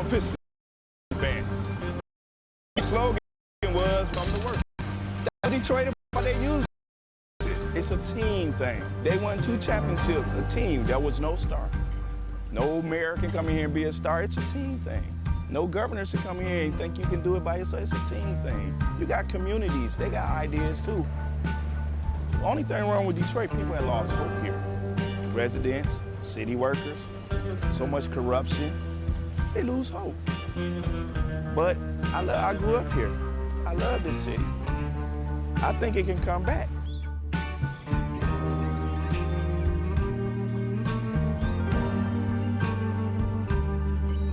a Pistons fan. The slogan was from the work. Detroit, they used it. It's a team thing. They won 2 championships, a team. There was no star. No mayor can come in here and be a star. It's a team thing. No governors can come here and think you can do it by yourself. It's a team thing. You got communities. They got ideas, too. The only thing wrong with Detroit, people have lost hope here. Residents, city workers, so much corruption, they lose hope. But I grew up here. I love this city. I think it can come back.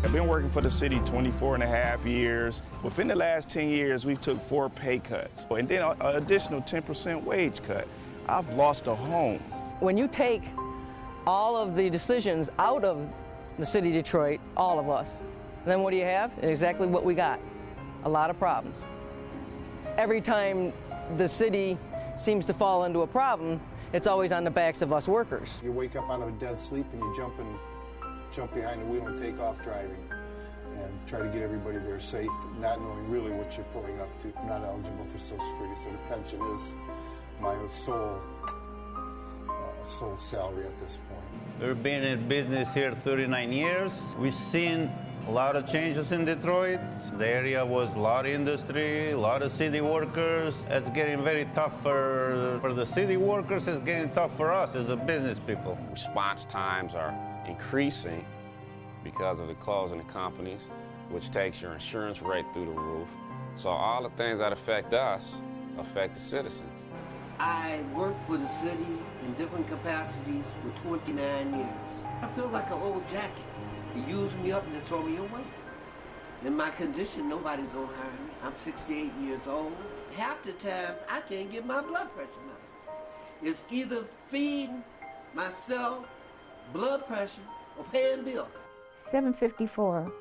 I've been working for the city 24 and a half years. Within the last 10 years, we took 4 pay cuts, and then an additional 10% wage cut. I've lost a home. When you take all of the decisions out of the city of Detroit, all of us, then what do you have? Exactly what we got, a lot of problems. Every time the city seems to fall into a problem, it's always on the backs of us workers. You wake up out of a dead sleep and you jump behind the wheel and take off driving and try to get everybody there safe, not knowing really what you're pulling up to. I'm not eligible for Social Security, so the pension is my sole salary at this point. We've been in business here 39 years. We've seen a lot of changes in Detroit. The area was a lot of industry, a lot of city workers. It's getting very tough for the city workers. It's getting tough for us as a business people. Response times are increasing because of the closing of companies, which takes your insurance rate through the roof. So all the things that affect us affect the citizens. I worked for the city in different capacities for 29 years. I feel like an old jacket. They use me up and they throw me away. In my condition, nobody's gonna hire me. I'm 68 years old. Half the times, I can't get my blood pressure medicine. It's either feeding myself blood pressure or paying bills. $754.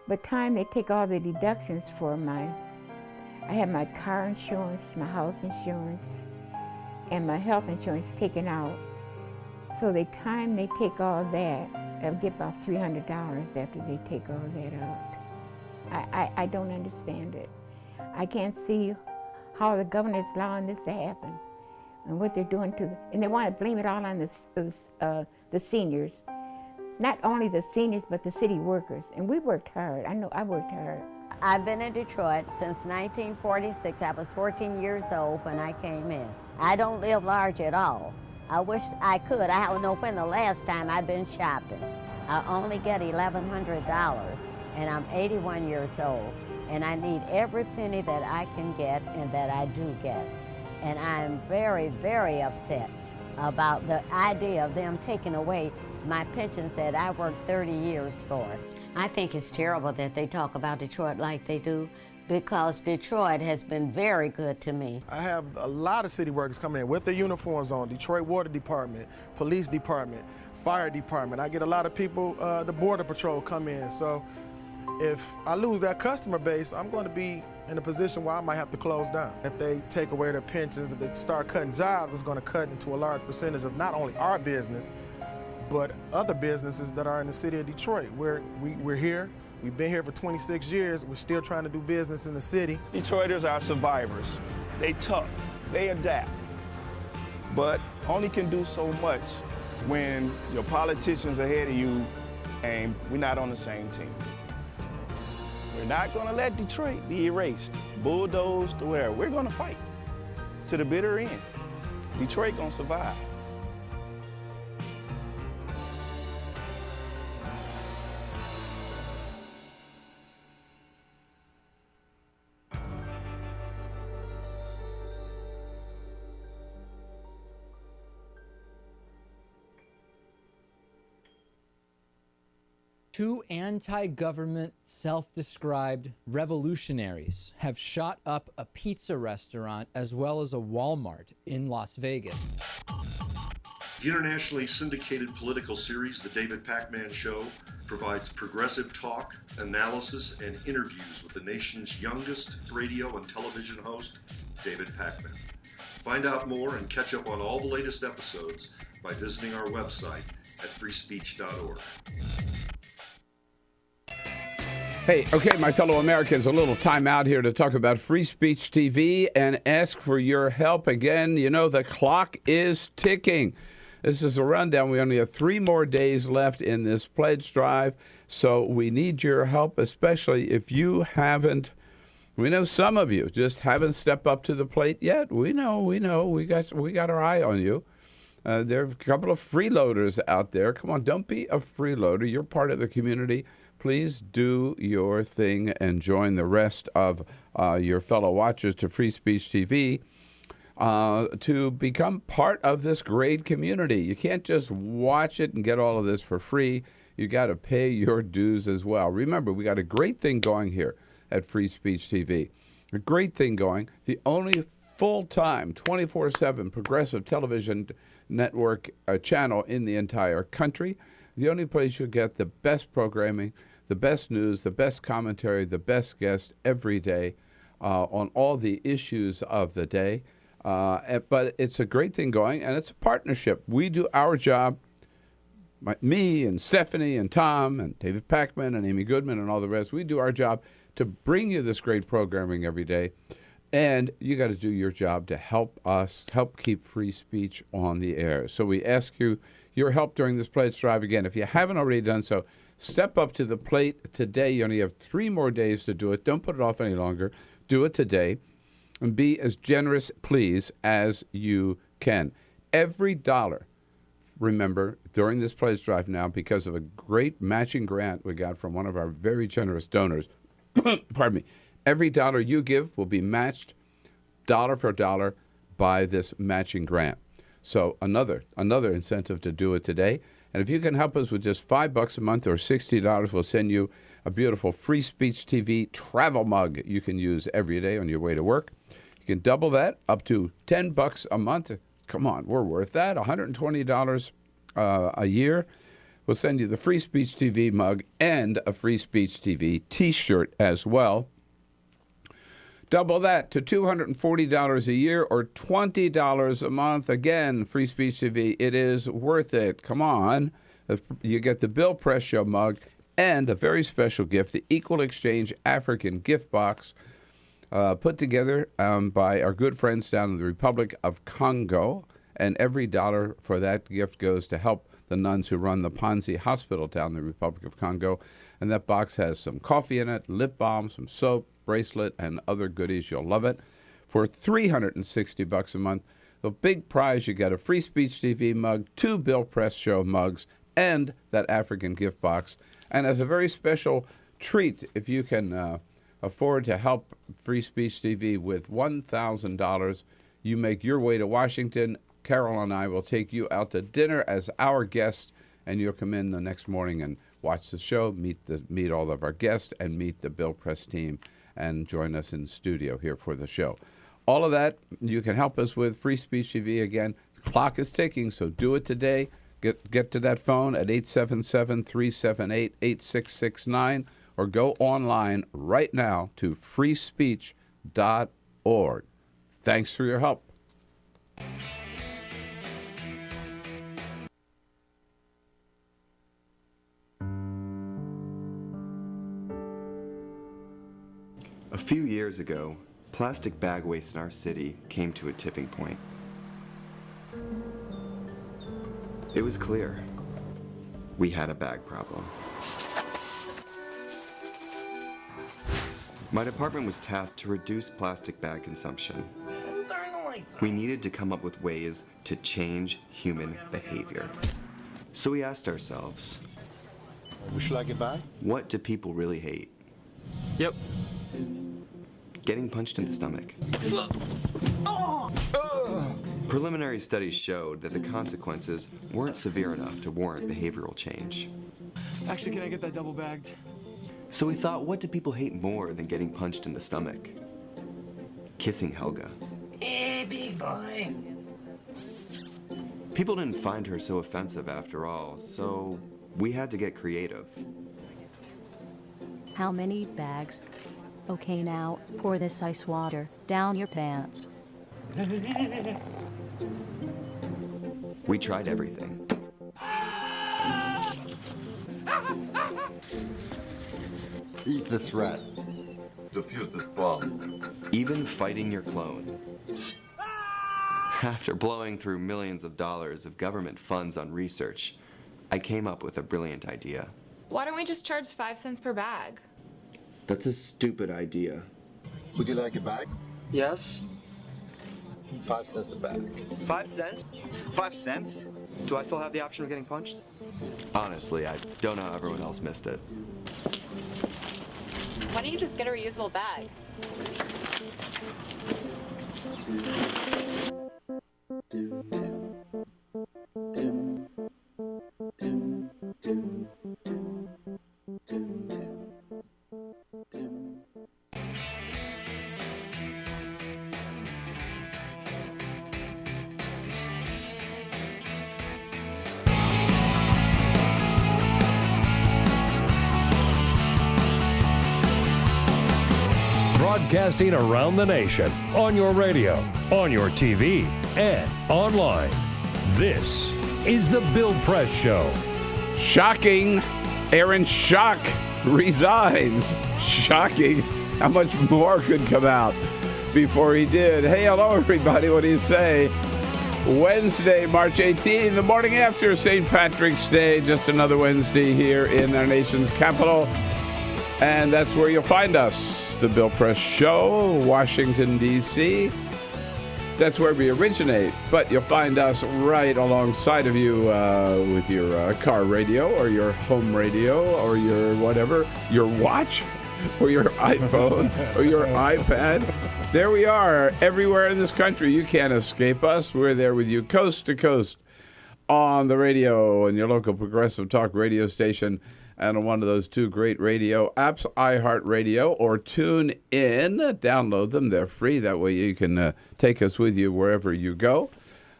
By the time they take all the deductions for I have my car insurance, my house insurance, and my health insurance taken out. So the time they take all that, I'll get about $300 after they take all that out. I don't understand it. I can't see how the governor's allowing this to happen and what they're doing and they want to blame it all on the seniors. Not only the seniors, but the city workers. And we worked hard. I know I worked hard. I've been in Detroit since 1946. I was 14 years old when I came in. I don't live large at all. I wish I could. I don't know when the last time I've been shopping. I only get $1,100, and I'm 81 years old, and I need every penny that I can get and that I do get. And I'm very, very upset about the idea of them taking away my pensions that I worked 30 years for. I think it's terrible that they talk about Detroit like they do, because Detroit has been very good to me. I have a lot of city workers coming in with their uniforms on, Detroit Water Department, Police Department, Fire Department. I get a lot of people, the Border Patrol come in. So if I lose that customer base, I'm going to be in a position where I might have to close down. If they take away their pensions, if they start cutting jobs, it's going to cut into a large percentage of not only our business, but other businesses that are in the city of Detroit. We're here. We've been here for 26 years. We're still trying to do business in the city. Detroiters are survivors. They tough. They adapt. But only can do so much when your politicians are ahead of you and we're not on the same team. We're not going to let Detroit be erased, bulldozed to where. We're going to fight to the bitter end. Detroit going to survive. Two anti-government, self-described revolutionaries have shot up a pizza restaurant as well as a Walmart in Las Vegas. The internationally syndicated political series, The David Pakman Show, provides progressive talk, analysis, and interviews with the nation's youngest radio and television host, David Pakman. Find out more and catch up on all the latest episodes by visiting our website at freespeech.org. Hey, okay, my fellow Americans, a little time out here to talk about Free Speech TV and ask for your help. Again, you know, the clock is ticking. This is a rundown. We only have 3 more days left in this pledge drive, so we need your help, especially if you haven't. We know some of you just haven't stepped up to the plate yet. We know. We got our eye on you. There are a couple of freeloaders out there. Come on, don't be a freeloader. You're part of the community. Please do your thing and join the rest of your fellow watchers to Free Speech TV to become part of this great community. You can't just watch it and get all of this for free. You got to pay your dues as well. Remember, we got a great thing going here at Free Speech TV. A great thing going. The only full-time, 24/7 progressive television network channel in the entire country. The only place you get the best programming, the best news, the best commentary, the best guests every day on all the issues of the day. But it's a great thing going, and it's a partnership. We do our job, me and Stephanie and Tom and David Packman and Amy Goodman and all the rest. We do our job to bring you this great programming every day. And you got to do your job to help us, help keep free speech on the air. So we ask you your help during this pledge drive. Again, if you haven't already done so, step up to the plate today. You only have 3 more days to do it. Don't put it off any longer. Do it today. And be as generous, please, as you can. Every dollar, remember, during this pledge drive now, because of a great matching grant we got from one of our very generous donors, pardon me, every dollar you give will be matched dollar for dollar by this matching grant. So another incentive to do it today. And if you can help us with just $5 a month or $60, we'll send you a beautiful Free Speech TV travel mug you can use every day on your way to work. You can double that up to $10 a month. Come on, we're worth that. $120 a year. We'll send you the Free Speech TV mug and a Free Speech TV T-shirt as well. Double that to $240 a year or $20 a month. Again, Free Speech TV, it is worth it. Come on. You get the Bill Press Show mug and a very special gift, the Equal Exchange African gift box, put together by our good friends down in the Republic of Congo. And every dollar for that gift goes to help the nuns who run the Panzi Hospital down in the Republic of Congo. And that box has some coffee in it, lip balm, some soap, bracelet, and other goodies. You'll love it. For $360 a month, the big prize, you get a Free Speech TV mug, 2 Bill Press Show mugs, and that African gift box. And as a very special treat, if you can afford to help Free Speech TV with $1,000, you make your way to Washington. Carol and I will take you out to dinner as our guest, and you'll come in the next morning and watch the show, meet all of our guests, and meet the Bill Press team, and join us in studio here for the show. All of that you can help us with. Free Speech TV. Again, the clock is ticking, so do it today. Get to that phone at 877-378-8669 or go online right now to freespeech.org. Thanks for your help. A few years ago, plastic bag waste in our city came to a tipping point. It was clear we had a bag problem. My department was tasked to reduce plastic bag consumption. We needed to come up with ways to change human behavior. So we asked ourselves, Should I get by? What do people really hate? Yep. Getting punched in the stomach. Preliminary studies showed that the consequences weren't severe enough to warrant behavioral change. Actually, can I get that double bagged? So we thought, what do people hate more than getting punched in the stomach? Kissing Helga. Hey, big boy. People didn't find her so offensive after all, so we had to get creative. How many bags? Okay, now pour this ice water down your pants. We tried everything. Eat the threat. Defuse this bomb. Even fighting your clone. After blowing through millions of dollars of government funds on research, I came up with a brilliant idea. Why don't we just charge 5 cents per bag? That's a stupid idea. Would you like a bag? Yes. 5 cents a bag. 5 cents? 5 cents? Do I still have the option of getting punched? Honestly, I don't know how everyone else missed it. Why don't you just get a reusable bag? Broadcasting around the nation, on your radio, on your TV, and online. This is The Bill Press Show. Shocking. Aaron Schock resigns. Shocking. How much more could come out before he did? Hey, hello, everybody. What do you say? Wednesday, March 18, the morning after St. Patrick's Day. Just another Wednesday here in our nation's capital. And that's where you'll find us. The Bill Press Show, Washington, D.C. That's where we originate, but you'll find us right alongside of you with your car radio or your home radio or your whatever, your watch or your iPhone or your iPad. There we are, everywhere in this country. You can't escape us. We're there with you coast to coast on the radio and your local progressive talk radio station. And on one of those two great radio apps, iHeartRadio or Tune In. Download them. They're free. That way you can take us with you wherever you go.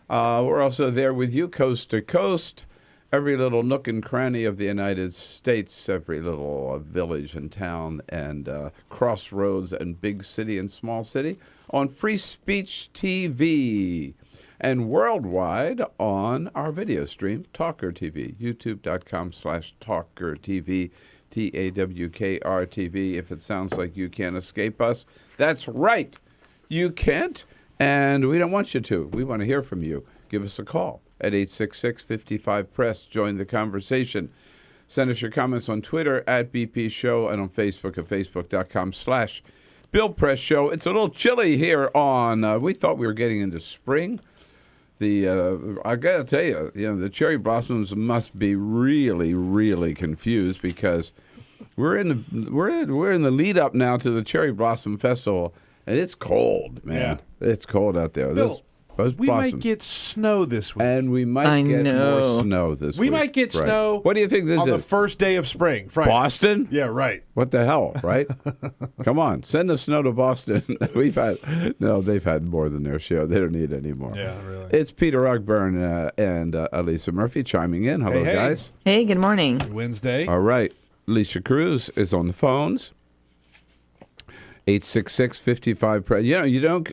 We're also there with you coast to coast, every little nook and cranny of the United States, every little village and town and crossroads and big city and small city on Free Speech TV. And worldwide on our video stream, Talker TV, youtube.com/Talker TV, TAWKR TV. If it sounds like you can't escape us, that's right. You can't, and we don't want you to. We want to hear from you. Give us a call at 866-55-PRESS. Join the conversation. Send us your comments on Twitter at BP Show and on Facebook at facebook.com/Bill Press Show. It's a little chilly here on, we thought we were getting into spring. I got to tell you, the cherry blossoms must be really, really confused because we're in the lead up now to the Cherry Blossom Festival, and it's cold, man. Yeah. It's cold out there. Bill, we might get snow this week. And we might get more snow this week. We might get snow. What do you think this on is? On the first day of spring. Friday. Boston? Yeah, right. What the hell, right? Come on, send the snow to Boston. They've had more than their share. They don't need any more. Yeah, really. It's Peter Ogburn and Elisa Murphy chiming in. Hello, guys. Hey, good morning. Wednesday. All right. Alicia Cruz is on the phones. 866-55-PRESS. You don't,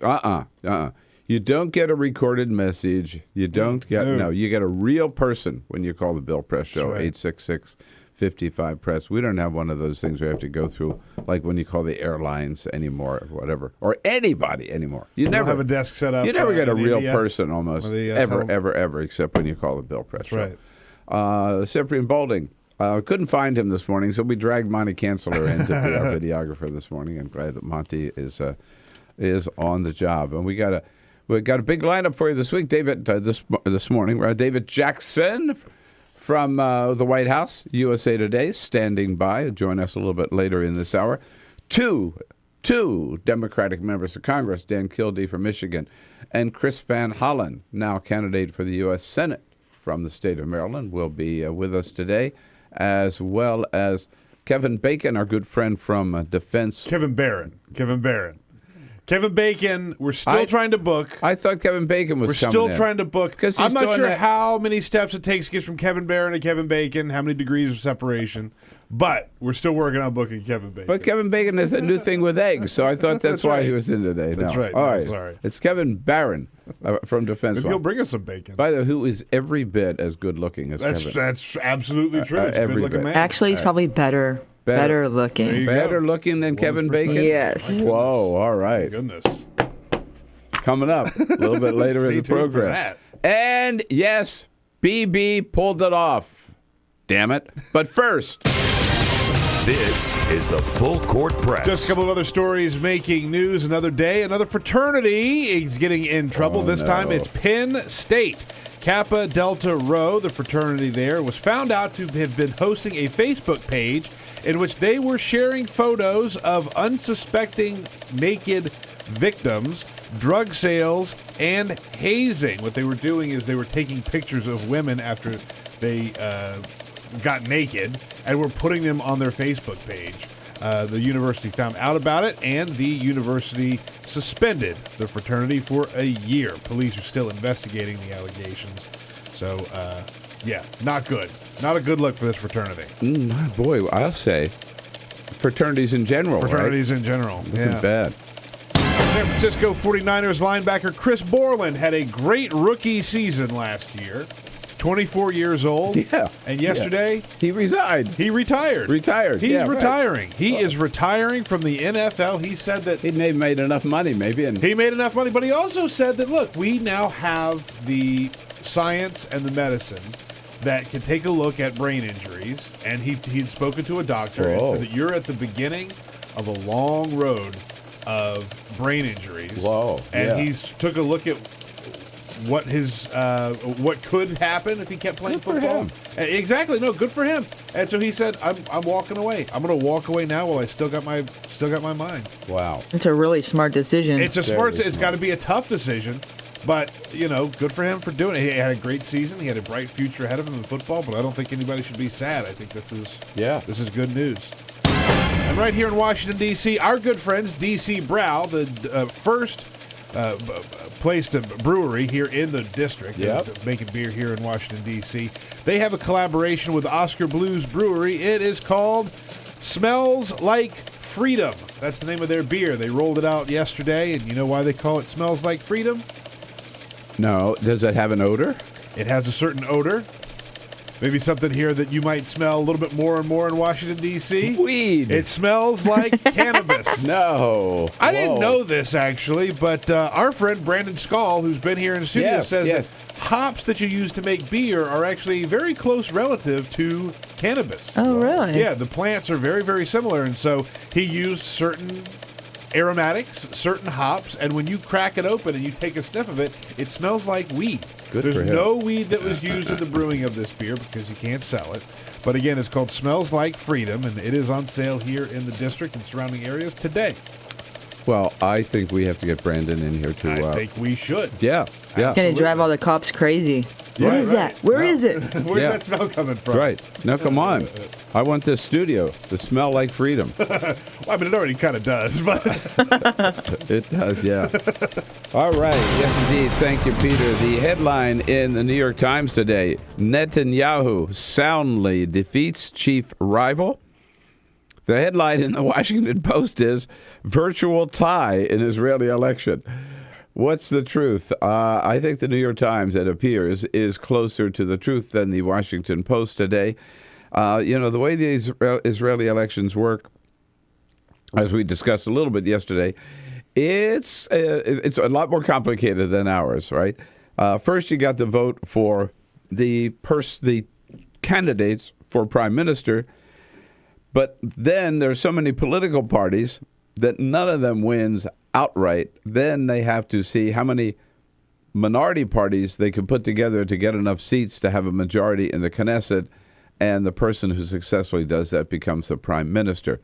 You don't get a recorded message. You don't get, you get a real person when you call the Bill Press Show, right. 866-55-PRESS. We don't have one of those things we have to go through, like when you call the airlines anymore, or whatever, or anybody anymore. You never have a desk set up. You never get a real person almost, ever, except when you call the Bill Press Show. Right. Cyprian Bolding. Couldn't find him this morning, so we dragged Monty Kanzler in to be our videographer this morning. I'm glad that Monty is on the job. And we got a big lineup for you this week. David, this morning, David Jackson from the White House, USA Today, standing by. Join us a little bit later in this hour. Two Democratic members of Congress, Dan Kildee from Michigan, and Chris Van Hollen, now candidate for the U.S. Senate from the state of Maryland, will be with us today, as well as Kevin Bacon, our good friend from Defense. Kevin Barron. Kevin Bacon, we're still trying to book. I thought Kevin Bacon was coming in. We're still trying to book. I'm not sure how many steps it takes to get from Kevin Barron to Kevin Bacon, how many degrees of separation, but we're still working on booking Kevin Bacon. But Kevin Bacon has a new thing with eggs, so I thought that's why he was in today. That's right. All right. Sorry. It's Kevin Barron from Defense. Maybe he'll bring us some bacon. By the way, who is every bit as good looking as Kevin. That's absolutely true. He's a good-looking man. Actually, he's probably better Better looking. Better looking than Kevin Bacon? Yes. Whoa, all right. Goodness. Coming up a little bit later in the Stay tuned for program. that. And yes, BB pulled it off. Damn it. But first, This is the Full Court Press. Just a couple of other stories making news. Another day, another fraternity is getting in trouble. This time it's Penn State. Kappa Delta Rho, the fraternity there, was found out to have been hosting a Facebook page in which they were sharing photos of unsuspecting naked victims, drug sales, and hazing. What they were doing is they were taking pictures of women after they got naked and were putting them on their Facebook page. The university found out about it, and the university suspended the fraternity for a year. Police are still investigating the allegations. So, yeah, not good. Not a good look for this fraternity. Boy, I'll say fraternities in general. Fraternities in general. Looking bad. San Francisco 49ers linebacker Chris Borland had a great rookie season last year. 24 years old. Yeah. And yesterday, he resigned. He retired. He's retiring. He is retiring from the NFL. He said that he may have made enough money, maybe. And he made enough money, but he also said that, look, we now have the science and the medicine that can take a look at brain injuries. And he'd spoken to a doctor and said that you're at the beginning of a long road of brain injuries. Whoa. And he's took a look at what could happen if he kept playing football. Exactly. No, good for him. And so he said, I'm walking away. I'm going to walk away now while I still got my mind. Wow. It's a really smart decision. It's it's got to be a tough decision, but good for him for doing it. He had a great season. He had a bright future ahead of him in football, but I don't think anybody should be sad. I think this is good news. And right here in Washington, D.C., our good friends, D.C. Brow, the first placed a brewery here in the district, making beer here in Washington, D.C. They have a collaboration with Oscar Blues Brewery. It is called Smells Like Freedom. That's the name of their beer. They rolled it out yesterday, and you know why they call it Smells Like Freedom? No. Does it have an odor? It has a certain odor. Maybe something here that you might smell a little bit more and more in Washington, D.C. Weed. It smells like cannabis. No. I didn't know this, actually, but our friend Brandon Scholl, who's been here in the studio, says that hops that you use to make beer are actually very close relative to cannabis. Oh, really? Yeah, the plants are very, very similar, and so he used certain aromatics, certain hops, and when you crack it open and you take a sniff of it, it smells like weed. Good There's for him. no weed that was used in the brewing of this beer because you can't sell it. But again, it's called Smells Like Freedom, and it is on sale here in the district and surrounding areas today. Well, I think we have to get Brandon in here to. I think we should. Yeah. Can it drive all the cops crazy? What is that? Where is it? Where's that smell coming from? Right. Now, come on. I want this studio to smell like freedom. Well, I mean, it already kind of does, but it does, yeah. All right. Yes, indeed. Thank you, Peter. The headline in the New York Times today: Netanyahu soundly defeats chief rival. The headline in the Washington Post is virtual tie in Israeli election. What's the truth? I think the New York Times, it appears, is closer to the truth than the Washington Post today. The way these Israeli elections work, as we discussed a little bit yesterday, it's a lot more complicated than ours, right? First, you got the vote for the candidates for prime minister, but then there's so many political parties that none of them wins outright. Then they have to see how many minority parties they can put together to get enough seats to have a majority in the Knesset, and the person who successfully does that becomes the prime minister.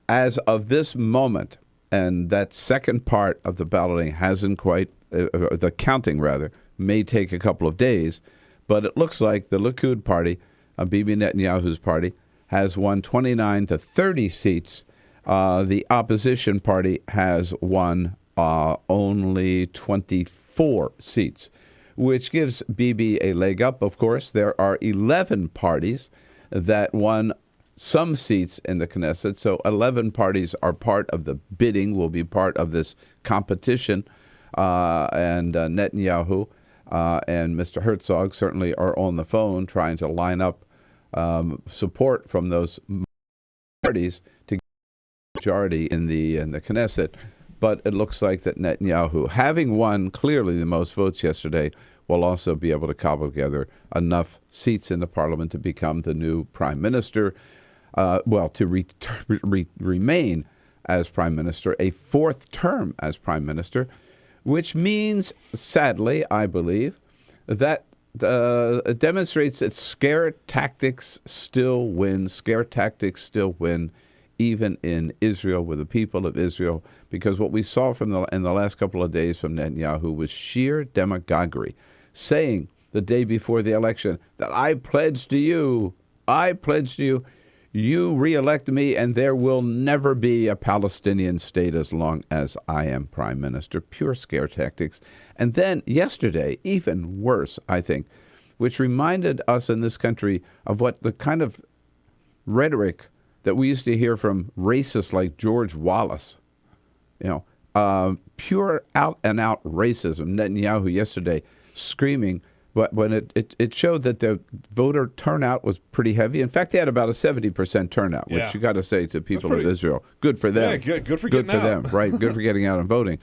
As of this moment, and that second part of the balloting hasn't quite, the counting rather, may take a couple of days, but it looks like the Likud party, Bibi Netanyahu's party, has won 29 to 30 seats. The opposition party has won only 24 seats, which gives Bibi a leg up, of course. There are 11 parties that won some seats in the Knesset, so 11 parties are part of the bidding, will be part of this competition, and Netanyahu and Mr. Herzog certainly are on the phone trying to line up support from those parties to get a majority in the Knesset. But it looks like that Netanyahu, having won clearly the most votes yesterday, will also be able to cobble together enough seats in the parliament to become the new prime minister, to remain as prime minister, a fourth term as prime minister, which means, sadly, I believe, that it demonstrates that scare tactics still win. Scare tactics still win, even in Israel, with the people of Israel, because what we saw in the last couple of days from Netanyahu was sheer demagoguery, saying the day before the election that I pledge to you, you re-elect me and there will never be a Palestinian state as long as I am prime minister. Pure scare tactics. And then yesterday, even worse, I think, which reminded us in this country of what the kind of rhetoric that we used to hear from racists like George Wallace, pure out-and-out racism. Netanyahu yesterday screaming, but when it showed that the voter turnout was pretty heavy. In fact, they had about a 70% turnout, which you got to say to people of Israel, good for them. Yeah, good for getting out. Them, right? Good for getting out and voting.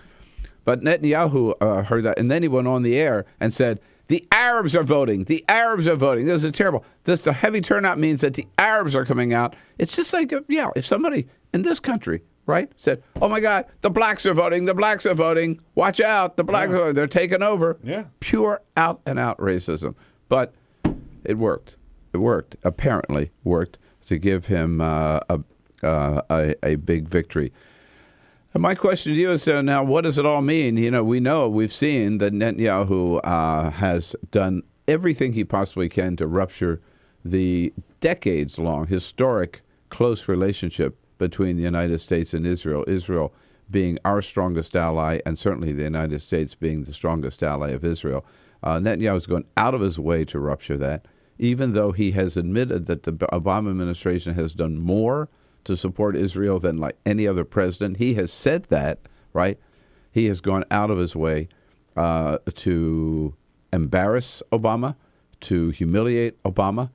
But Netanyahu heard that, and then he went on the air and said, the Arabs are voting. The Arabs are voting. This is terrible. The heavy turnout means that the Arabs are coming out. It's just like, if somebody in this country, right, said, oh, my God, the blacks are voting. The blacks are voting. Watch out. The blacks are voting. They're taking over. Yeah. Pure out-and-out racism. But it worked. It worked, apparently worked, to give him a big victory. And my question to you is now, what does it all mean? We've seen that Netanyahu has done everything he possibly can to rupture the decades-long, historic, close relationship between the United States and Israel, Israel being our strongest ally, and certainly the United States being the strongest ally of Israel. Netanyahu has gone out of his way to rupture that, even though he has admitted that the Obama administration has done more to support Israel than like any other president. He has said that, right? He has gone out of his way to embarrass Obama, to humiliate Obama.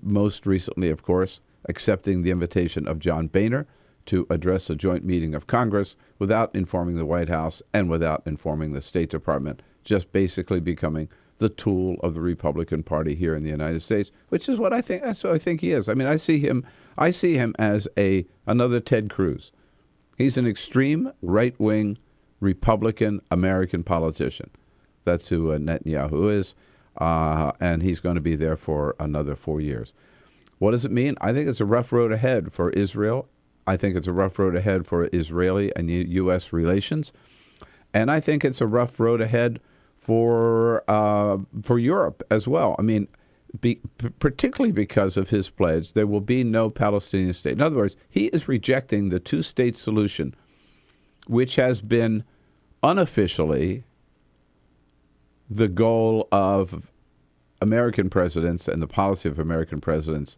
Most recently, of course, accepting the invitation of John Boehner to address a joint meeting of Congress without informing the White House and without informing the State Department, just basically becoming the tool of the Republican Party here in the United States, which is what I think. That's what I think he is. I mean, I see him as another Ted Cruz. He's an extreme right-wing Republican American politician. That's who Netanyahu is, and he's going to be there for another 4 years. What does it mean? I think it's a rough road ahead for Israel. I think it's a rough road ahead for Israeli and U.S. relations, and I think it's a rough road ahead for Europe as well. I mean, particularly because of his pledge, there will be no Palestinian state. In other words, he is rejecting the two-state solution, which has been unofficially the goal of American presidents and the policy of American presidents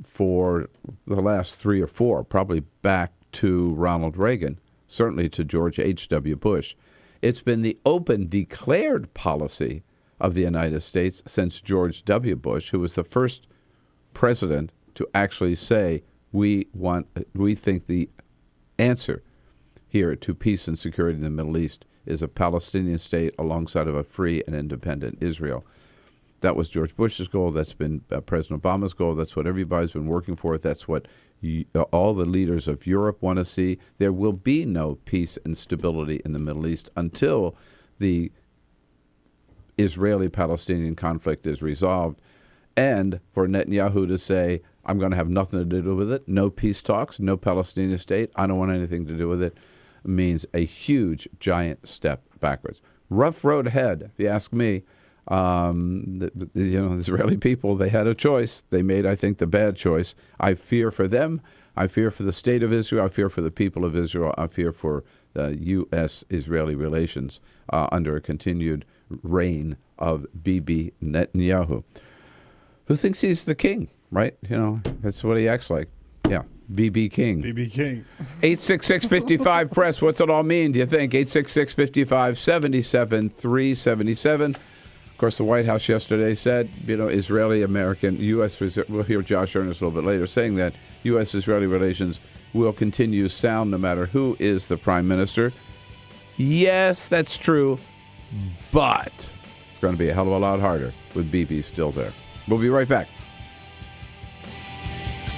for the last 3 or 4, probably back to Ronald Reagan, certainly to George H.W. Bush. It's been the open, declared policy of the United States since George W. Bush, who was the first president to actually say, we think the answer here to peace and security in the Middle East is a Palestinian state alongside of a free and independent Israel. That was George Bush's goal. That's been President Obama's goal. That's what everybody's been working for. That's what all the leaders of Europe want to see. There will be no peace and stability in the Middle East until the Israeli-Palestinian conflict is resolved. And for Netanyahu to say, I'm going to have nothing to do with it, no peace talks, no Palestinian state, I don't want anything to do with it, means a huge, giant step backwards. Rough road ahead, if you ask me. The Israeli people, they had a choice. They made, I think, the bad choice. I fear for them. I fear for the state of Israel. I fear for the people of Israel. I fear for the U.S.-Israeli relations under a continued reign of Bibi Netanyahu, who thinks he's the king, right? That's what he acts like. Yeah, BB King. BB King. 866-55-PRESS. What's it all mean, do you think? 866-55-77-377. Of course, the White House yesterday said, Israeli-American, U.S. We'll hear Josh Earnest a little bit later saying that U.S.-Israeli relations will continue sound no matter who is the prime minister. Yes, that's true, but it's going to be a hell of a lot harder with Bibi still there. We'll be right back.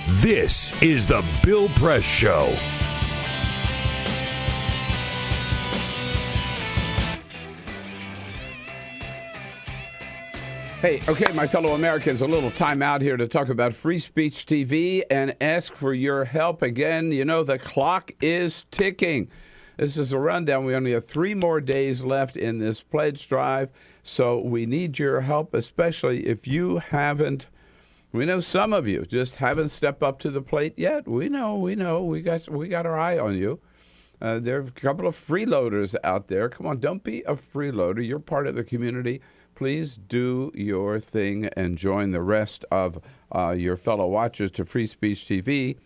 This is the Bill Press Show. Hey, okay, my fellow Americans, a little time out here to talk about Free Speech TV and ask for your help. Again, you know, the clock is ticking. This is a rundown. We only have 3 more days left in this pledge drive, so we need your help, especially if you haven't. We know some of you just haven't stepped up to the plate yet. We know. We got our eye on you. There are a couple of freeloaders out there. Come on, don't be a freeloader. You're part of the community. Please do your thing and join the rest of your fellow watchers to Free Speech TV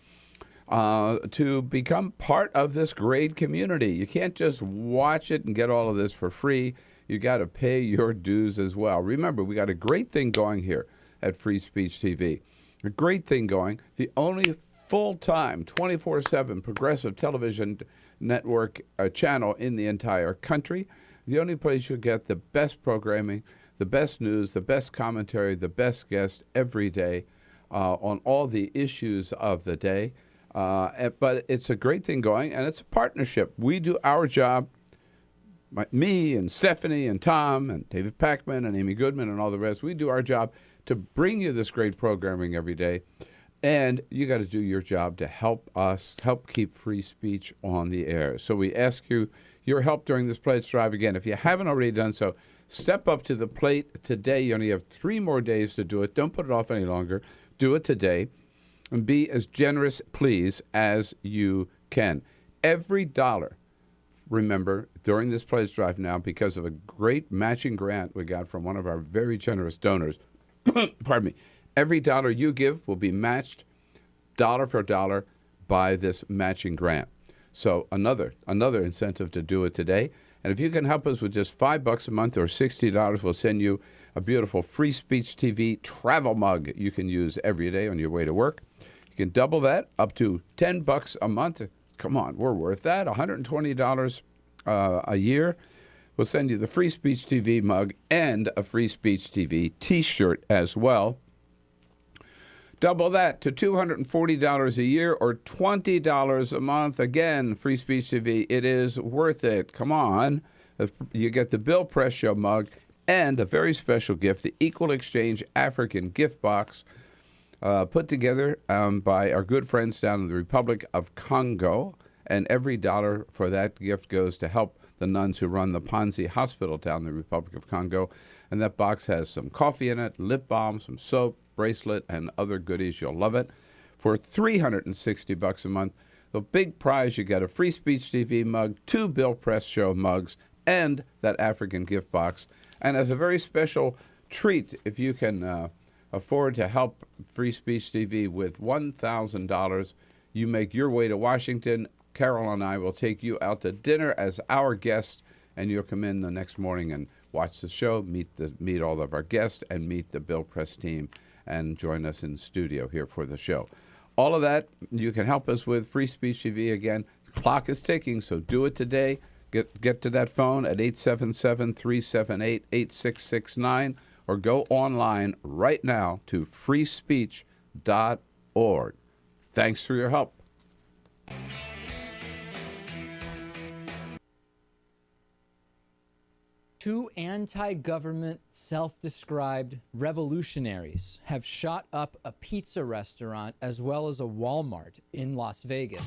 to become part of this great community. You can't just watch it and get all of this for free. You got to pay your dues as well. Remember, we got a great thing going here at Free Speech TV. A great thing going. The only full-time, 24/7 progressive television network channel in the entire country. The only place you'll get the best programming, the best news, the best commentary, the best guests every day on all the issues of the day. But it's a great thing going, and it's a partnership. We do our job, me and Stephanie and Tom and David Packman and Amy Goodman and all the rest. We do our job to bring you this great programming every day. And you got to do your job to help us, help keep free speech on the air. So we ask you your help during this pledge drive. Again, if you haven't already done so, step up to the plate today. You only have 3 more days to do it. Don't put it off any longer. Do it today. And be as generous, please, as you can. Every dollar, remember, during this pledge drive now, because of a great matching grant we got from one of our very generous donors, pardon me, every dollar you give will be matched dollar for dollar by this matching grant. So another incentive to do it today. And if you can help us with just $5 a month or $60, we'll send you a beautiful Free Speech TV travel mug you can use every day on your way to work. You can double that up to $10 a month. Come on, we're worth that. $120 a year. We'll send you the Free Speech TV mug and a Free Speech TV T-shirt as well. Double that to $240 a year or $20 a month. Again, Free Speech TV, it is worth it. Come on. You get the Bill Press Show mug and a very special gift, the Equal Exchange African gift box, put together by our good friends down in the Republic of Congo. And every dollar for that gift goes to help the nuns who run the Panzi Hospital down in the Republic of Congo. And that box has some coffee in it, lip balm, some soap, bracelet, and other goodies. You'll love it. For $360 a month, the big prize, you get a Free Speech TV mug, 2 Bill Press Show mugs, and that African gift box. And as a very special treat, if you can afford to help Free Speech TV with $1,000, you make your way to Washington. Carol and I will take you out to dinner as our guest, and you'll come in the next morning and watch the show, meet all of our guests, and meet the Bill Press team, and join us in the studio here for the show. All of that, you can help us with Free Speech TV. Again, the clock is ticking, so do it today. Get to that phone at 877-378-8669 or go online right now to freespeech.org. Thanks for your help. Two anti-government, self-described revolutionaries have shot up a pizza restaurant as well as a Walmart in Las Vegas.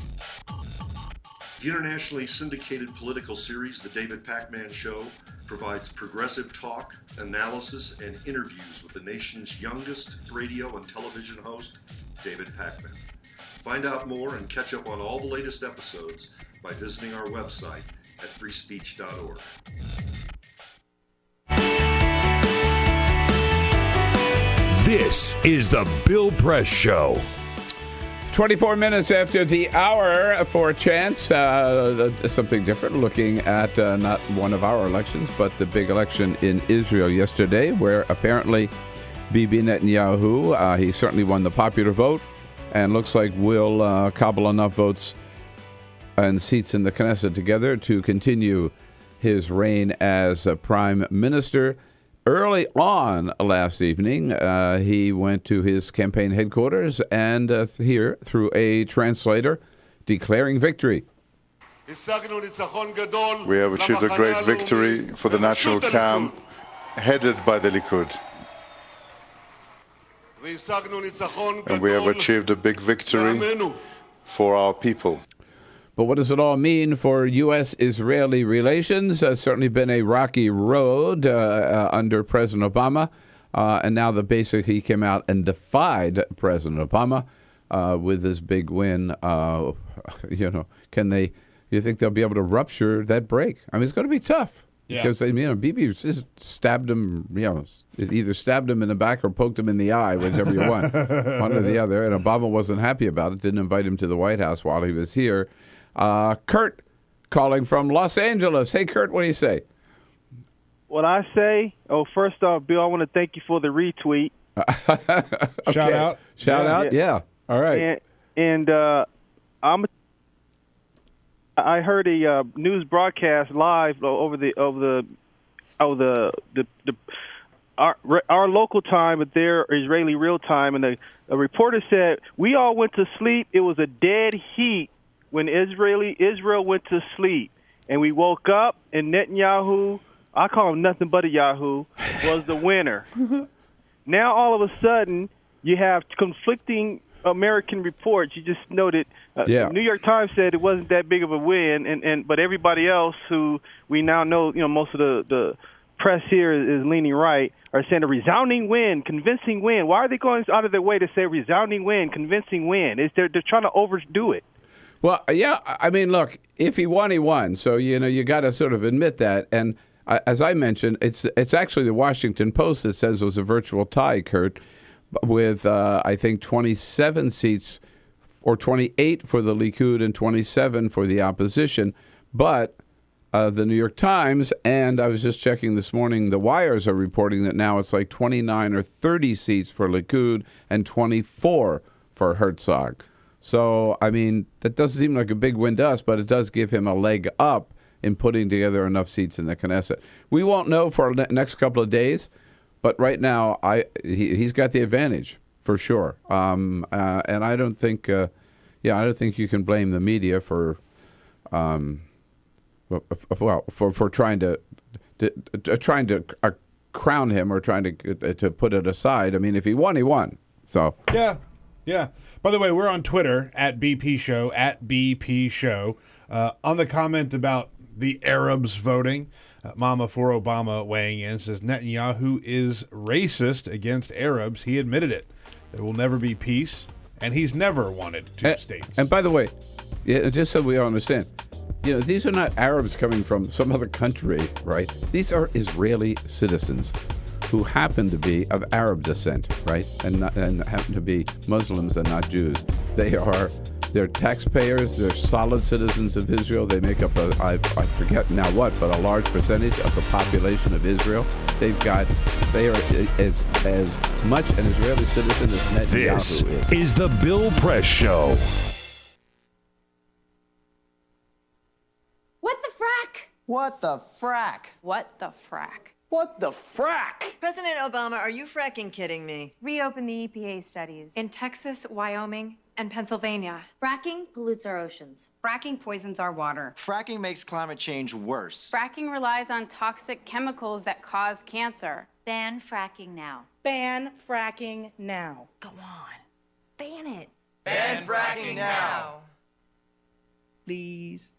The internationally syndicated political series, The David Packman Show, provides progressive talk, analysis, and interviews with the nation's youngest radio and television host, David Packman. Find out more and catch up on all the latest episodes by visiting our website at freespeech.org. This is the Bill Press Show. 24 minutes after the hour for a chance, something different, looking at not one of our elections, but the big election in Israel yesterday, where apparently Bibi Netanyahu, he certainly won the popular vote, and looks like we'll cobble enough votes and seats in the Knesset together to continue his reign as prime minister. Early on last evening, he went to his campaign headquarters and here, through a translator, declaring victory. We have achieved a great victory for the national camp headed by the Likud. And we have achieved a big victory for our people. But what does it all mean for U.S.-Israeli relations? Certainly been a rocky road under President Obama. And now he came out and defied President Obama with this big win. You think they'll be able to rupture that break? I mean, it's going to be tough. Yeah. Because, Bibi just stabbed him, either stabbed him in the back or poked him in the eye, whichever you want, one or the other. And Obama wasn't happy about it, didn't invite him to the White House while he was here. Kurt calling from Los Angeles. Hey, Kurt, what do you say? What I say? Oh, first off, Bill, I want to thank you for the retweet. Okay. Shout out. Shout out? Yeah. All right. And I heard a news broadcast live over our local time, but their Israeli real time, and a reporter said we all went to sleep. It was a dead heat when Israel went to sleep, and we woke up, and Netanyahu, I call him nothing but a Yahoo, was the winner. Now all of a sudden you have conflicting American reports. You just noted New York Times said it wasn't that big of a win, but everybody else who we now know, most of the press here is leaning right, are saying a resounding win, convincing win. Why are they going out of their way to say resounding win, convincing win? They're trying to overdo it. Well, yeah, I mean, look, if he won, he won. So, you got to sort of admit that. And as I mentioned, it's actually the Washington Post that says it was a virtual tie, Kurt, with, I think, 27 seats or 28 for the Likud and 27 for the opposition. But the New York Times, and I was just checking this morning, the wires are reporting that now it's like 29 or 30 seats for Likud and 24 for Herzog. So, I mean, that doesn't seem like a big win to us, but it does give him a leg up in putting together enough seats in the Knesset. We won't know for the next couple of days, but right now he's got the advantage for sure. And I don't think, I don't think you can blame the media for trying to crown him or trying to put it aside. I mean, if he won, he won. So Yeah. By the way, we're on Twitter at BP Show. On the comment about the Arabs voting, Mama for Obama weighing in says Netanyahu is racist against Arabs. He admitted it. There will never be peace, and he's never wanted two states. And by the way, just so we all understand, these are not Arabs coming from some other country, right? These are Israeli citizens who happen to be of Arab descent, right? And happen to be Muslims and not Jews. They're taxpayers. They're solid citizens of Israel. They make up I forget now what, but a large percentage of the population of Israel. They are as much an Israeli citizen as Netanyahu This is the Bill Press Show. What the frack? What the frack? What the frack? What the frack? President Obama, are you fracking kidding me? Reopen the EPA studies. In Texas, Wyoming, and Pennsylvania. Fracking pollutes our oceans. Fracking poisons our water. Fracking makes climate change worse. Fracking relies on toxic chemicals that cause cancer. Ban fracking now. Ban fracking now. Go on. Ban it. Ban fracking now. Please.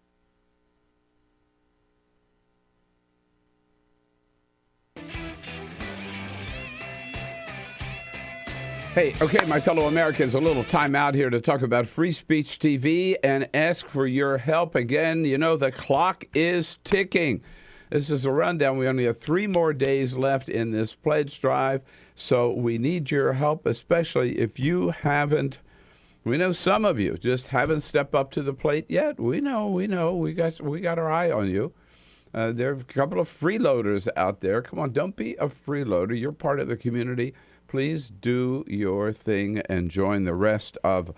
Hey, okay, my fellow Americans, a little time out here to talk about Free Speech TV and ask for your help. Again, the clock is ticking. This is a rundown. We only have 3 more days left in this pledge drive, so we need your help, especially if you haven't. We know some of you just haven't stepped up to the plate yet. We know. We got our eye on you. There are a couple of freeloaders out there. Come on, don't be a freeloader. You're part of the community. please do your thing and join the rest of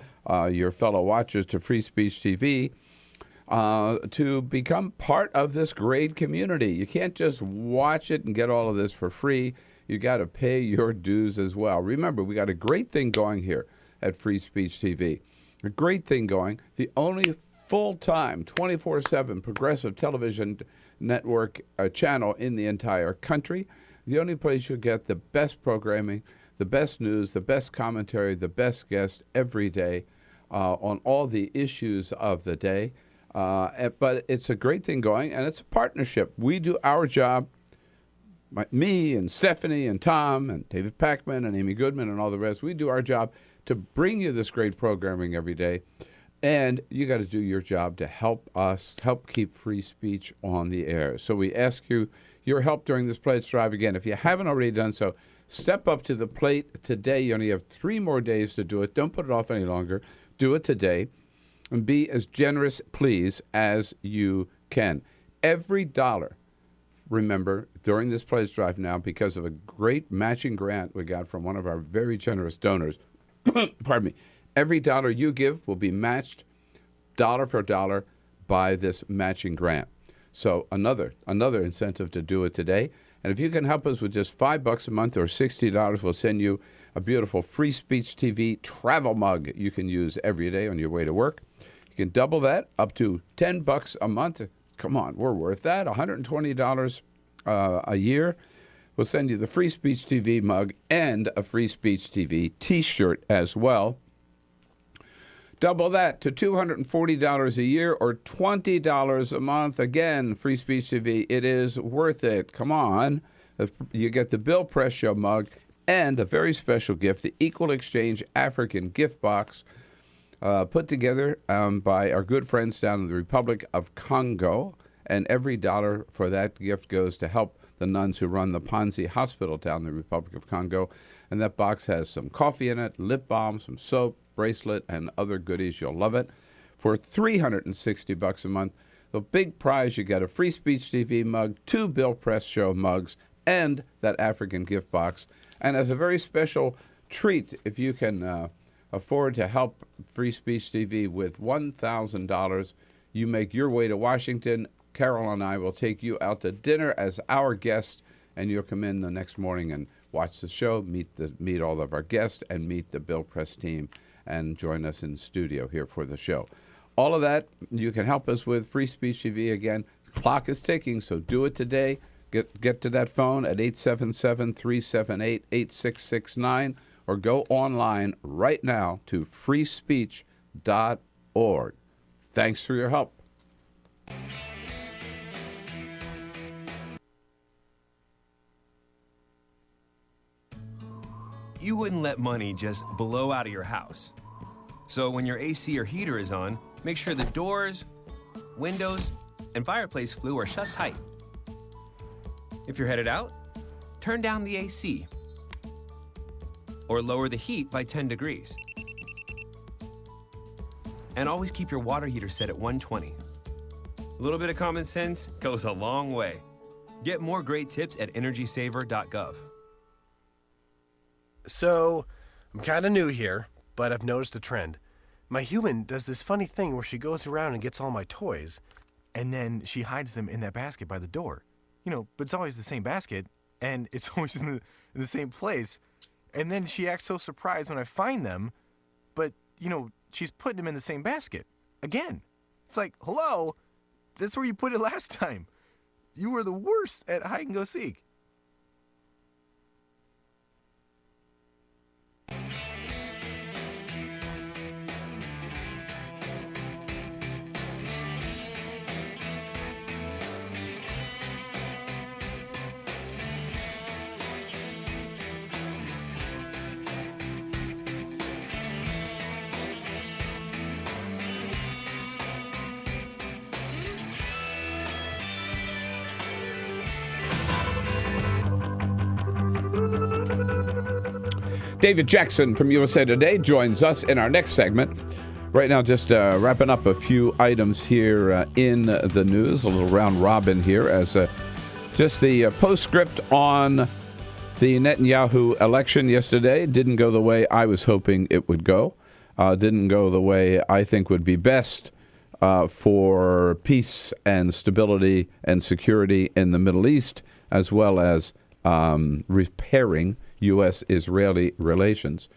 your fellow watchers to Free Speech TV to become part of this great community. You can't just watch it and get all of this for free. You got to pay your dues as well. Remember, we got a great thing going here at Free Speech TV. A great thing going. The only full-time, 24/7 progressive television network channel in the entire country. The only place you'll get the best programming, the best news, the best commentary, the best guests every day on all the issues of the day. But it's a great thing going, and it's a partnership. We do our job, me and Stephanie and Tom and David Packman and Amy Goodman and all the rest. We do our job to bring you this great programming every day. And you got to do your job to help keep free speech on the air. So we ask you your help during this pledge drive. Again, if you haven't already done so, step up to the plate today. You only have 3 more days to do it. Don't put it off any longer. Do it today. And be as generous, please, as you can. Every dollar, remember, during this pledge drive now, because of a great matching grant we got from one of our very generous donors, pardon me, every dollar you give will be matched dollar for dollar by this matching grant. So another incentive to do it today. And if you can help us with just $5 a month or $60, we'll send you a beautiful Free Speech TV travel mug you can use every day on your way to work. You can double that up to $10 a month. Come on, we're worth that. $120 a year. We'll send you the Free Speech TV mug and a Free Speech TV T-shirt as well. Double that to $240 a year or $20 a month. Again, Free Speech TV, it is worth it. Come on. You get the Bill Press Show mug and a very special gift, the Equal Exchange African gift box, put together by our good friends down in the Republic of Congo. And every dollar for that gift goes to help the nuns who run the Panzi Hospital down in the Republic of Congo. And that box has some coffee in it, lip balm, some soap, bracelet, and other goodies. You'll love it. For $360 a month, the big prize, you get a Free Speech TV mug, 2 Bill Press Show mugs, and that African gift box. And as a very special treat, if you can afford to help Free Speech TV with $1,000, you make your way to Washington. Carol and I will take you out to dinner as our guest, and you'll come in the next morning and watch the show, meet all of our guests, and meet the Bill Press team, and join us in studio here for the show. All of that you can help us with. Free Speech TV. Again, clock is ticking, so do it today. Get to that phone at 877-378-8669 or go online right now to freespeech.org. Thanks for your help. You wouldn't let money just blow out of your house. So when your AC or heater is on, make sure the doors, windows, and fireplace flue are shut tight. If you're headed out, turn down the AC or lower the heat by 10 degrees. And always keep your water heater set at 120. A little bit of common sense goes a long way. Get more great tips at energysaver.gov. So, I'm kind of new here, but I've noticed a trend. My human does this funny thing where she goes around and gets all my toys, and then she hides them in that basket by the door. But it's always the same basket, and it's always in the same place. And then she acts so surprised when I find them, but, she's putting them in the same basket. Again. It's like, hello? That's where you put it last time. You were the worst at hide and go seek. David Jackson from USA Today joins us in our next segment. Right now, just wrapping up a few items here in the news, a little round robin here as just the postscript on The Netanyahu election yesterday didn't go the way I was hoping it would go. Didn't go the way I think would be best for peace and stability and security in the Middle East, as well as repairing U.S.-Israeli relations.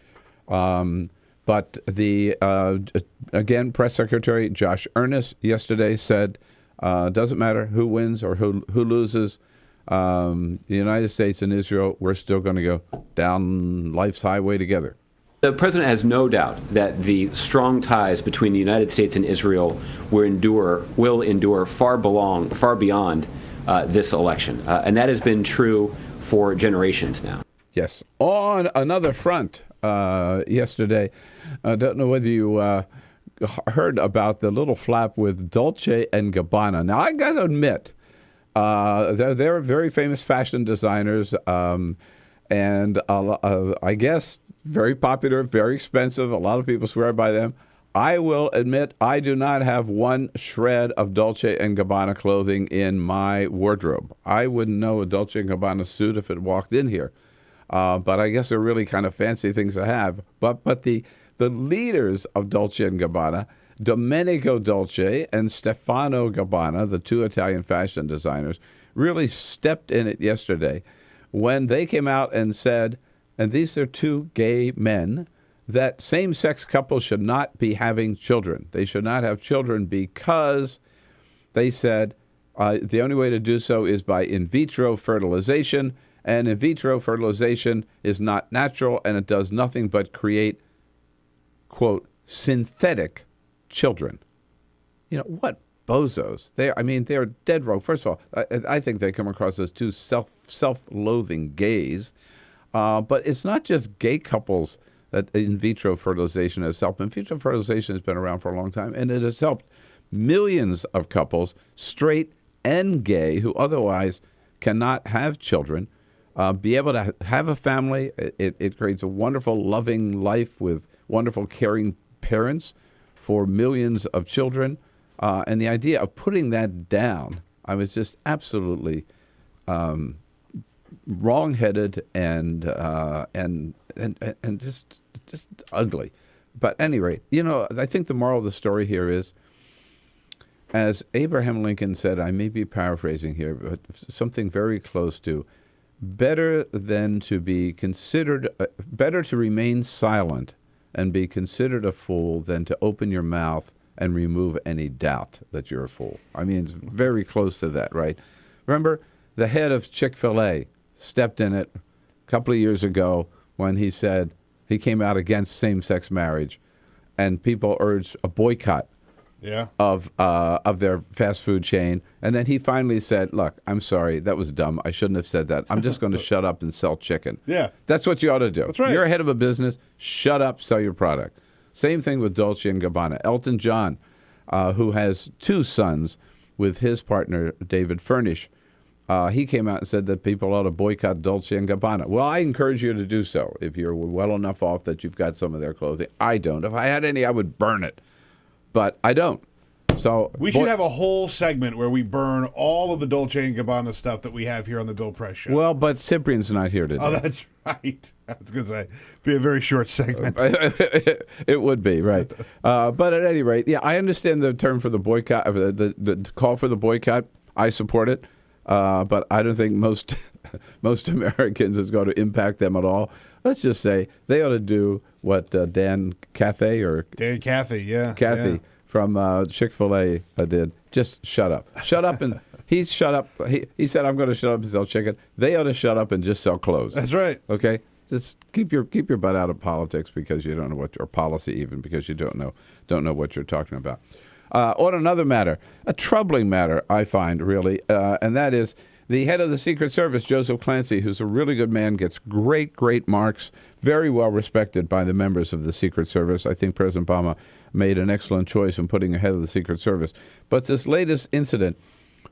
But again, Press Secretary Josh Earnest yesterday said, doesn't matter who wins or who loses, the United States and Israel, we're still going to go down life's highway together. The president has no doubt that the strong ties between the United States and Israel will endure far beyond this election. And that has been true for generations now. Yes. On another front, yesterday, I don't know whether you heard about the little flap with Dolce & Gabbana. Now, I got to admit, they're very famous fashion designers, and I guess very popular, very expensive. A lot of people swear by them. I will admit I do not have one shred of Dolce & Gabbana clothing in my wardrobe. I wouldn't know a Dolce & Gabbana suit if it walked in here. But I guess they're really kind of fancy things to have. But the leaders of Dolce & Gabbana, Domenico Dolce and Stefano Gabbana, the two Italian fashion designers, really stepped in it yesterday when they came out and said, and these are two gay men, that same-sex couples should not be having children. They should not have children because, they said, the only way to do so is by in vitro fertilization, and in vitro fertilization is not natural, and it does nothing but create, quote, synthetic children. You know, what bozos. They're dead wrong. First of all, I think they come across as two self-loathing gays. But it's not just gay couples that in vitro fertilization has helped. In vitro fertilization has been around for a long time, and it has helped millions of couples, straight and gay, who otherwise cannot have children, be able to have a family. It creates a wonderful, loving life with wonderful, caring parents for millions of children. And the idea of putting that down, I was just absolutely wrong-headed and just ugly. But at any rate, you know, I think the moral of the story here is, as Abraham Lincoln said, I may be paraphrasing here, but something very close to, better to remain silent and be considered a fool than to open your mouth and remove any doubt that you're a fool. I mean, it's very close to that, right? Remember, the head of Chick-fil-A stepped in it a couple of years ago when he said he came out against same-sex marriage, and people urged a boycott of their fast food chain. And then he finally said, look, I'm sorry, that was dumb. I shouldn't have said that. I'm just going to shut up and sell chicken. Yeah. That's what you ought to do. That's right. You're head of a business. Shut up, sell your product. Same thing with Dolce & Gabbana. Elton John, who has two sons with his partner, David Furnish, he came out and said that people ought to boycott Dolce & Gabbana. Well, I encourage you to do so if you're well enough off that you've got some of their clothing. I don't. If I had any, I would burn it. But I don't. So we should have a whole segment where we burn all of the Dolce & Gabbana stuff that we have here on the Bill Press Show. Well, but Cyprian's not here today. Oh, that's right. I was going to say, be a very short segment. It would be, right. But at any rate, yeah, I understand the term for the boycott, the call for the boycott. I support it. But I don't think most Americans is going to impact them at all. Let's just say they ought to do what Dan Kildee from Chick-fil-A did. Just shut up. Shut up and he shut up. He said, I'm going to shut up and sell chicken. They ought to shut up and just sell clothes. That's right. Okay? Just keep your butt out of politics because you don't know or policy even because you don't know what you're talking about. On another matter, a troubling matter, I find, really, and that is the head of the Secret Service, Joseph Clancy, who's a really good man, gets great marks, very well respected by the members of the Secret Service. I think President Obama made an excellent choice in putting a head of the Secret Service. But this latest incident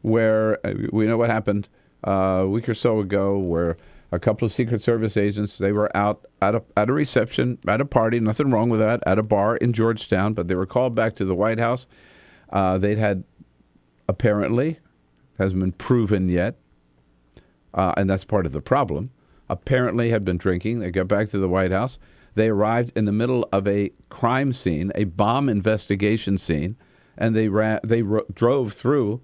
where we know what happened a week or so ago where a couple of Secret Service agents, they were out at a reception, at a party, nothing wrong with that, at a bar in Georgetown, but they were called back to the White House. They'd had, apparently, hasn't been proven yet, and that's part of the problem, apparently had been drinking. They got back to the White House. They arrived in the middle of a crime scene, a bomb investigation scene, and they drove through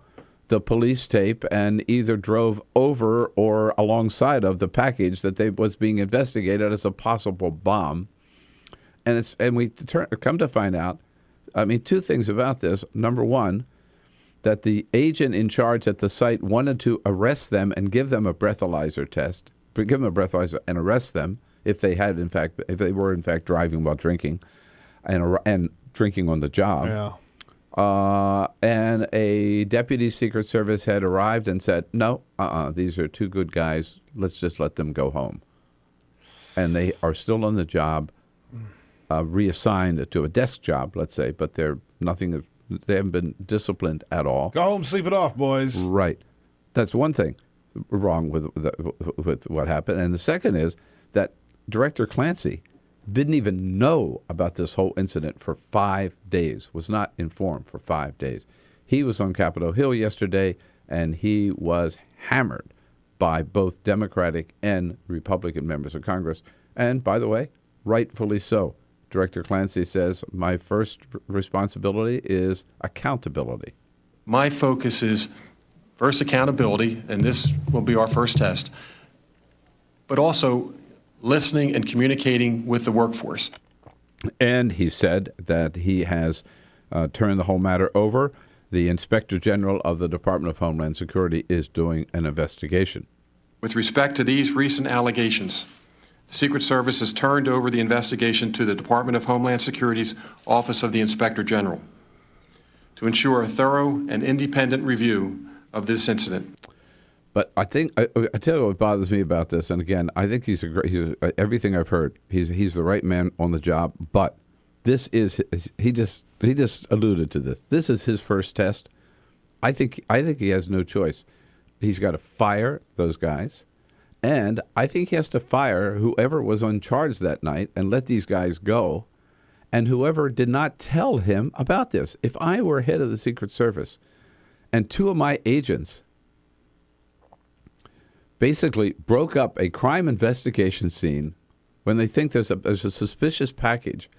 the police tape and either drove over or alongside of the package that was being investigated as a possible bomb. And we come to find out, I mean, two things about this. Number one, that the agent in charge at the site wanted to arrest them and give them a breathalyzer test, give them a breathalyzer and arrest them if they were in fact driving while drinking, and drinking on the job. Yeah. And a deputy Secret Service had arrived and said, no, these are two good guys. Let's just let them go home. And they are still on the job, reassigned to a desk job, let's say, but they haven't been disciplined at all. Go home, sleep it off, boys. Right. That's one thing wrong with what happened. And the second is that Director Clancy didn't even know about this whole incident for 5 days, was not informed for 5 days. He was on Capitol Hill yesterday, and he was hammered by both Democratic and Republican members of Congress. And, by the way, rightfully so. Director Clancy says, my first responsibility is accountability. My focus is first accountability, and this will be our first test, but also listening and communicating with the workforce. And he said that he has turned the whole matter over. The Inspector General of the Department of Homeland Security is doing an investigation. With respect to these recent allegations, the Secret Service has turned over the investigation to the Department of Homeland Security's Office of the Inspector General to ensure a thorough and independent review of this incident. But I think I tell you what bothers me about this, and again, I think everything I've heard, he's the right man on the job. But this is he just alluded to this. This is his first test. I think he has no choice. He's got to fire those guys, and I think he has to fire whoever was in charge that night and let these guys go, and whoever did not tell him about this. If I were head of the Secret Service, and two of my agents basically broke up a crime investigation scene when they think there's a suspicious package,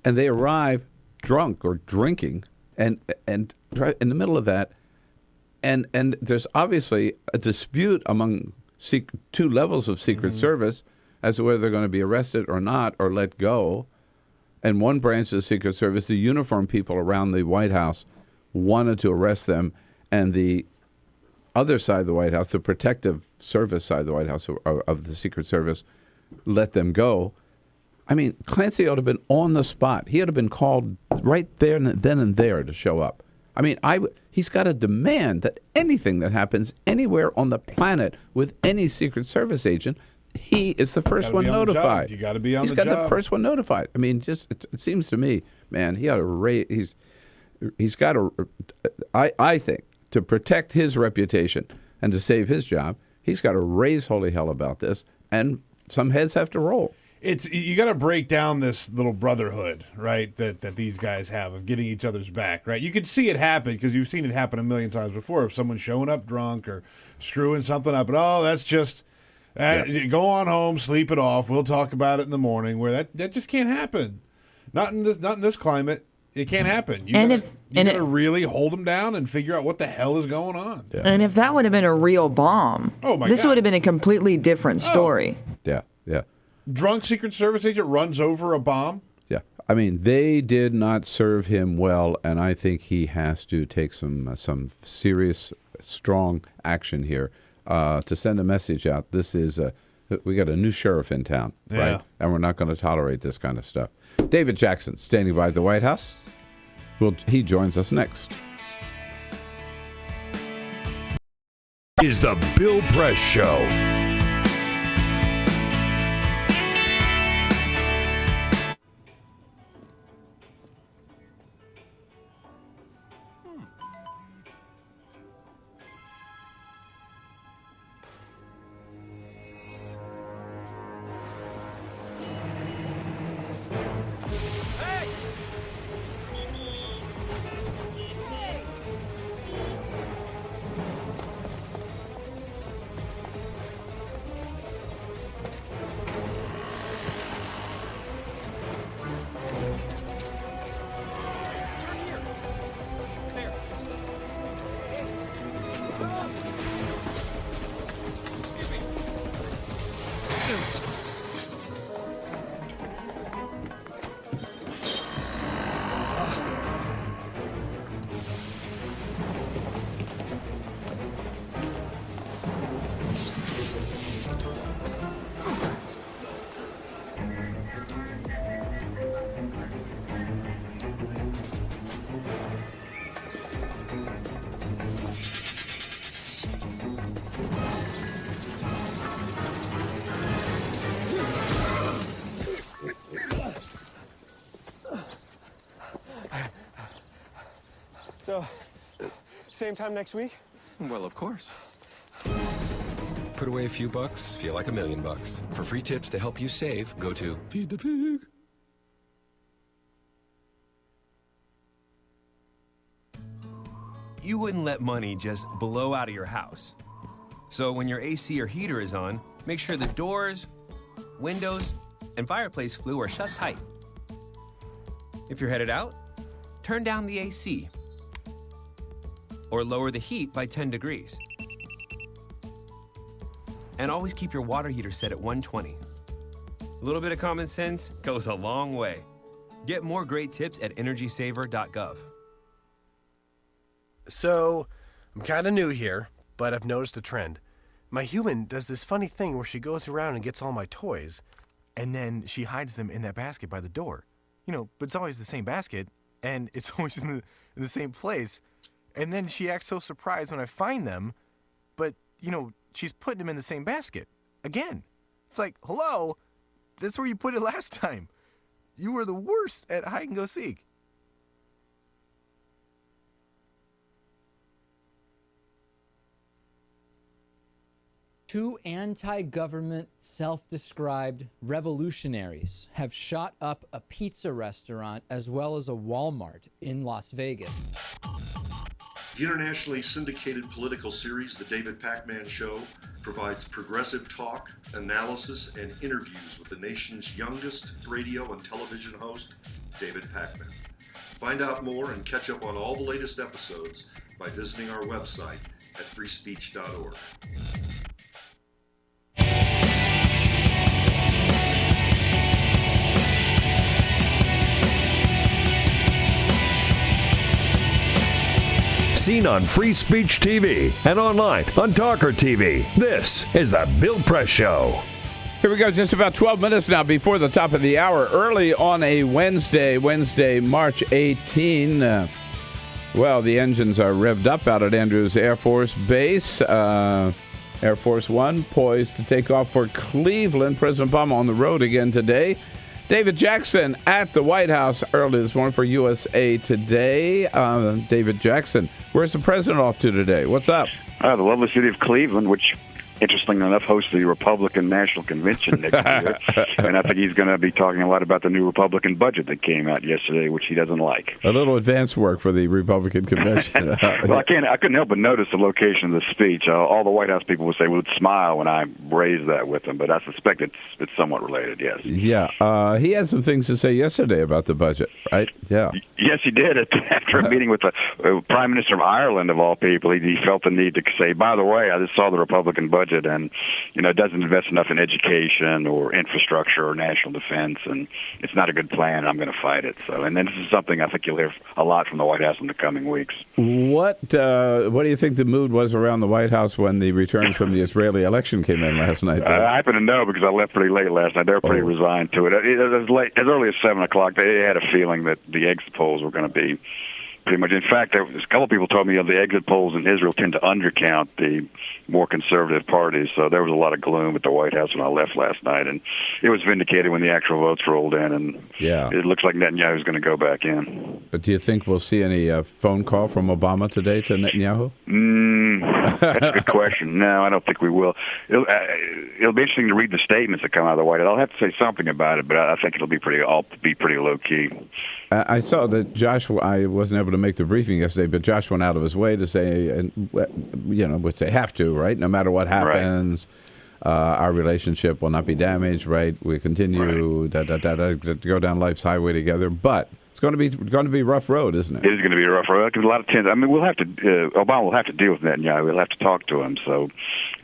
and they arrive drunk or drinking and in the middle of that, and there's obviously a dispute among two levels of Secret Service as to whether they're going to be arrested or not or let go. And one branch of the Secret Service, the uniformed people around the White House, wanted to arrest them, and the other side of the White House, the protective service side of the White House of the Secret Service, let them go. I mean, Clancy ought to have been on the spot. He ought to have been called right there, then and there to show up. I mean, he's got to demand that anything that happens anywhere on the planet with any Secret Service agent, he is the first one notified. You got to be on the job. He's got the first one notified. I mean, just it seems to me, man, he ought to he's got to. I think, to protect his reputation and to save his job, he's got to raise holy hell about this, and some heads have to roll. You got to break down this little brotherhood, right, that these guys have of getting each other's back, right? You can see it happen because you've seen it happen a million times before of someone showing up drunk or screwing something up. And, that's just go on home, sleep it off. We'll talk about it in the morning. Where that just can't happen. Not in this climate. It can't happen. You got to really hold them down and figure out what the hell is going on. Yeah. And if that would have been a real bomb, this would have been a completely different story. Yeah. Drunk Secret Service agent runs over a bomb? Yeah. I mean, they did not serve him well, and I think he has to take some serious, strong action here to send a message out. This is we got a new sheriff in town, right? And we're not going to tolerate this kind of stuff. David Jackson, standing by the White House. He joins us next. Is the Bill Press Show. So, same time next week? Well, of course. Put away a few bucks, feel like $1 million. For free tips to help you save, go to Feed the Pig. You wouldn't let money just blow out of your house. So when your AC or heater is on, make sure the doors, windows, and fireplace flue are shut tight. If you're headed out, turn down the AC or lower the heat by 10 degrees. And always keep your water heater set at 120. A little bit of common sense goes a long way. Get more great tips at energysaver.gov. So, I'm kind of new here, but I've noticed a trend. My human does this funny thing where she goes around and gets all my toys, and then she hides them in that basket by the door. But it's always the same basket, and it's always in the same place. And then she acts so surprised when I find them, but, she's putting them in the same basket. Again. It's like, hello? That's where you put it last time. You were the worst at hide and go seek. Two anti-government, self-described revolutionaries have shot up a pizza restaurant as well as a Walmart in Las Vegas. The internationally syndicated political series, The David Pakman Show, provides progressive talk, analysis, and interviews with the nation's youngest radio and television host, David Pakman. Find out more and catch up on all the latest episodes by visiting our website at freespeech.org. Seen on Free Speech TV and online on Talker TV. This is the Bill Press Show. Here we go, just about 12 minutes now before the top of the hour. Early on a Wednesday, March 18. The engines are revved up out at Andrews Air Force Base. Air Force One poised to take off for Cleveland. President Obama on the road again today. David Jackson at the White House early this morning for USA Today. David Jackson, where's the president off to today? What's up? The lovely city of Cleveland, which, interestingly enough, hosts the Republican National Convention next year. And I think he's going to be talking a lot about the new Republican budget that came out yesterday, which he doesn't like. A little advance work for the Republican convention. Well, I couldn't help but notice the location of the speech. All the White House people would smile when I raised that with them, but I suspect it's somewhat related, yes. Yeah. He had some things to say yesterday about the budget, right? Yeah. Yes, he did. After a meeting with the Prime Minister of Ireland, of all people, he felt the need to say, by the way, I just saw the Republican budget, and it doesn't invest enough in education or infrastructure or national defense, and it's not a good plan, and I'm going to fight it. So, and then this is something I think you'll hear a lot from the White House in the coming weeks. What do you think the mood was around the White House when the returns from the Israeli election came in last night? I happen to know because I left pretty late last night. They were pretty resigned to it. As early as 7 o'clock, they had a feeling that the exit polls were going to be pretty much. In fact, there was a couple of people told me the exit polls in Israel tend to undercount the more conservative parties. So there was a lot of gloom at the White House when I left last night, and it was vindicated when the actual votes rolled in. And it looks like Netanyahu's going to go back in. But do you think we'll see any phone call from Obama today to Netanyahu? That's a good question. No, I don't think we will. It'll be interesting to read the statements that come out of the White House. I'll have to say something about it, but I think it'll be pretty low key. I saw that Josh. I wasn't able to make the briefing yesterday, but Josh went out of his way to say, which they have to, right? No matter what happens, our relationship will not be damaged, right? We continue to go down life's highway together, but it's going to be a rough road, isn't it? It is going to be a rough road. Because a lot of tension. I mean, we'll have to. Obama will have to deal with Netanyahu. We'll have to talk to him. So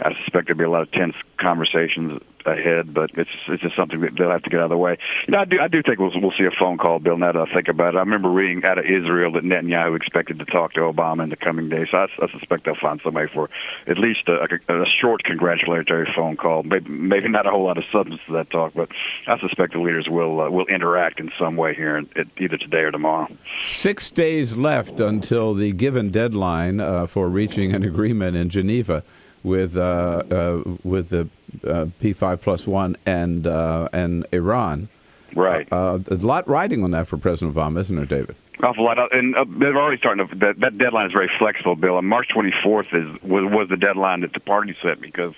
I suspect there'll be a lot of tense conversations ahead, but it's just something that they'll have to get out of the way. I do think we'll see a phone call, Bill, now that I think about it. I remember reading out of Israel that Netanyahu expected to talk to Obama in the coming days, so I suspect they'll find somebody for at least a short congratulatory phone call. Maybe not a whole lot of substance to that talk, but I suspect the leaders will interact in some way here, either today or tomorrow. 6 days left until the given deadline for reaching an agreement in Geneva with the P5+1 and Iran. Right. A lot riding on that for President Obama, isn't there, David? Awful lot, and they're already starting to. That deadline is very flexible, Bill. And March 24th was the deadline that the party set, because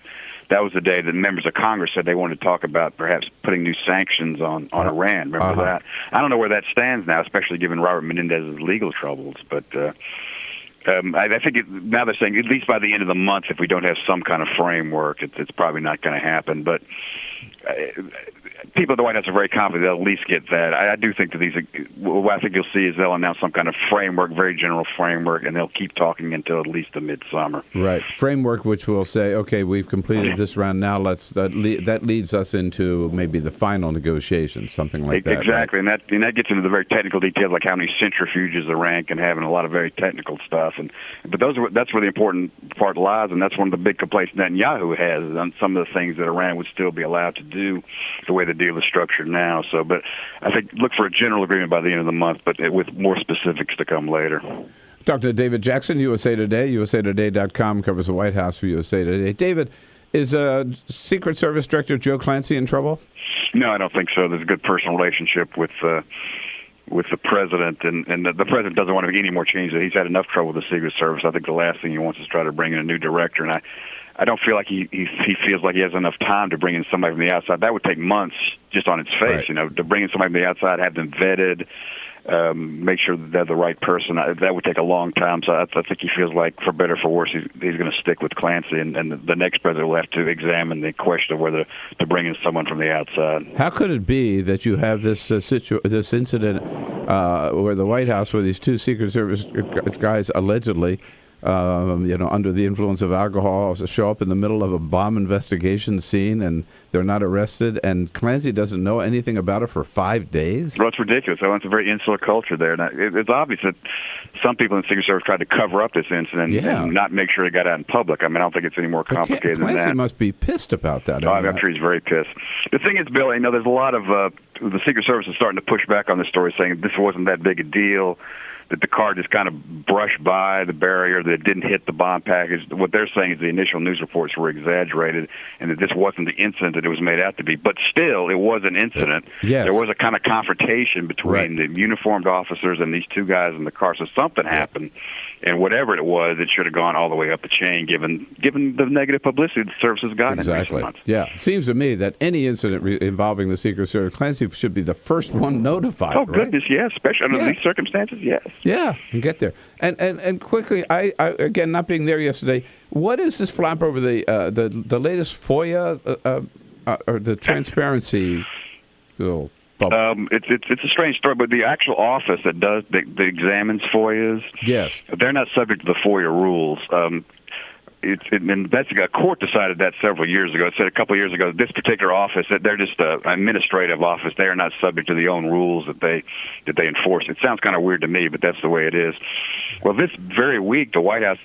that was the day that members of Congress said they wanted to talk about perhaps putting new sanctions on Iran. Remember that? I don't know where that stands now, especially given Robert Menendez's legal troubles. But I think now they're saying at least by the end of the month, if we don't have some kind of framework, it's probably not going to happen. But people at the White House are very confident they'll at least get that. I do think that what I think you'll see is they'll announce some kind of framework, very general framework, and they'll keep talking until at least the midsummer. Right. Framework which will say, okay, we've completed this round, now that leads us into maybe the final negotiations, something like that. Exactly, right? and that gets into the very technical details, like how many centrifuges Iran can have, and a lot of very technical stuff. But that's where the important part lies, and that's one of the big complaints Netanyahu has on some of the things that Iran would still be allowed to do, the way the deal is structured now. But I think look for a general agreement by the end of the month, but with more specifics to come later. Dr. David Jackson, USA Today, usatoday.com, covers the White House for USA Today. David, is Secret Service Director Joe Clancy in trouble? No, I don't think so. There's a good personal relationship with the president, and the president doesn't want to make any more changes. He's had enough trouble with the Secret Service. I think the last thing he wants is try to bring in a new director, and I don't feel like he feels like he has enough time to bring in somebody from the outside. That would take months just on its face, right. To bring in somebody from the outside, have them vetted, make sure that they're the right person. That would take a long time. So I think he feels like, for better or for worse, he's going to stick with Clancy, and the next president will have to examine the question of whether to bring in someone from the outside. How could it be that you have this incident where the White House, where these two Secret Service guys allegedly under the influence of alcohol, show up in the middle of a bomb investigation scene, and they're not arrested, and Clancy doesn't know anything about it for 5 days? Well, it's ridiculous. It's a very insular culture there. Now, it's obvious that some people in the Secret Service tried to cover up this incident and not make sure it got out in public. I mean, I don't think it's any more complicated than that. Clancy must be pissed about that. I'm sure he's very pissed. The thing is, Bill, there's a lot of the Secret Service is starting to push back on the story, saying this wasn't that big a deal, that the car just kind of brushed by the barrier, that it didn't hit the bomb package. What they're saying is the initial news reports were exaggerated, and that this wasn't the incident that it was made out to be. But still, it was an incident. Yes. There was a kind of confrontation between the uniformed officers and these two guys in the car. So something happened, and whatever it was, it should have gone all the way up the chain, given the negative publicity the service has gotten in recent months. Yeah. It seems to me that any incident involving the Secret Service, Clancy should be the first one notified. Oh, goodness, yes. Especially under these circumstances, yes. Yeah, and get there. And quickly, I again, not being there yesterday, what is this flap over the latest FOIA or the transparency bill? It's a strange story, but the actual office that examines FOIAs, yes, they're not subject to the FOIA rules. And that's a court decided that several years ago. It said a couple of years ago that this particular office, that they're just an administrative office. They are not subject to the own rules that they enforce. It sounds kind of weird to me, but that's the way it is. Well, this very week, the White House,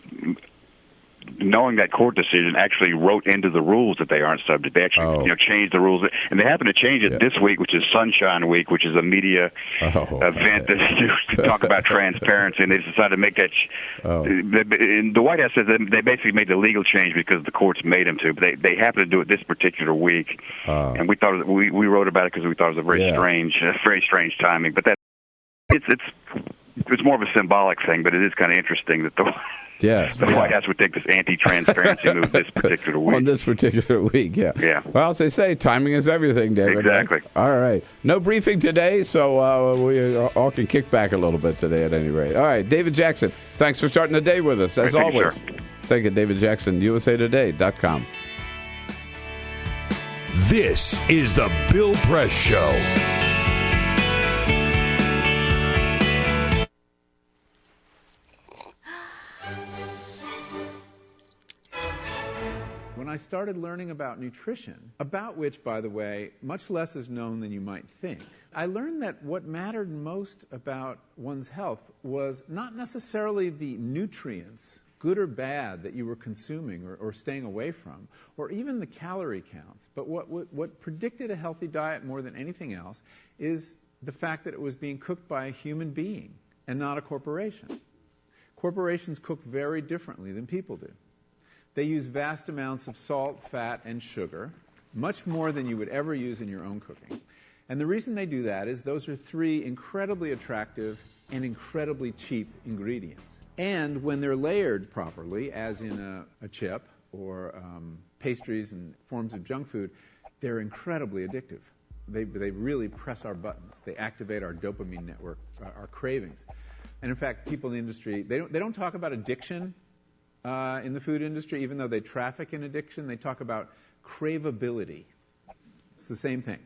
knowing that court decision, actually wrote into the rules that they aren't subject. They actually changed the rules, and they happen to change it this week, which is Sunshine Week, which is a media event to talk about transparency, and they decided to make that. The White House says that they basically made the legal change because the courts made them to, but they happen to do it this particular week, and we thought we wrote about it because we thought it was a very strange timing. But it's more of a symbolic thing, but it is kind of interesting that the White House would take this anti-transparency move this particular week. On this particular week, yeah. Well, as they say, timing is everything, David. Exactly. Right? All right. No briefing today, so we all can kick back a little bit today at any rate. All right, David Jackson, thanks for starting the day with us, as always. Thank you, David Jackson, usatoday.com. This is the Bill Press Show. When I started learning about nutrition, about which, by the way, much less is known than you might think, I learned that what mattered most about one's health was not necessarily the nutrients, good or bad, that you were consuming or staying away from, or even the calorie counts. But what predicted a healthy diet more than anything else is the fact that it was being cooked by a human being and not a corporation. Corporations cook very differently than people do. They use vast amounts of salt, fat, and sugar, much more than you would ever use in your own cooking. And the reason they do that is those are three incredibly attractive and incredibly cheap ingredients. And when they're layered properly, as in a chip or pastries and forms of junk food, they're incredibly addictive. They really press our buttons. They activate our dopamine network, our cravings. And in fact, people in the industry, they don't talk about addiction in the food industry, even though they traffic in addiction. They talk about craveability. It's the same thing.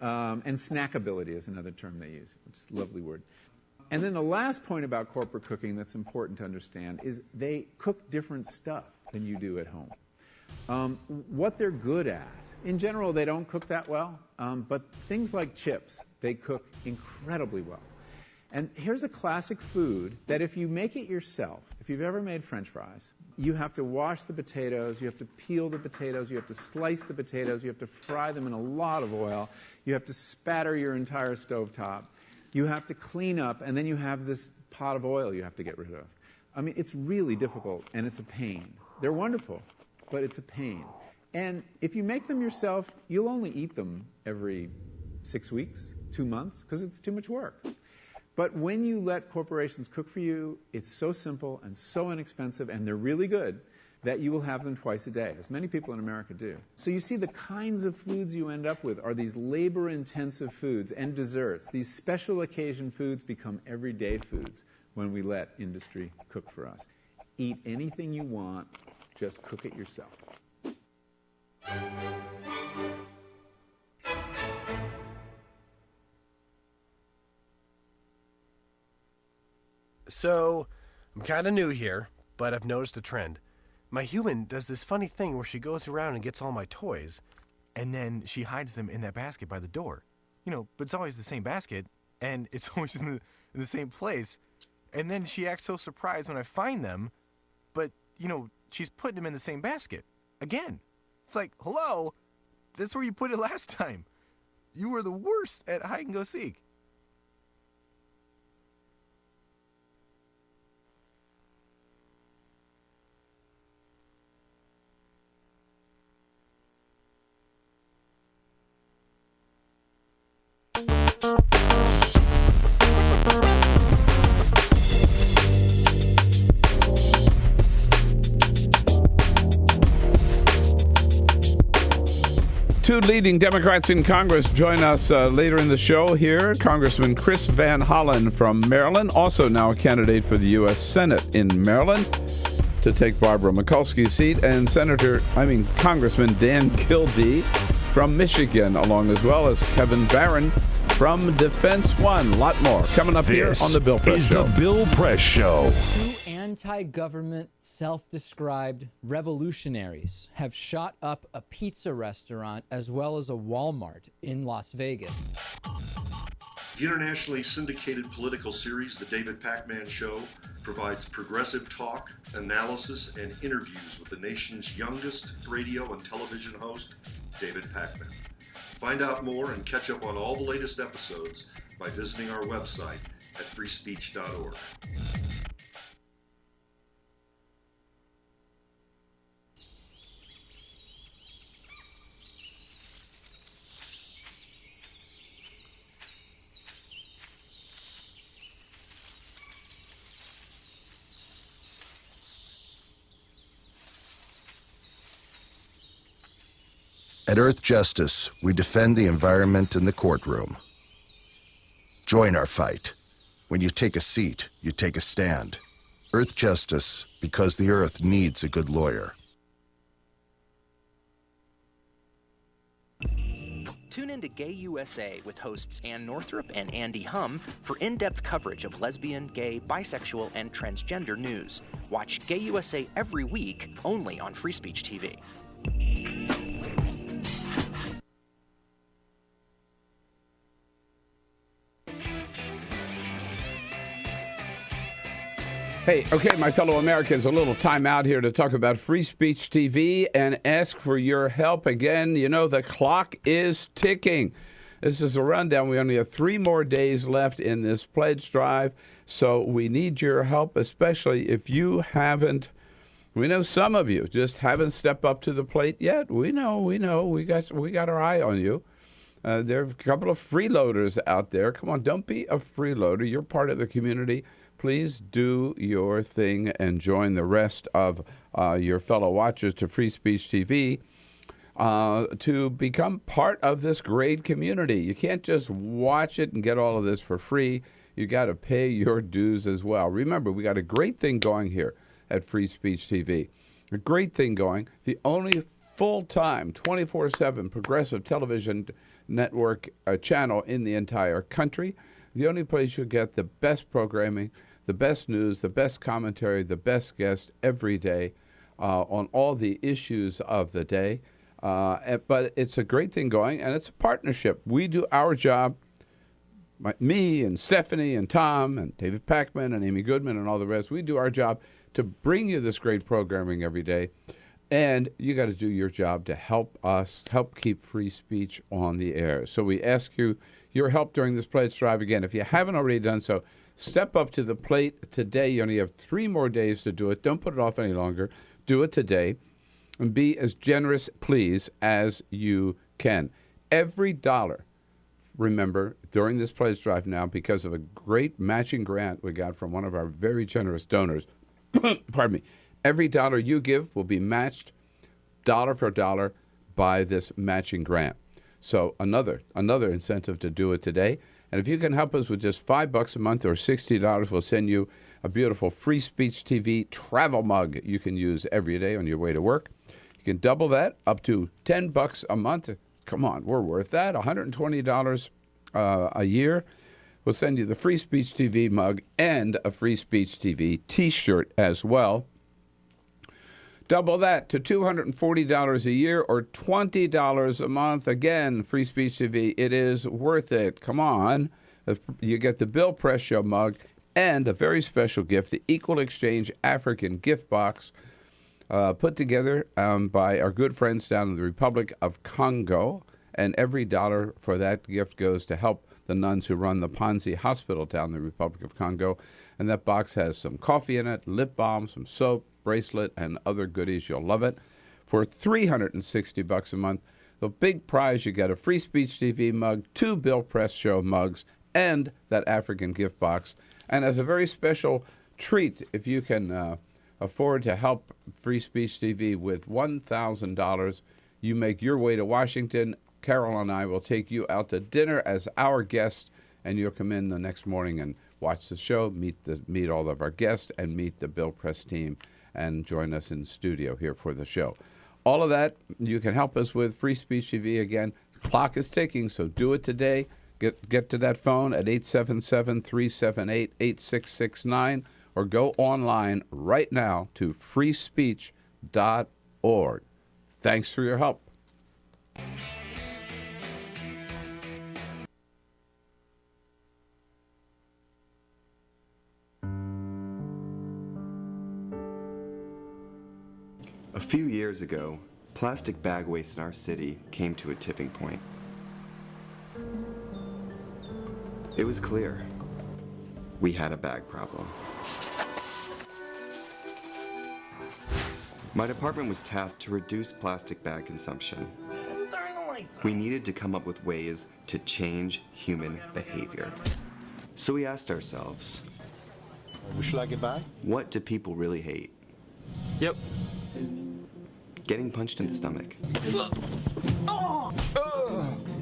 And snackability is another term they use. It's a lovely word. And then the last point about corporate cooking that's important to understand is they cook different stuff than you do at home. What they're good at, in general, they don't cook that well, but things like chips, they cook incredibly well. And here's a classic food that if you make it yourself, if you've ever made French fries, you have to wash the potatoes, you have to peel the potatoes, you have to slice the potatoes, you have to fry them in a lot of oil, you have to spatter your entire stovetop, you have to clean up, and then you have this pot of oil you have to get rid of. I mean, it's really difficult, and it's a pain. They're wonderful, but it's a pain. And if you make them yourself, you'll only eat them every 6 weeks, 2 months, because it's too much work. But when you let corporations cook for you, it's so simple and so inexpensive, and they're really good, that you will have them twice a day, as many people in America do. So you see the kinds of foods you end up with are these labor-intensive foods and desserts. These special occasion foods become everyday foods when we let industry cook for us. Eat anything you want, just cook it yourself. So, I'm kind of new here, but I've noticed a trend. My human does this funny thing where she goes around and gets all my toys, and then she hides them in that basket by the door. But it's always the same basket, and it's always in the same place. And then she acts so surprised when I find them, but, she's putting them in the same basket. Again. It's like, hello, that's where you put it last time. You were the worst at hide and go seek. Two leading Democrats in Congress join us later in the show here. Congressman Chris Van Hollen from Maryland, also now a candidate for the U.S. Senate in Maryland to take Barbara Mikulski's seat, and Congressman Dan Kildee from Michigan, along as well as Kevin Barron from Defense One. A lot more coming up here on the Bill Press Show. This is the Bill Press Show. Two anti-government, self-described revolutionaries have shot up a pizza restaurant as well as a Walmart in Las Vegas. The internationally syndicated political series, The David Pakman Show, provides progressive talk, analysis, and interviews with the nation's youngest radio and television host, David Pakman. Find out more and catch up on all the latest episodes by visiting our website at freespeech.org. At Earth Justice, we defend the environment in the courtroom. Join our fight. When you take a seat, you take a stand. Earth Justice, because the Earth needs a good lawyer. Tune in to Gay USA with hosts Ann Northrup and Andy Hum for in-depth coverage of lesbian, gay, bisexual, and transgender news. Watch Gay USA every week, only on Free Speech TV. Hey, okay, my fellow Americans, a little time out here to talk about Free Speech TV and ask for your help. Again, the clock is ticking. This is a rundown. We only have 3 more days left in this pledge drive, so we need your help, especially if you haven't. We know some of you just haven't stepped up to the plate yet. We know. We got our eye on you. There are a couple of freeloaders out there. Come on, don't be a freeloader. You're part of the community. Please do your thing and join the rest of your fellow watchers to Free Speech TV to become part of this great community. You can't just watch it and get all of this for free. You got to pay your dues as well. Remember, we got a great thing going here at Free Speech TV. A great thing going. The only full-time, 24/7 progressive television network channel in the entire country. The only place you'll get the best programming, the best news, the best commentary, the best guests every day on all the issues of the day. But it's a great thing going, and it's a partnership. We do our job. Me and Stephanie and Tom and David Packman and Amy Goodman and all the rest, we do our job to bring you this great programming every day. And you got to do your job to help us, help keep free speech on the air. So we ask you your help during this pledge drive. Again, if you haven't already done so, step up to the plate today. You only have 3 more days to do it. Don't put it off any longer. Do it today. And be as generous, please, as you can. Every dollar, remember, during this pledge drive now, because of a great matching grant we got from one of our very generous donors, pardon me, every dollar you give will be matched dollar for dollar by this matching grant. So another incentive to do it today. And if you can help us with just $5 a month or $60, we'll send you a beautiful Free Speech TV travel mug you can use every day on your way to work. You can double that up to $10 a month. Come on, we're worth that. $120 a year. We'll send you the Free Speech TV mug and a Free Speech TV T-shirt as well. Double that to $240 a year or $20 a month. Again, Free Speech TV, it is worth it. Come on. You get the Bill Press Show mug and a very special gift, the Equal Exchange African gift box, put together by our good friends down in the Republic of Congo. And every dollar for that gift goes to help the nuns who run the Panzi Hospital down in the Republic of Congo. And that box has some coffee in it, lip balm, some soap, bracelet, and other goodies. You'll love it. For $360 a month, the big prize, you get a Free Speech TV mug, 2 Bill Press Show mugs, and that African gift box. And as a very special treat, if you can afford to help Free Speech TV with $1,000, you make your way to Washington. Carol and I will take you out to dinner as our guest, and you'll come in the next morning and watch the show, meet all of our guests, and meet the Bill Press team, and join us in studio here for the show. All of that you can help us with. Free Speech TV. Again, the clock is ticking, so do it today. Get to that phone at 877-378-8669 or go online right now to freespeech.org. Thanks for your help. A few years ago, plastic bag waste in our city came to a tipping point. It was clear we had a bag problem. My department was tasked to reduce plastic bag consumption. We needed to come up with ways to change human behavior. So we asked ourselves, would you like a bag? What do people really hate? Yep. Getting punched in the stomach.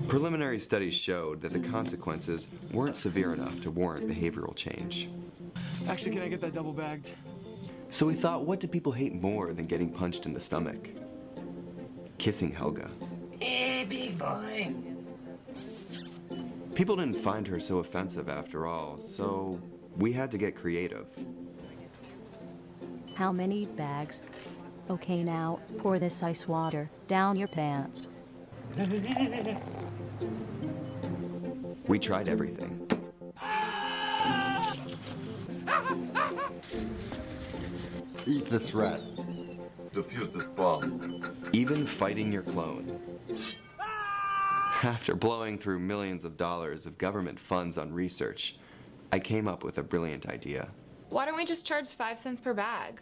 Preliminary studies showed that the consequences weren't severe enough to warrant behavioral change. Actually, can I get that double bagged? So we thought, what do people hate more than getting punched in the stomach? Kissing Helga. Hey, big boy. People didn't find her so offensive after all, so we had to get creative. How many bags? Okay, now, pour this ice water down your pants. We tried everything. Eat this rat. Defuse this bomb. Even fighting your clone. After blowing through millions of dollars of government funds on research, I came up with a brilliant idea. Why don't we just charge 5 cents per bag?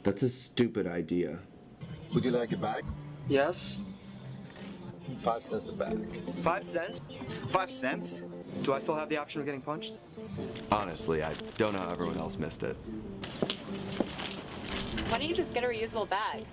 That's a stupid idea. Would you like a bag? Yes. 5 cents a bag. 5 cents? 5 cents? Do I still have the option of getting punched? Honestly, I don't know how everyone else missed it. Why don't you just get a reusable bag?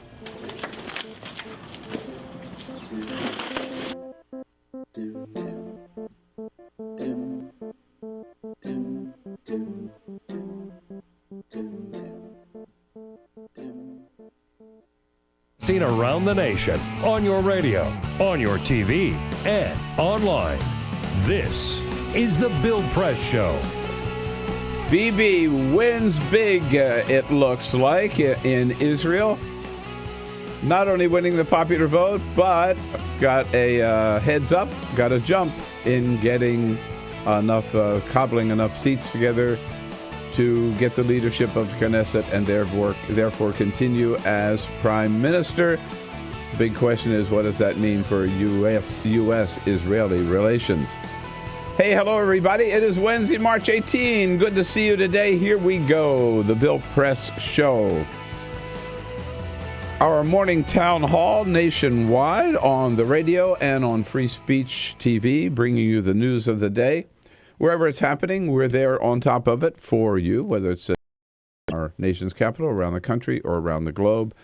Around the nation, on your radio, on your TV, and online. This is the Bill Press Show. Bibi wins big, it looks like, in Israel. Not only winning the popular vote, but got a heads up, got a jump in getting enough, cobbling enough seats together to get the leadership of Knesset and therefore continue as prime minister. Big question is, what does that mean for U.S.-Israeli relations? Hey, hello, everybody. It is Wednesday, March 18. Good to see you today. Here we go, the Bill Press Show. Our morning town hall nationwide on the radio and on Free Speech TV, bringing you the news of the day. Wherever it's happening, we're there on top of it for you, whether it's in our nation's capital, around the country, or around the globe.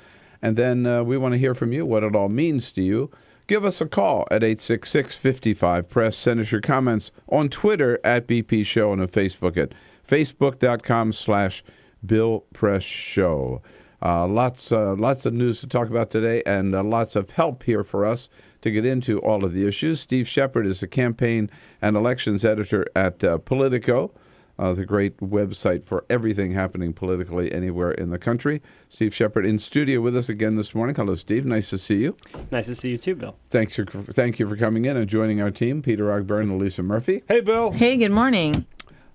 And then we want to hear from you, what it all means to you. Give us a call at 866-55-PRESS. Send us your comments on Twitter at BP Show and on Facebook at facebook.com/BillPressShow. Lots of news to talk about today and lots of help here for us to get into all of the issues. Steve Shepard is the campaign and elections editor at Politico, the great website for everything happening politically anywhere in the country. Steve Shepard in studio with us again this morning. Hello, Steve. Nice to see you. Nice to see you too, Bill. Thank you for coming in and joining our team. Peter Ogburn and Elisa Murphy. Hey, Bill. Hey, good morning.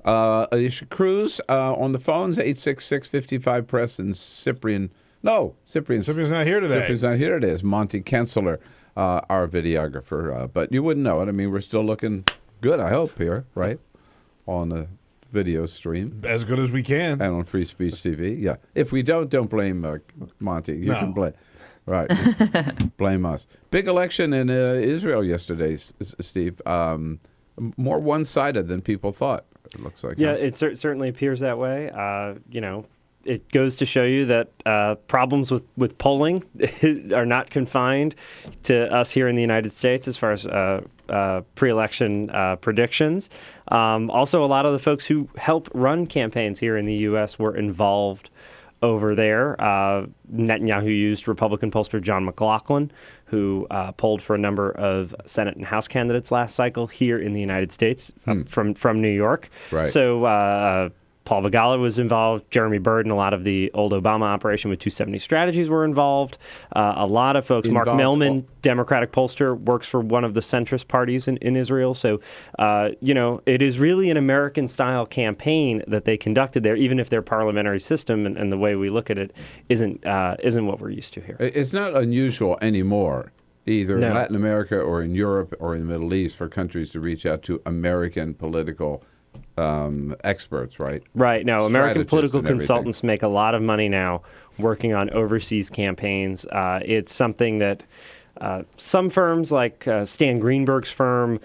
Alicia Cruz on the phones, 866-55-PRESS, and Cyprian's not here today. Cyprian's not here today. It's Monty Kensler, our videographer. But you wouldn't know it. I mean, we're still looking good, I hope, here, right? On the video stream. As good as we can. And on Free Speech TV. Yeah. If we don't blame Monty. You can blame. Right. Blame us. Big election in Israel yesterday, Steve. More one-sided than people thought, it looks like. Yeah, it certainly appears that way. It goes to show you that problems with polling are not confined to us here in the United States as far as pre-election predictions. Also, a lot of the folks who help run campaigns here in the U.S. were involved over there. Netanyahu used Republican pollster John McLaughlin, who polled for a number of Senate and House candidates last cycle here in the United States from New York. Right. So Paul Vigala was involved. Jeremy Byrd and a lot of the old Obama operation with 270 Strategies were involved. A lot of folks. Mark Millman, Democratic pollster, works for one of the centrist parties in Israel. So, it is really an American-style campaign that they conducted there, even if their parliamentary system and the way we look at it isn't what we're used to here. It's not unusual anymore, either in Latin America or in Europe or in the Middle East, for countries to reach out to American political experts, right? Right. Now, American political consultants make a lot of money now working on overseas campaigns. It's something that some firms like Stan Greenberg's firm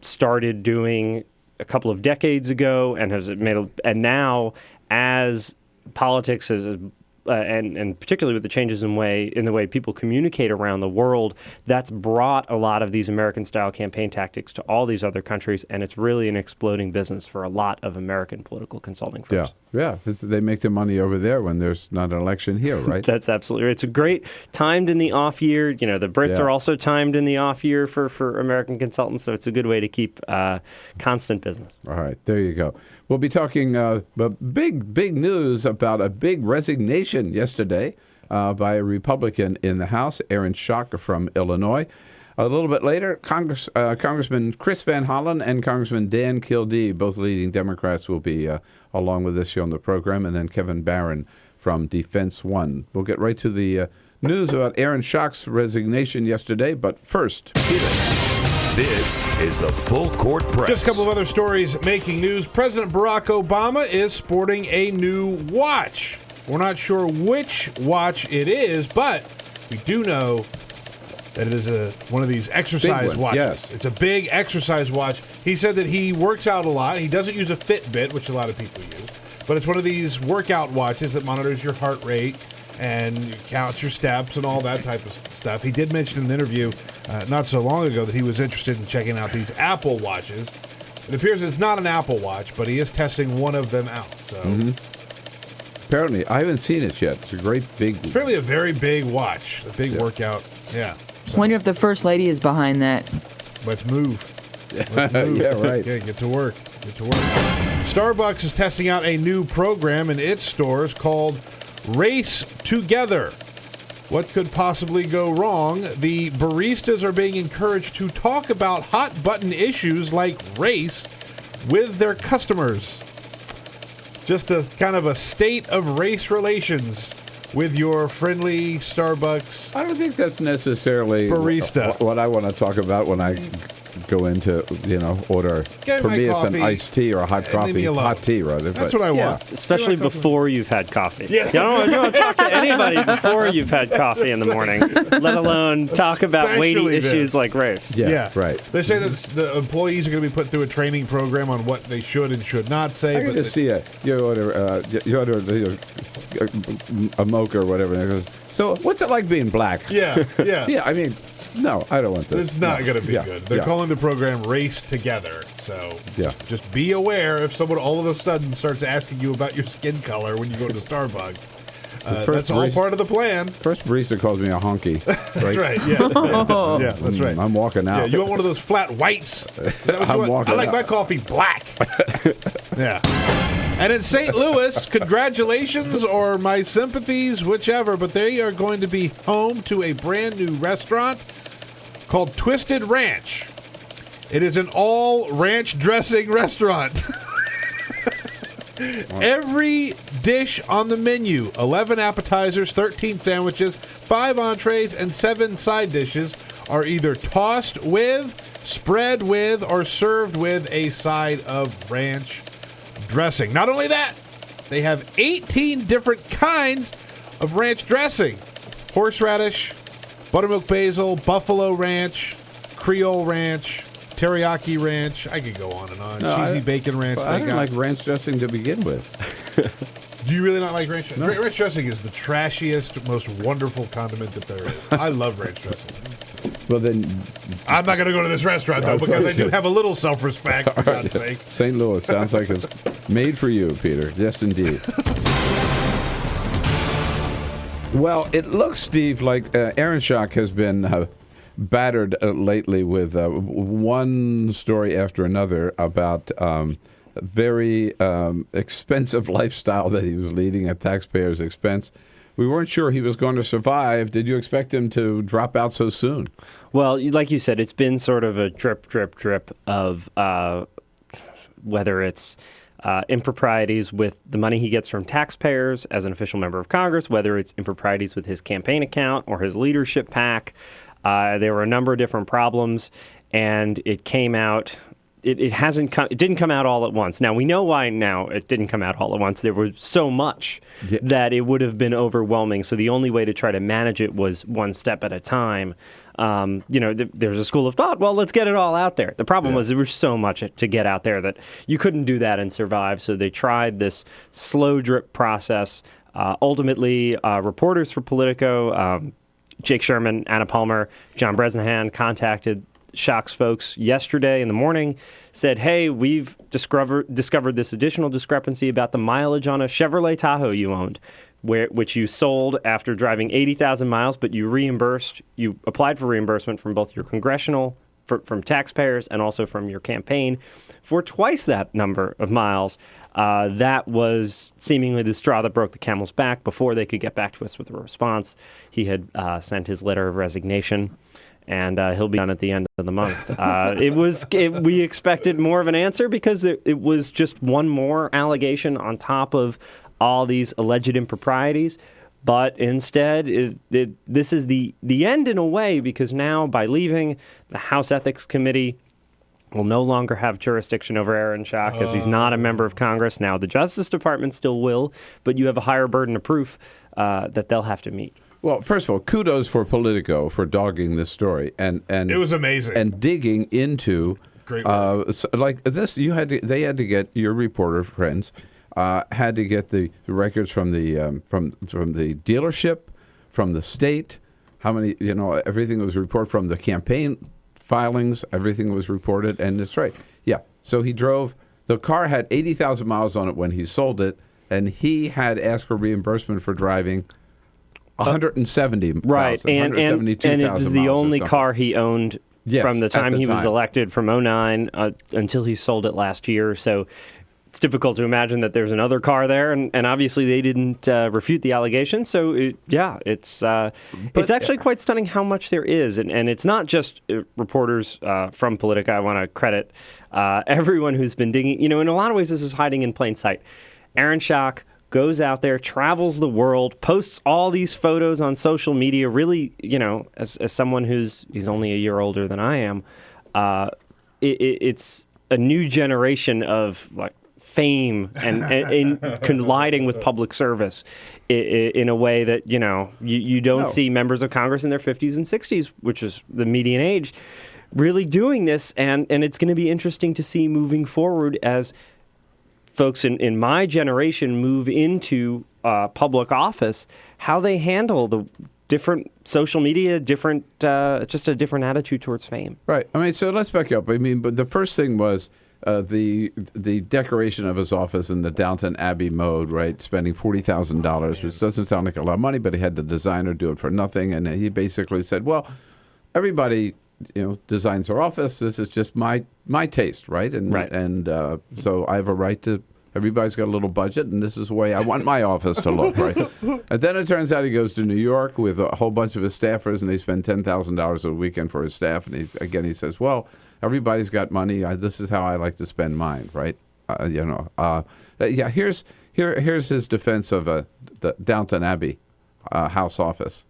started doing a couple of decades ago and has made and now as politics is and particularly with the changes in the way people communicate around the world, that's brought a lot of these American-style campaign tactics to all these other countries, and it's really an exploding business for a lot of American political consulting firms. Yeah. They make their money over there when there's not an election here, right? That's absolutely right. It's a great timed in the off year. The Brits are also timed in the off year for American consultants, so it's a good way to keep constant business. All right, there you go. We'll be talking big news about a big resignation yesterday by a Republican in the House, Aaron Schock from Illinois. A little bit later, Congressman Chris Van Hollen and Congressman Dan Kildee, both leading Democrats, will be along with us here on the program, and then Kevin Barron from Defense One. We'll get right to the news about Aaron Schock's resignation yesterday, but first, Peter. This is the Full Court Press. Just a couple of other stories making news. President Barack Obama is sporting a new watch. We're not sure which watch it is, but we do know that it is one of these exercise watches. Yes. It's a big exercise watch. He said that he works out a lot. He doesn't use a Fitbit, which a lot of people use, but it's one of these workout watches that monitors your heart rate and counts your steps and all that type of stuff. He did mention in an interview not so long ago that he was interested in checking out these Apple watches. It appears it's not an Apple Watch, but he is testing one of them out. So apparently, I haven't seen it yet. It's a great big. It's apparently a very big watch, a big workout. Yeah. So. Wonder if the First Lady is behind that. Let's move. Let's move. Yeah, right. Okay, get to work. Get to work. Starbucks is testing out a new program in its stores called Race Together. What could possibly go wrong? The baristas are being encouraged to talk about hot-button issues like race with their customers. Just as kind of a state of race relations with your friendly Starbucks. I don't think that's necessarily barista. What I want to talk about when I go into, order. For me, it's an iced tea or a hot coffee. Hot tea, rather. That's what I want. Especially before you've had coffee. Yeah. You don't want to talk to anybody before you've had coffee in the morning, let alone talk about weighty issues like race. Yeah, right. They say that the employees are going to be put through a training program on what they should and should not say. I can just see you order a mocha or whatever, and it goes, so what's it like being black? Yeah. Yeah, I mean, no, I don't want this. It's not going to be good. They're calling the program Race Together. So just be aware if someone all of a sudden starts asking you about your skin color when you go to Starbucks. That's all part of the plan. First barista calls me a honky. That's right, yeah. Yeah, that's right. I'm walking out. Yeah, you want one of those flat whites? Is that what you want? Walking I like out. my coffee black. Yeah. And in St. Louis, congratulations or my sympathies, whichever, but they are going to be home to a brand new restaurant called Twisted Ranch. It is an all ranch dressing restaurant. Every dish on the menu, 11 appetizers, 13 sandwiches, 5 entrees, and 7 side dishes are either tossed with, spread with, or served with a side of ranch dressing. Not only that, they have 18 different kinds of ranch dressing. Horseradish, buttermilk basil, buffalo ranch, Creole ranch, teriyaki ranch. I could go on and on. Cheesy bacon ranch. I don't like ranch dressing to begin with. Do you really not like ranch dressing? No. Ranch dressing is the trashiest, most wonderful condiment that there is. I love ranch dressing. Well, then... I'm not going to go to this restaurant, though, because I do have a little self-respect, for God's sake. St. Louis sounds like it's made for you, Peter. Yes, indeed. Well, it looks, Steve, like Aaron Schock has been battered lately with one story after another about very expensive lifestyle that he was leading at taxpayers' expense. We weren't sure he was going to survive. Did you expect him to drop out so soon? Well, like you said, it's been sort of a drip of whether it's improprieties with the money he gets from taxpayers as an official member of Congress, whether it's improprieties with his campaign account or his leadership PAC. There were a number of different problems, and it came out. It didn't come out all at once. Now, we know why now it didn't come out all at once. There was so much that it would have been overwhelming. So the only way to try to manage it was one step at a time. There's a school of thought, well, let's get it all out there. The problem was there was so much to get out there that you couldn't do that and survive. So they tried this slow drip process. Ultimately, reporters for Politico, Jake Sherman, Anna Palmer, John Bresnahan contacted Schock's folks yesterday in the morning, said, hey, we've discovered this additional discrepancy about the mileage on a Chevrolet Tahoe you owned, which you sold after driving 80,000 miles, but you applied for reimbursement from both your Congressional, from taxpayers, and also from your campaign for twice that number of miles. That was seemingly the straw that broke the camel's back. Before they could get back to us with a response, he had sent his letter of resignation, and he'll be done at the end of the month. We expected more of an answer because it was just one more allegation on top of all these alleged improprieties. But instead, this is the end in a way, because now by leaving, the House Ethics Committee will no longer have jurisdiction over Aaron Schock because he's not a member of Congress. Now, the Justice Department still will, but you have a higher burden of proof that they'll have to meet. Well, first of all, kudos for Politico for dogging this story, and it was amazing, and digging into great like this. They had to get your reporter friends had to get the records from the dealership, from the state. How many? Everything was reported from the campaign filings. Everything was reported, and it's right. Yeah. So he drove. The car had 80,000 miles on it when he sold it, and he had asked for reimbursement for driving 170,000, right, and it was the only car he owned from the time he was elected from 2009 until he sold it last year. So it's difficult to imagine that there's another car there, and obviously they didn't refute the allegations. So it's actually quite stunning how much there is, and it's not just reporters from Politico. I want to credit everyone who's been digging. In a lot of ways, this is hiding in plain sight. Aaron Schock goes out there, travels the world, posts all these photos on social media. Really, as someone he's only a year older than I am, it's a new generation of like fame and colliding with public service in a way that you don't see members of Congress in their 50s and 60s, which is the median age, really doing this. And it's going to be interesting to see moving forward as folks in my generation move into public office, how they handle the different social media, just a different attitude towards fame. Right. I mean, so let's back up. I mean, but the first thing was the decoration of his office in the Downton Abbey mode, right? Spending $40,000, which doesn't sound like a lot of money, but he had the designer do it for nothing, and he basically said, "Well, everybody." Designs their office. This is just my taste, right? And so I have a right to. Everybody's got a little budget, and this is the way I want my office to look, right? And then it turns out he goes to New York with a whole bunch of his staffers, and they spend $10,000 a weekend for his staff. And he says, "Well, everybody's got money. This is how I like to spend mine, right?" Here's his defense of the Downton Abbey house office.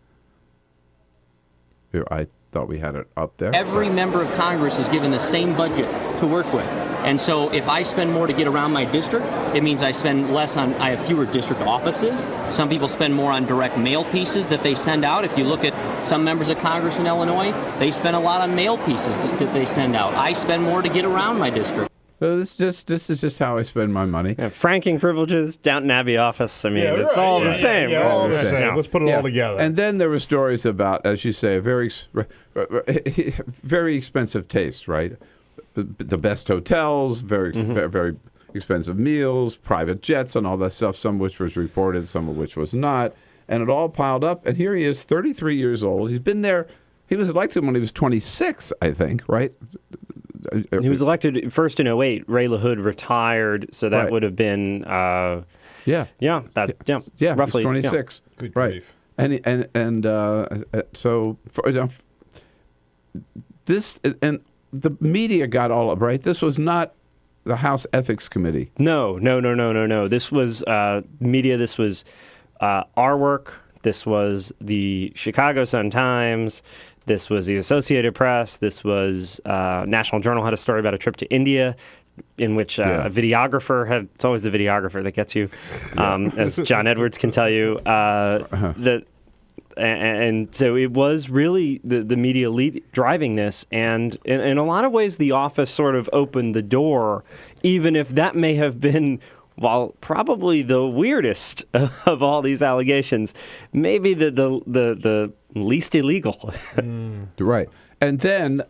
Here, I thought we had it up there. Every member of Congress is given the same budget to work with. And so if I spend more to get around my district, it means I spend less on, I have fewer district offices. Some people spend more on direct mail pieces that they send out. If you look at some members of Congress in Illinois, they spend a lot on mail pieces that they send out. I spend more to get around my district. So this is just how I spend my money. Yeah, franking privileges, Downton Abbey office. I mean, it's all the same. Yeah, all the same. Let's put it all together. And then there were stories about, as you say, very expensive taste, right? The best hotels, very expensive meals, private jets, and all that stuff. Some of which was reported, some of which was not, and it all piled up. And here he is, 33 years old. He's been there. He was elected when he was 26, I think, right? He was elected first in 2008. Ray LaHood retired, so that would have been roughly 26. Good right. grief. So this and the media got all up, right. This was not the House Ethics Committee. No. This was media. This was our work. This was the Chicago Sun-Times. This was the Associated Press. This was National Journal had a story about a trip to India in which a videographer had, it's always the videographer that gets you, as John Edwards can tell you, and so it was really the media driving this. And in a lot of ways, the office sort of opened the door, even if that may have been, while probably the weirdest of all these allegations, maybe the least illegal. Right. And then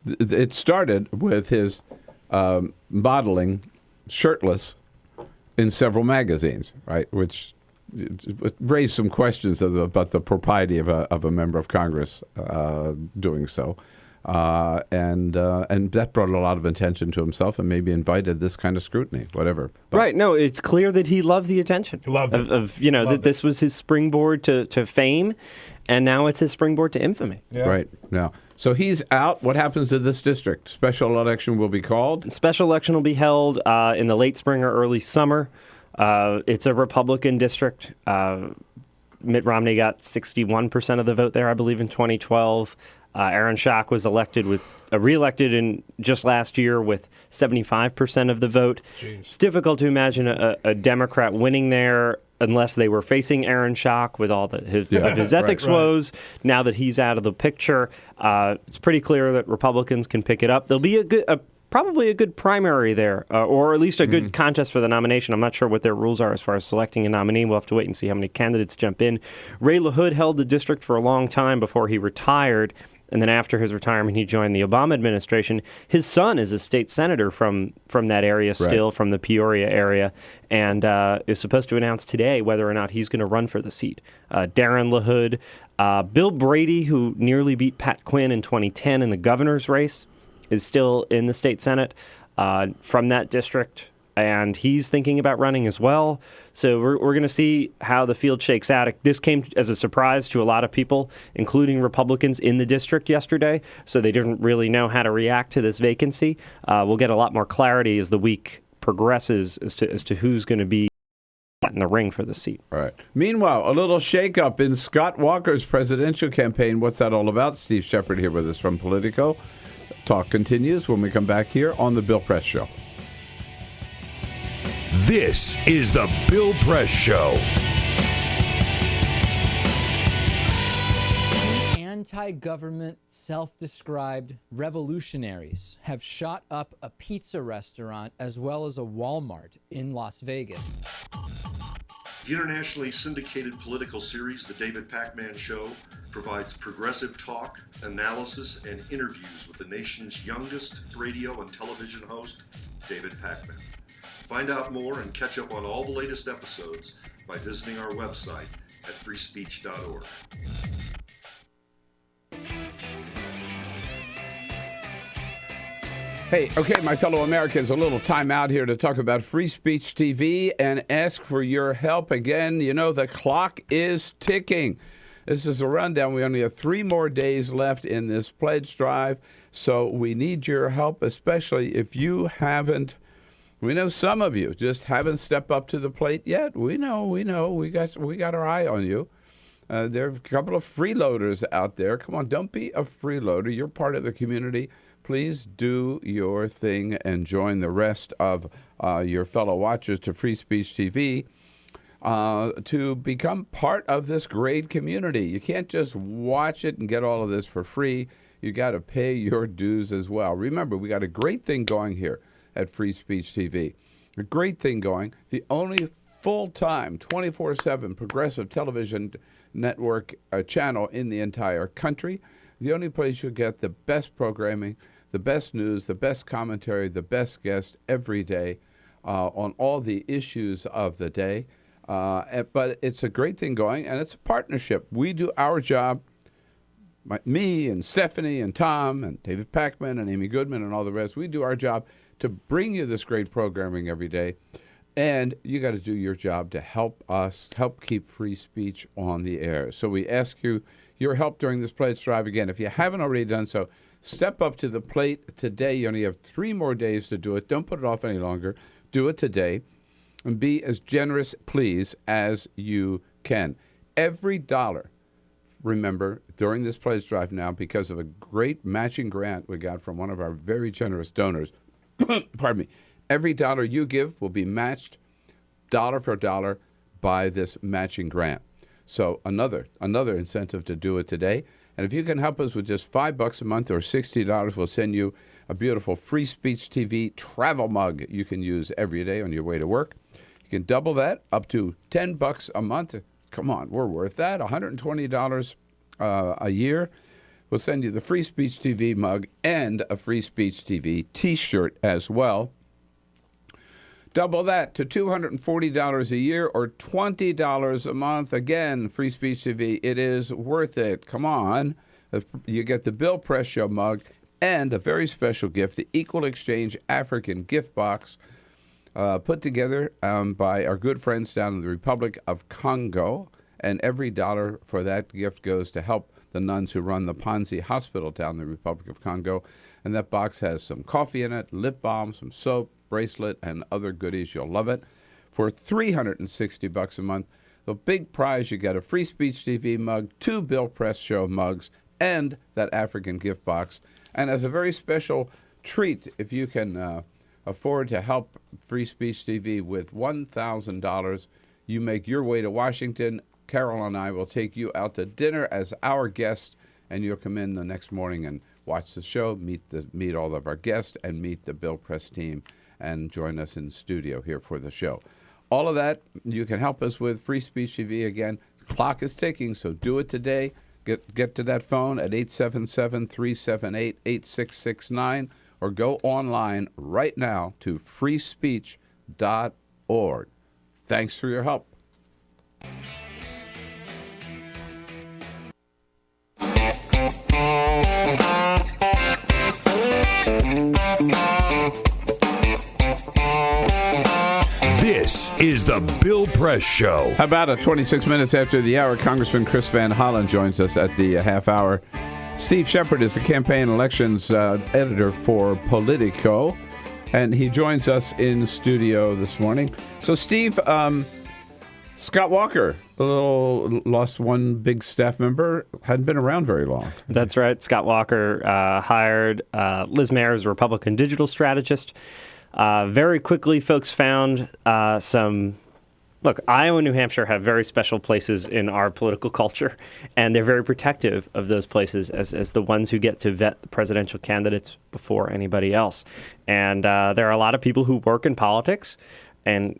it started with his modeling shirtless in several magazines, right, which raised some questions about the propriety of a member of Congress doing so. And that brought a lot of attention to himself and maybe invited this kind of scrutiny, whatever. But right. No, it's clear that he loved the attention. He loved it. That this was his springboard to fame, and now it's his springboard to infamy. Yeah. Right. Now, so he's out. What happens to this district? Special election will be called? Special election will be held in the late spring or early summer. It's a Republican district. Mitt Romney got 61% of the vote there, I believe, in 2012. Aaron Schock was reelected in just last year with 75% of the vote. Jeez. It's difficult to imagine a Democrat winning there. unless they were facing Aaron Schock with all of his ethics right. woes. Now that he's out of the picture, it's pretty clear that Republicans can pick it up. There'll be probably a good primary there, or at least a good contest for the nomination. I'm not sure what their rules are as far as selecting a nominee. We'll have to wait and see how many candidates jump in. Ray LaHood held the district for a long time before he retired. And then after his retirement, he joined the Obama administration. His son is a state senator from that area still, from the Peoria area, and is supposed to announce today whether or not he's going to run for the seat. Darren LaHood, Bill Brady, who nearly beat Pat Quinn in 2010 in the governor's race, is still in the state Senate from that district, and he's thinking about running as well. So we're going to see how the field shakes out. This came as a surprise to a lot of people, including Republicans in the district yesterday, so they didn't really know how to react to this vacancy. We'll get a lot more clarity as the week progresses as to who's going to be in the ring for the seat. Right. Meanwhile, a little shakeup in Scott Walker's presidential campaign. What's that all about? Steve Shepard here with us from Politico. Talk continues when we come back here on The Bill Press Show. This is The Bill Press Show. Anti-government, self-described revolutionaries have shot up a pizza restaurant as well as a Walmart in Las Vegas. The internationally syndicated political series, The David Pakman Show, provides progressive talk, analysis, and interviews with the nation's youngest radio and television host, David Pakman. Find out more and catch up on all the latest episodes by visiting our website at freespeech.org. Hey, okay, my fellow Americans, a little time out here to talk about Free Speech TV and ask for your help. Again, you know, the clock is ticking. This is a rundown. We only have 3 more days left in this pledge drive, so we need your help, especially if you haven't. We know some of you just haven't stepped up to the plate yet. We know. We got our eye on you. There are a couple of freeloaders out there. Come on, don't be a freeloader. You're part of the community. Please do your thing and join the rest of your fellow watchers to Free Speech TV to become part of this great community. You can't just watch it and get all of this for free. You got to pay your dues as well. Remember, we got a great thing going here at Free Speech TV. A great thing going. The only full-time, 24/7 progressive television network channel in the entire country. The only place you'll get the best programming, the best news, the best commentary, the best guests every day on all the issues of the day. But it's a great thing going, and it's a partnership. We do our job, me and Stephanie and Tom and David Pakman and Amy Goodman and all the rest. We do our job to bring you this great programming every day. And you got to do your job to help keep free speech on the air. So we ask you your help during this pledge drive. Again, if you haven't already done so, step up to the plate today. You only have 3 more days to do it. Don't put it off any longer. Do it today. And be as generous, please, as you can. Every dollar, remember, during this pledge drive now, because of a great matching grant we got from one of our very generous donors, pardon me, every dollar you give will be matched dollar for dollar by this matching grant. So another incentive to do it today. And if you can help us with just $5 a month or $60, we'll send you a beautiful Free Speech TV travel mug you can use every day on your way to work. You can double that up to $10 a month. Come on, we're worth that. $120 a year. We'll send you the Free Speech TV mug and a Free Speech TV T-shirt as well. Double that to $240 a year or $20 a month. Again, Free Speech TV, it is worth it. Come on. You get the Bill Press Show mug and a very special gift, the Equal Exchange African gift box, put together by our good friends down in the Republic of Congo. And every dollar for that gift goes to help the nuns who run the Panzi Hospital down in the Republic of Congo. And that box has some coffee in it, lip balm, some soap, bracelet, and other goodies. You'll love it. For $360 a month, the big prize, you get a Free Speech TV mug, 2 Bill Press Show mugs, and that African gift box. And as a very special treat, if you can afford to help Free Speech TV with $1,000, you make your way to Washington. Carol and I will take you out to dinner as our guest, and you'll come in the next morning and watch the show, meet all of our guests, and meet the Bill Press team, and join us in studio here for the show. All of that you can help us with. Free Speech TV again. Clock is ticking, so do it today. Get to that phone at 877-378-8669, or go online right now to freespeech.org. Thanks for your help. This is the Bill Press Show. How about 26 minutes after the hour, Congressman Chris Van Hollen joins us at the half hour. Steve Shepard is the campaign elections editor for Politico, and he joins us in studio this morning. So, Steve, Scott Walker, lost one big staff member, hadn't been around very long. That's right. Scott Walker hired Liz Mayer as a Republican digital strategist. Very quickly, folks found some... Look, Iowa and New Hampshire have very special places in our political culture, and they're very protective of those places as the ones who get to vet the presidential candidates before anybody else. And there are a lot of people who work in politics and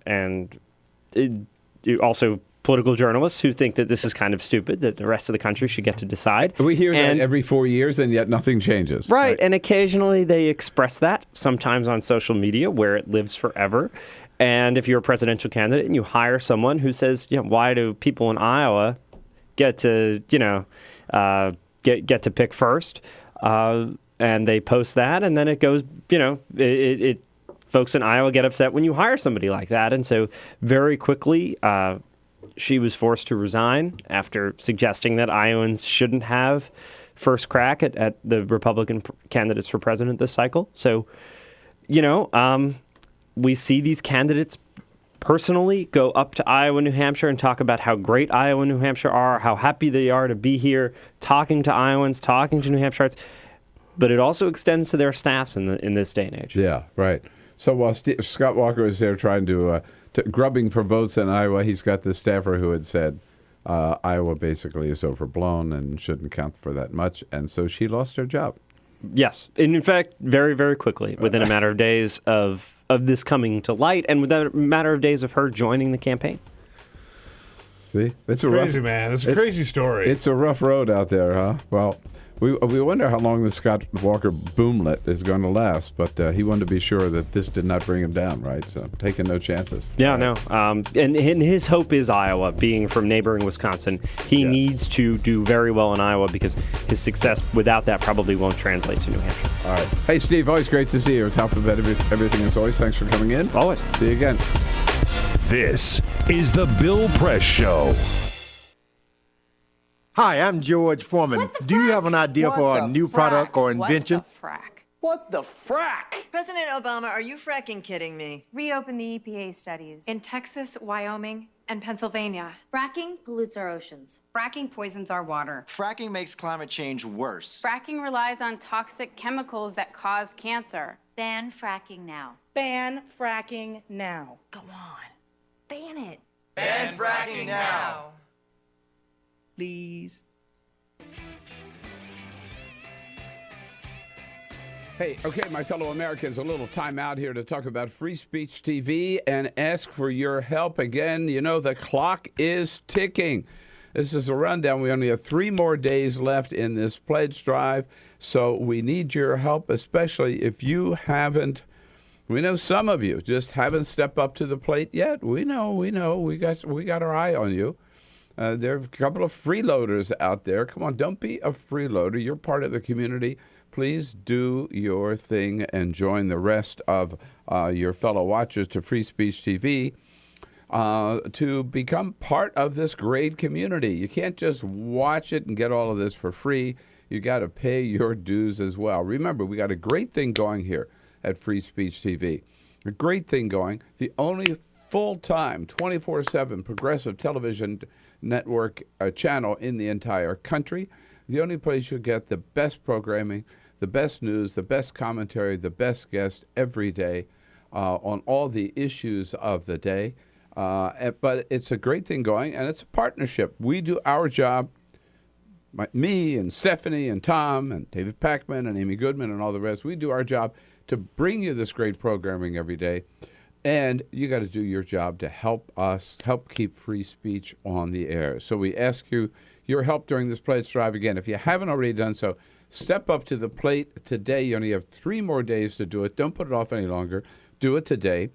also political journalists who think that this is kind of stupid, that the rest of the country should get to decide. We hear that every 4 years, and yet nothing changes. Right, and occasionally they express that, sometimes on social media, where it lives forever. And if you're a presidential candidate and you hire someone who says, why do people in Iowa get to, get to pick first? And they post that, and then it goes, folks in Iowa get upset when you hire somebody like that. And so very quickly, she was forced to resign after suggesting that Iowans shouldn't have first crack at the Republican candidates for president this cycle. So, we see these candidates personally go up to Iowa, New Hampshire and talk about how great Iowa and New Hampshire are, how happy they are to be here, talking to Iowans, talking to New Hampshireites. But it also extends to their staffs in this day and age. Yeah, right. So while Scott Walker is there trying to grubbing for votes in Iowa, he's got this staffer who had said Iowa basically is overblown and shouldn't count for that much. And so she lost her job. Yes. And in fact, very, very quickly, within a matter of days of this coming to light, and within a matter of days of her joining the campaign. See? It's crazy, man. It's a crazy story. It's a rough road out there, huh? Well, we wonder how long the Scott Walker boomlet is going to last, but he wanted to be sure that this did not bring him down, right? So taking no chances. Yeah, no. And his hope is Iowa, being from neighboring Wisconsin. He needs to do very well in Iowa because his success without that probably won't translate to New Hampshire. All right. Hey, Steve, always great to see you. Top of everything as always. Thanks for coming in. Always. See you again. This is the Bill Press Show. Hi, I'm George Foreman. Do you have an idea for a new product or invention? What the frack? President Obama, are you fracking kidding me? Reopen the EPA studies in Texas, Wyoming, and Pennsylvania. Fracking pollutes our oceans. Fracking poisons our water. Fracking makes climate change worse. Fracking relies on toxic chemicals that cause cancer. Ban fracking now. Ban fracking now. Go on. Ban it. Ban fracking now. Please. Hey, okay, my fellow Americans, a little time out here to talk about Free Speech TV and ask for your help. Again, the clock is ticking. This is a rundown. We only have 3 more days left in this pledge drive, so we need your help, especially if you haven't. We know some of you just haven't stepped up to the plate yet. We know. We got our eye on you. There are a couple of freeloaders out there. Come on, don't be a freeloader. You're part of the community. Please do your thing and join the rest of your fellow watchers to Free Speech TV to become part of this great community. You can't just watch it and get all of this for free. You got to pay your dues as well. Remember, we got a great thing going here at Free Speech TV. A great thing going. The only full-time, 24/7 progressive television network channel in the entire country. The only place you'll get the best programming, the best news, the best commentary, the best guests every day on all the issues of the day. But it's a great thing going, and it's a partnership. We do our job, me and Stephanie and Tom and David Packman and Amy Goodman and all the rest. We do our job to bring you this great programming every day. And you got to do your job to help keep free speech on the air. So we ask you your help during this pledge drive. Again, if you haven't already done so, step up to the plate today. You only have 3 more days to do it. Don't put it off any longer. Do it today.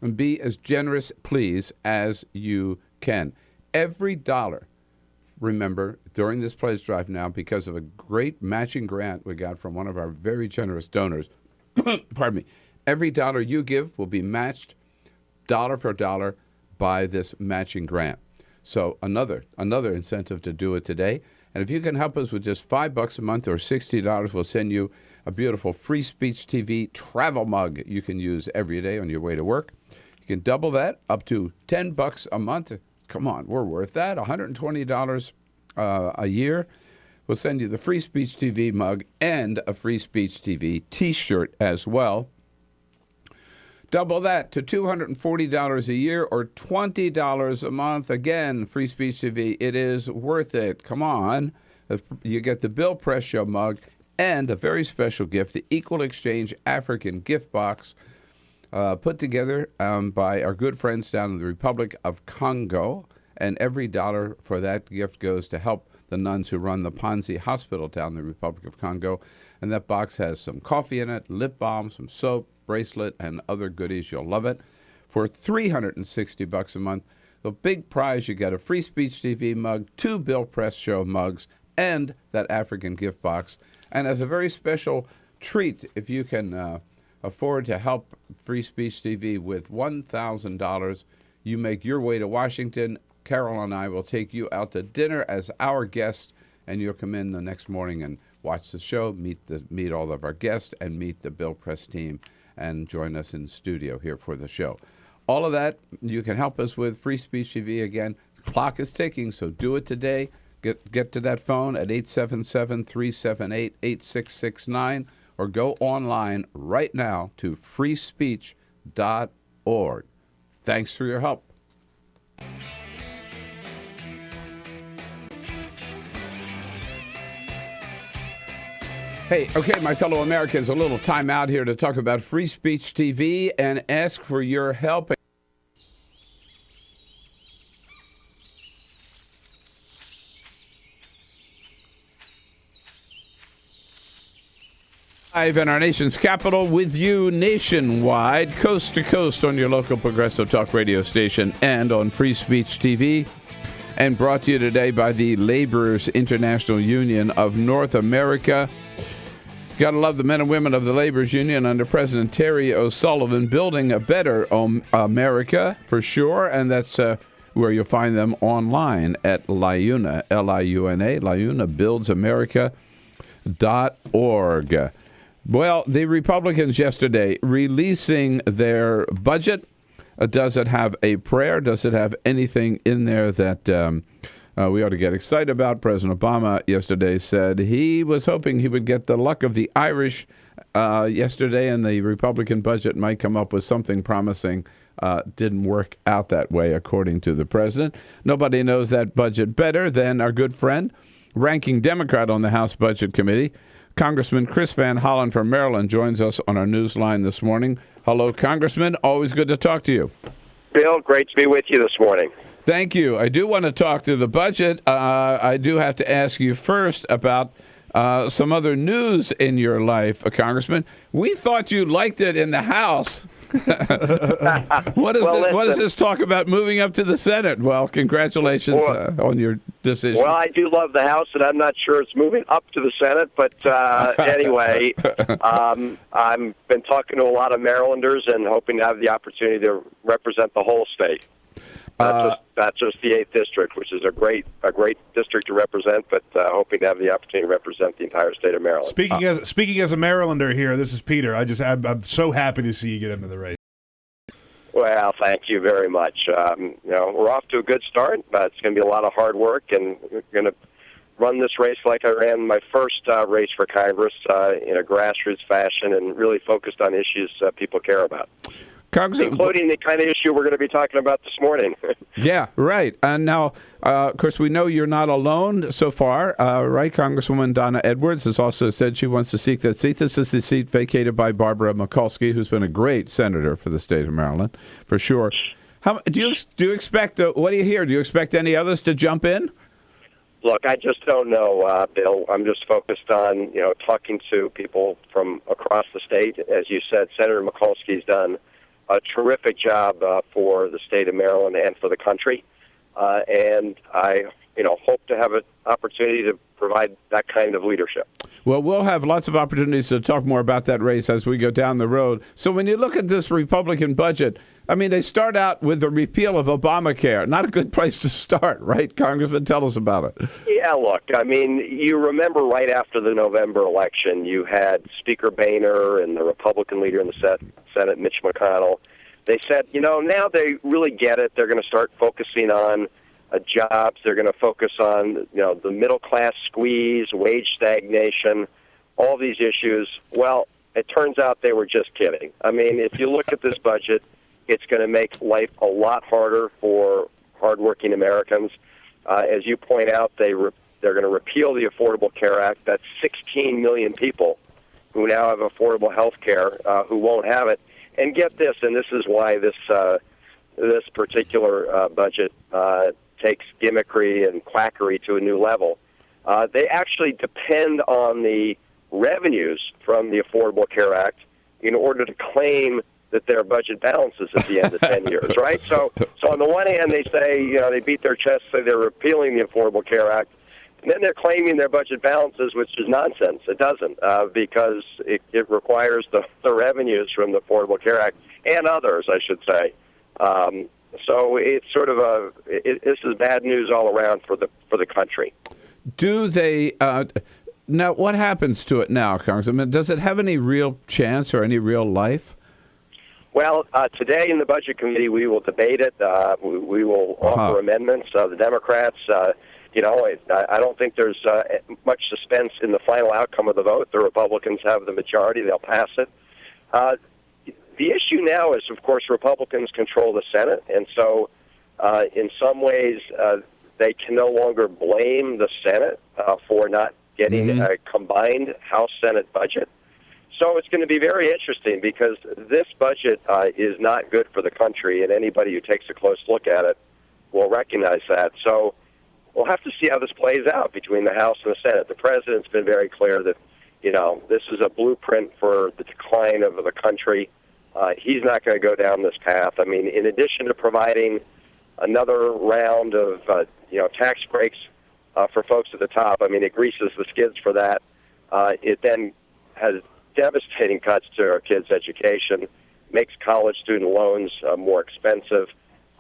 And be as generous, please, as you can. Every dollar, remember, during this pledge drive now, because of a great matching grant we got from one of our very generous donors, pardon me, every dollar you give will be matched dollar for dollar by this matching grant. So another incentive to do it today. And if you can help us with just $5 a month or $60, we'll send you a beautiful Free Speech TV travel mug you can use every day on your way to work. You can double that up to $10 a month. Come on, we're worth that. $120 a year. We'll send you the Free Speech TV mug and a Free Speech TV T-shirt as well. Double that to $240 a year or $20 a month. Again, Free Speech TV, it is worth it. Come on. You get the Bill Press Show mug and a very special gift, the Equal Exchange African gift box, put together by our good friends down in the Republic of Congo. And every dollar for that gift goes to help the nuns who run the Panzi Hospital down in the Republic of Congo. And that box has some coffee in it, lip balm, some soap, bracelet, and other goodies. You'll love it. For $360 a month, the big prize, you get a Free Speech TV mug, 2 Bill Press Show mugs, and that African gift box. And as a very special treat, if you can afford to help Free Speech TV with $1,000, you make your way to Washington. Carol and I will take you out to dinner as our guest, and you'll come in the next morning and watch the show, meet all of our guests, and meet the Bill Press team, and join us in studio here for the show. All of that you can help us with. Free Speech TV. Again, the clock is ticking, so do it today. Get to that phone at 877-378-8669 or go online right now to freespeech.org. Thanks for your help. Hey, okay, my fellow Americans, a little time out here to talk about Free Speech TV and ask for your help. Live in our nation's capital with you nationwide, coast to coast on your local progressive talk radio station and on Free Speech TV. And brought to you today by the Laborers International Union of North America. Got to love the men and women of the Laborers Union under President Terry O'Sullivan, building a better America for sure, and that's where you'll find them online at LIUNA, L-I-U-N-A, LIUNAbuildsamerica.org. Well, the Republicans yesterday releasing their budget. Does it have a prayer? Does it have anything in there that we ought to get excited about? President Obama yesterday said he was hoping he would get the luck of the Irish yesterday, and the Republican budget might come up with something promising. Didn't work out that way, according to the president. Nobody knows that budget better than our good friend, ranking Democrat on the House Budget Committee, Congressman Chris Van Hollen from Maryland, joins us on our news line this morning. Hello, Congressman. Always good to talk to you. Bill, great to be with you this morning. Thank you. I do want to talk to the budget. I do have to ask you first about some other news in your life, Congressman. We thought you liked it in the House. What is this talk about moving up to the Senate? Well, congratulations on your decision. Well, I do love the House, and I'm not sure it's moving up to the Senate. But anyway, I've been talking to a lot of Marylanders and hoping to have the opportunity to represent the whole state. Not just the 8th District, which is a great district to represent, but hoping to have the opportunity to represent the entire state of Maryland. Speaking as a Marylander here, this is Peter. I'm so happy to see you get into the race. Well, thank you very much. We're off to a good start. It's going to be a lot of hard work, and we're going to run this race like I ran my first race for Congress in a grassroots fashion and really focused on issues people care about. Congressman, including the kind of issue we're going to be talking about this morning. Yeah, right. And now, of course, we know you're not alone so far, right? Congresswoman Donna Edwards has also said she wants to seek that seat. This is the seat vacated by Barbara Mikulski, who's been a great senator for the state of Maryland, for sure. Do you expect, what do you hear? Do you expect any others to jump in? Look, I just don't know, Bill. I'm just focused on, talking to people from across the state. As you said, Senator Mikulski's done a terrific job for the state of Maryland and for the country. And I, hope to have an opportunity to provide that kind of leadership. Well, we'll have lots of opportunities to talk more about that race as we go down the road. So when you look at this Republican budget, I mean, they start out with the repeal of Obamacare. Not a good place to start, right? Congressman, tell us about it. Yeah, look, I mean, you remember right after the November election, you had Speaker Boehner and the Republican leader in the Senate, Mitch McConnell. They said, now they really get it. They're going to start focusing on jobs. They're going to focus on, the middle-class squeeze, wage stagnation, all these issues. Well, it turns out they were just kidding. I mean, if you look at this budget, it's going to make life a lot harder for hardworking Americans. As you point out, they're going to repeal the Affordable Care Act. That's 16 million people who now have affordable health care who won't have it. And get this, and this is why this particular budget takes gimmickry and quackery to a new level. They actually depend on the revenues from the Affordable Care Act in order to claim that their budget balances at the end of 10 years, right? So on the one hand, they say, they beat their chest, say they're repealing the Affordable Care Act, and then they're claiming their budget balances, which is nonsense. It doesn't, because it requires the revenues from the Affordable Care Act and others, I should say. So it's sort of this is bad news all around for the country. Do they now? What happens to it now, Congressman? Does it have any real chance or any real life? Well, today in the Budget Committee, we will debate it. We will offer amendments. The Democrats, I don't think there's much suspense in the final outcome of the vote. The Republicans have the majority. They'll pass it. The issue now is, of course, Republicans control the Senate, and so in some ways they can no longer blame the Senate for not getting a combined House-Senate budget. So it's going to be very interesting because this budget is not good for the country, and anybody who takes a close look at it will recognize that. So we'll have to see how this plays out between the House and the Senate. The president's been very clear that, this is a blueprint for the decline of the country. He's not going to go down this path. I mean, in addition to providing another round of, tax breaks for folks at the top, I mean, it greases the skids for that. It then has devastating cuts to our kids' education, makes college student loans more expensive.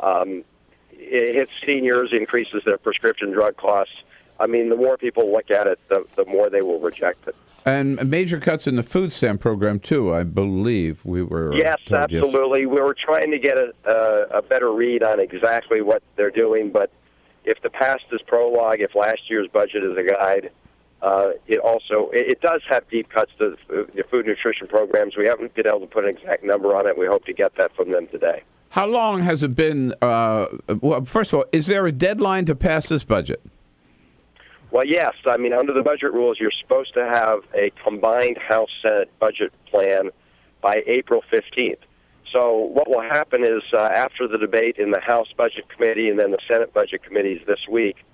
It hits seniors, increases their prescription drug costs. I mean, the more people look at it, the more they will reject it. And major cuts in the food stamp program, too, I believe we were Yes, told, absolutely. We were trying to get a better read on exactly what they're doing, but if the past is prologue, if last year's budget is a guide, it does have deep cuts to the food nutrition programs. We haven't been able to put an exact number on it. We hope to get that from them today. How long has it been? Well, first of all, is there a deadline to pass this budget? Well, yes. I mean, under the budget rules, you're supposed to have a combined House-Senate budget plan by April 15th. So what will happen is after the debate in the House Budget Committee and then the Senate Budget Committees this week,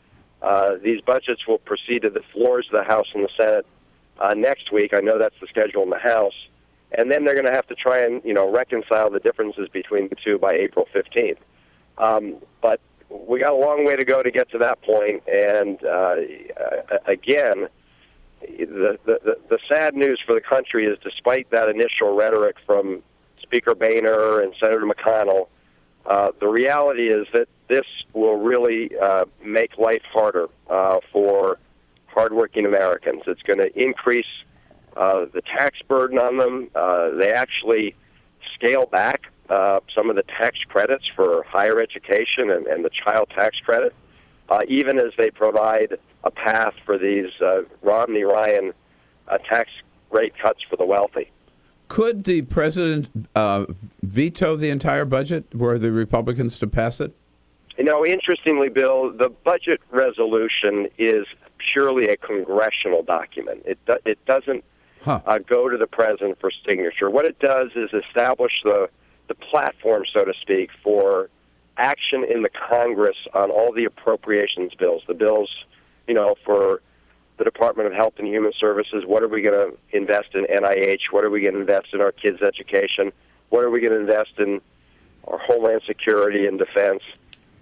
these budgets will proceed to the floors of the House and the Senate next week. I know that's the schedule in the House. And then they're going to have to try and, reconcile the differences between the two by April 15th. But we got a long way to go to get to that point. And, again, the sad news for the country is despite that initial rhetoric from Speaker Boehner and Senator McConnell, the reality is that this will really make life harder for hardworking Americans. It's going to increase the tax burden on them. They actually scale back some of the tax credits for higher education and the child tax credit, even as they provide a path for these Romney-Ryan tax rate cuts for the wealthy. Could the president veto the entire budget were the Republicans to pass it? Interestingly, Bill, the budget resolution is purely a congressional document. It doesn't go to the president for signature. What it does is establish the platform, so to speak, for action in the Congress on all the appropriations bills. The bills, for the Department of Health and Human Services. What are we going to invest in NIH? What are we going to invest in our kids' education? What are we going to invest in our homeland security and defense?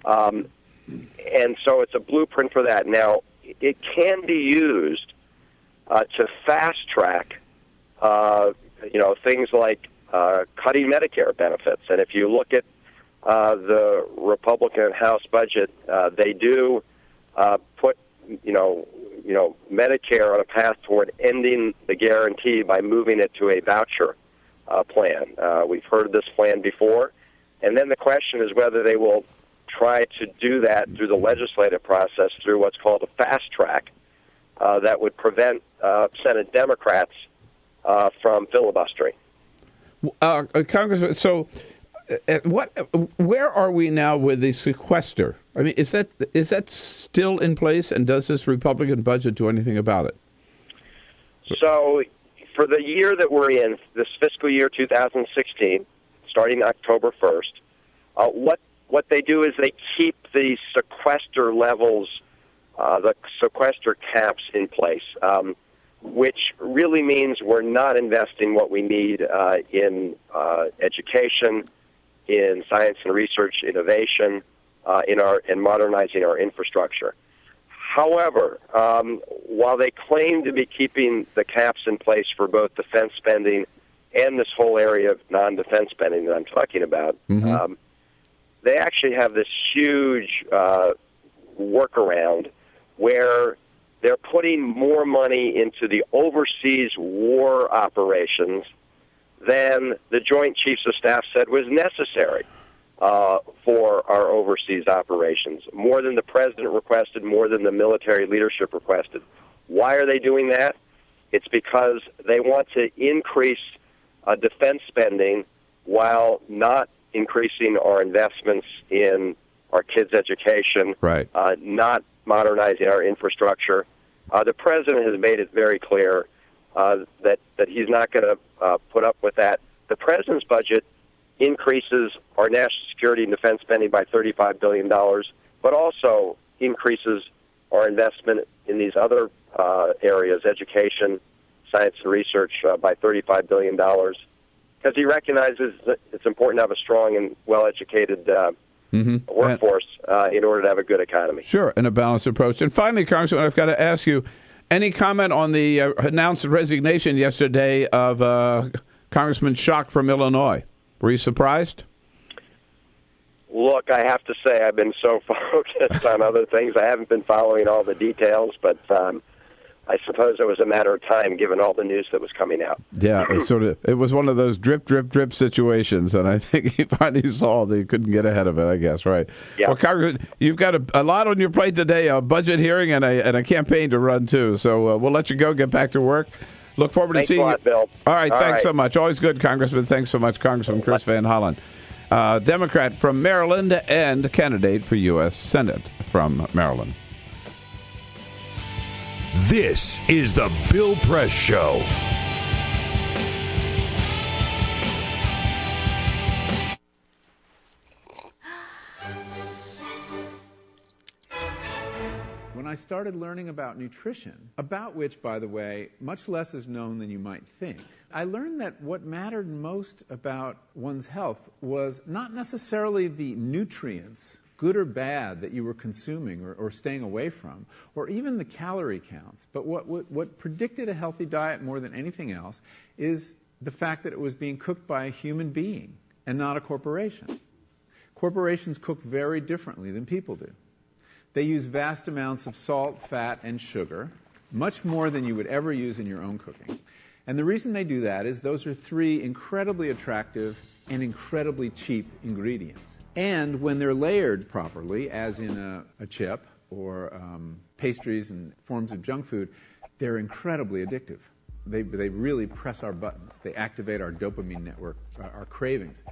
And so it's a blueprint for that. Now, it can be used to fast track, things like cutting Medicare benefits. And if you look at the Republican House budget, they do put, Medicare on a path toward ending the guarantee by moving it to a voucher plan. We've heard this plan before. And then the question is whether they will try to do that through the legislative process through what's called a fast track that would prevent Senate Democrats from filibustering. Congressman, so where are we now with the sequester? I mean, is that still in place, and does this Republican budget do anything about it? So for the year that we're in, this fiscal year 2016, starting October 1st, what they do is they keep the sequester levels, the sequester caps in place, which really means we're not investing what we need in education, in science and research innovation, in modernizing our infrastructure. However, while they claim to be keeping the caps in place for both defense spending and this whole area of non-defense spending that I'm talking about, they actually have this huge workaround where they're putting more money into the overseas war operations than the Joint Chiefs of Staff said was necessary for our overseas operations, more than the president requested, more than the military leadership requested. Why are they doing that? It's because they want to increase defense spending while not increasing our investments in our kids' education, not modernizing our infrastructure. The president has made it very clear that he's not going to put up with that. The president's budget increases our national security and defense spending by $35 billion, but also increases our investment in these other areas, education, science and research, by $35 billion, because he recognizes that it's important to have a strong and well-educated workforce in order to have a good economy. Sure, and a balanced approach. And finally, Congressman, I've got to ask you, any comment on the announced resignation yesterday of Congressman Schock from Illinois? Were you surprised? Look, I have to say I've been so focused on other things. I haven't been following all the details, but I suppose it was a matter of time given all the news that was coming out. Yeah, it was one of those drip, drip, drip situations, and I think he finally saw they couldn't get ahead of it, I guess, right? Yeah. Well, Congressman, you've got a lot on your plate today, a budget hearing and a campaign to run, too. So we'll let you go, get back to work. Look forward to seeing you. Thanks a lot, Bill. All right, thanks so much. Always good, Congressman. Thanks so much, Congressman Chris Van Hollen, Democrat from Maryland and candidate for U.S. Senate from Maryland. This is the Bill Press Show. When I started learning about nutrition, about which, by the way, much less is known than you might think, I learned that what mattered most about one's health was not necessarily the nutrients, good or bad, that you were consuming or staying away from, or even the calorie counts. But what predicted a healthy diet more than anything else is the fact that it was being cooked by a human being and not a corporation. Corporations cook very differently than people do. They use vast amounts of salt, fat, and sugar, much more than you would ever use in your own cooking. And the reason they do that is those are three incredibly attractive and incredibly cheap ingredients. And when they're layered properly, as in a chip or pastries and forms of junk food, they're incredibly addictive. They really press our buttons. They activate our dopamine network, our cravings.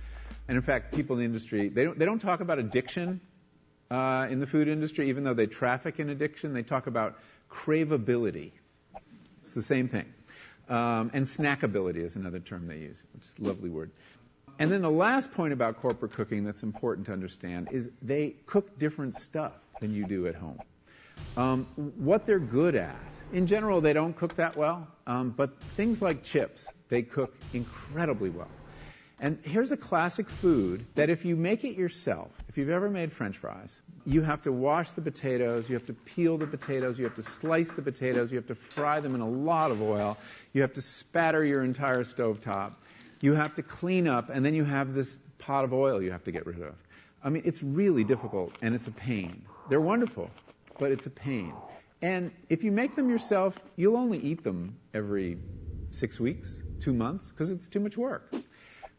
And in fact, people in the industry, they don't talk about addiction in the food industry, even though they traffic in addiction. They talk about craveability. It's the same thing. And snackability is another term they use. It's a lovely word. And then the last point about corporate cooking that's important to understand is they cook different stuff than you do at home. What they're good at, in general, they don't cook that well, but things like chips, they cook incredibly well. And here's a classic food that if you make it yourself, if you've ever made French fries, you have to wash the potatoes, you have to peel the potatoes, you have to slice the potatoes, you have to fry them in a lot of oil, you have to spatter your entire stovetop, you have to clean up, and then you have this pot of oil you have to get rid of. I mean, it's really difficult, and it's a pain. They're wonderful, but it's a pain. And if you make them yourself, you'll only eat them every 6 weeks, 2 months, because it's too much work.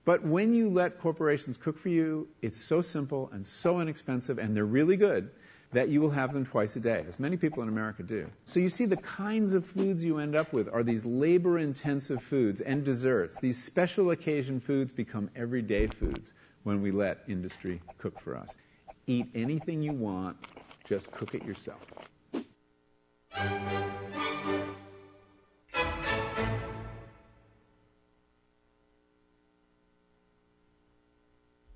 But when you let corporations cook for you, it's so simple and so inexpensive, and they're really good, that you will have them twice a day, as many people in America do. So you see the kinds of foods you end up with are these labor-intensive foods and desserts. These special occasion foods become everyday foods when we let industry cook for us. Eat anything you want, just cook it yourself.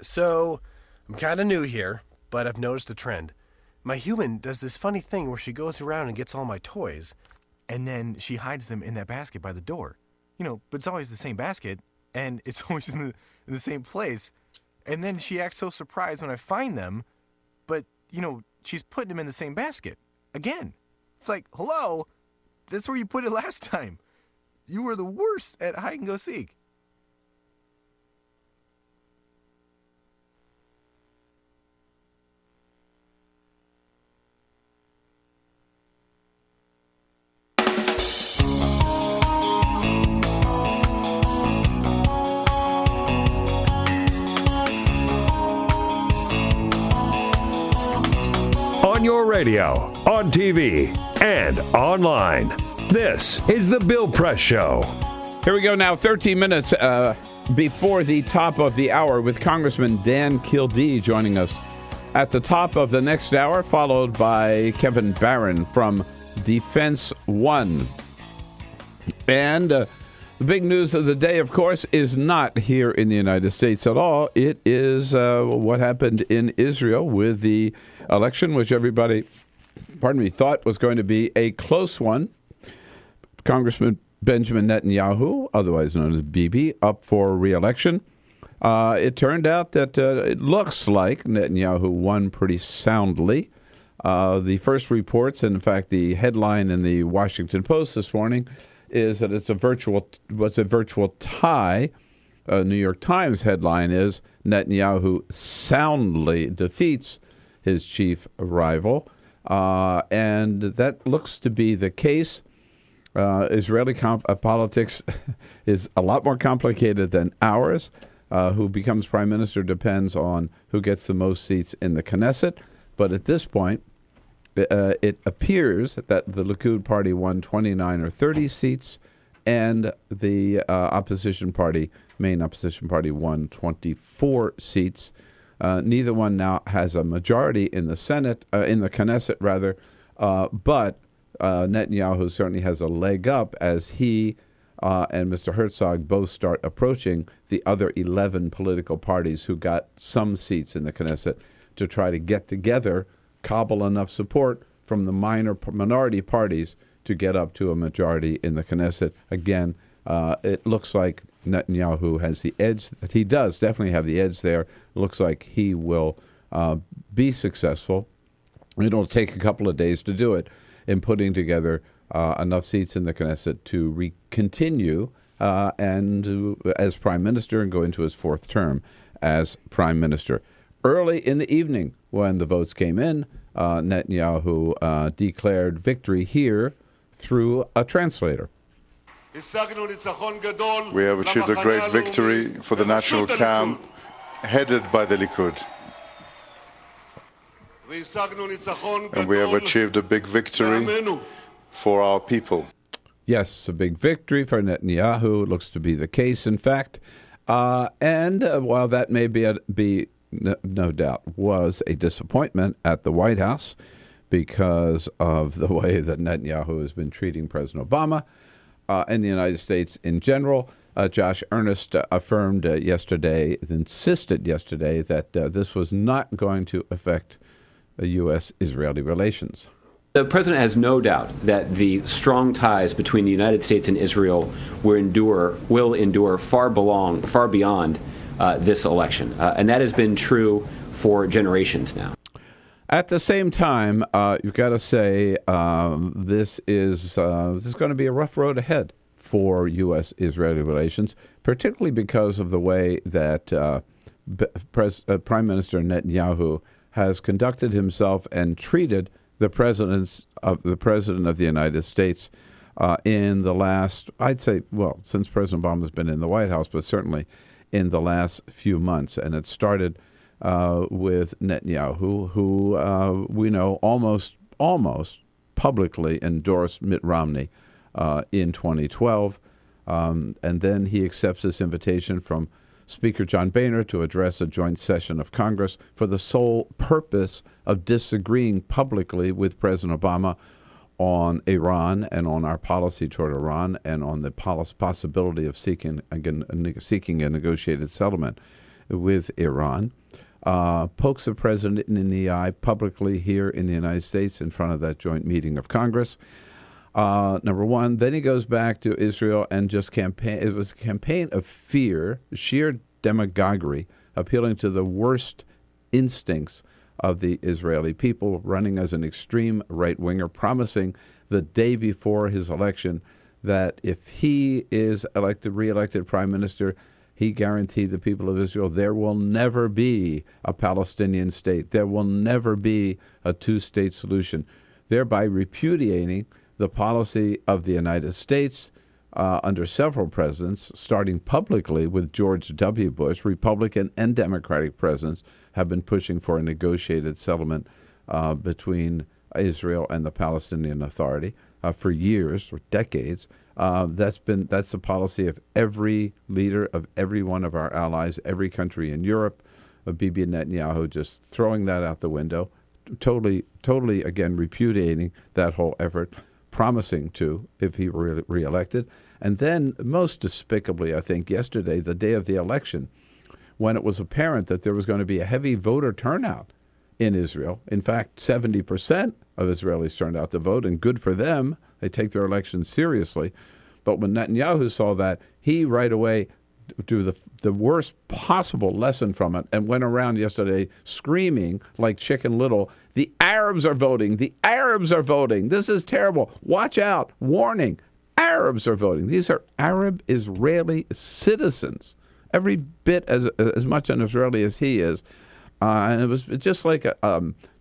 So, I'm kind of new here, but I've noticed a trend. My human does this funny thing where she goes around and gets all my toys, and then she hides them in that basket by the door. You know, but it's always the same basket, and it's always in the same place. And then she acts so surprised when I find them, but, you know, she's putting them in the same basket. Again. It's like, hello? That's where you put it last time. You were the worst at hide and go seek. On your radio, on TV, and online. This is The Bill Press Show. Here we go now, 13 minutes before the top of the hour with Congressman Dan Kildee joining us at the top of the next hour, followed by Kevin Barron from Defense One. And the big news of the day, of course, is not here in the United States at all. It is what happened in Israel with the election, which everybody, thought was going to be a close one. Congressman Benjamin Netanyahu, otherwise known as Bibi, up for re-election. It turned out that it looks like Netanyahu won pretty soundly. The first reports, and in fact the headline in the Washington Post this morning, is that it's a virtual tie. New York Times headline is Netanyahu soundly defeats his chief rival, and that looks to be the case. Israeli politics is a lot more complicated than ours. Who becomes prime minister depends on who gets the most seats in the Knesset, but at this point, it appears that the Likud party won 29 or 30 seats, and the main opposition party, won 24 seats. Neither one now has a majority in the Senate, in the Knesset rather, but Netanyahu certainly has a leg up as he and Mr. Herzog both start approaching the other 11 political parties who got some seats in the Knesset to try to get together, cobble enough support from the minority parties to get up to a majority in the Knesset. Again, it looks like Netanyahu has the edge. He does definitely have the edge there. It looks like he will be successful. It'll take a couple of days to do it in putting together enough seats in the Knesset to continue and as prime minister and go into his fourth term as prime minister. Early in the evening, when the votes came in, Netanyahu declared victory here through a translator. We have achieved a great victory for the national camp headed by the Likud. And we have achieved a big victory for our people. Yes, a big victory for Netanyahu. It looks to be the case, in fact. And while that may be no doubt was a disappointment at the White House because of the way that Netanyahu has been treating President Obama and the United States in general, Josh Earnest affirmed insisted yesterday that this was not going to affect U.S.-Israeli relations. The president has no doubt that the strong ties between the United States and Israel will endure far beyond this election, and that has been true for generations now. At the same time, you've got to say this is going to be a rough road ahead for U.S.-Israeli relations, particularly because of the way that Prime Minister Netanyahu has conducted himself and treated the president of the United States in the last, I'd say, well, since President Obama's been in the White House, but certainly in the last few months. And it started with Netanyahu, who we know almost publicly endorsed Mitt Romney in 2012. And then he accepts this invitation from Speaker John Boehner to address a joint session of Congress for the sole purpose of disagreeing publicly with President Obama on Iran and on our policy toward Iran and on the possibility of seeking a negotiated settlement with Iran. Pokes the president in the eye publicly here in the United States in front of that joint meeting of Congress. Number one. Then he goes back to Israel and just campaign. It was a campaign of fear, sheer demagoguery, appealing to the worst instincts of the Israeli people, running as an extreme right-winger, promising the day before his election that if he is reelected prime minister, he guaranteed the people of Israel there will never be a Palestinian state. There will never be a two-state solution, thereby repudiating the policy of the United States under several presidents, starting publicly with George W. Bush. Republican and Democratic presidents have been pushing for a negotiated settlement between Israel and the Palestinian Authority for years, or decades. That's the policy of every leader of every one of our allies, every country in Europe. Bibi Netanyahu just throwing that out the window, totally again repudiating that whole effort, promising to if he were reelected. And then most despicably, I think, yesterday, the day of the election, when it was apparent that there was going to be a heavy voter turnout in Israel. In fact, 70% of Israelis turned out to vote, and good for them. They take their elections seriously. But when Netanyahu saw that, he right away drew the worst possible lesson from it and went around yesterday screaming like Chicken Little, "The Arabs are voting! The Arabs are voting! This is terrible! Watch out! Warning! Arabs are voting!" These are Arab Israeli citizens, every bit as much an Israeli as he is. And it was just like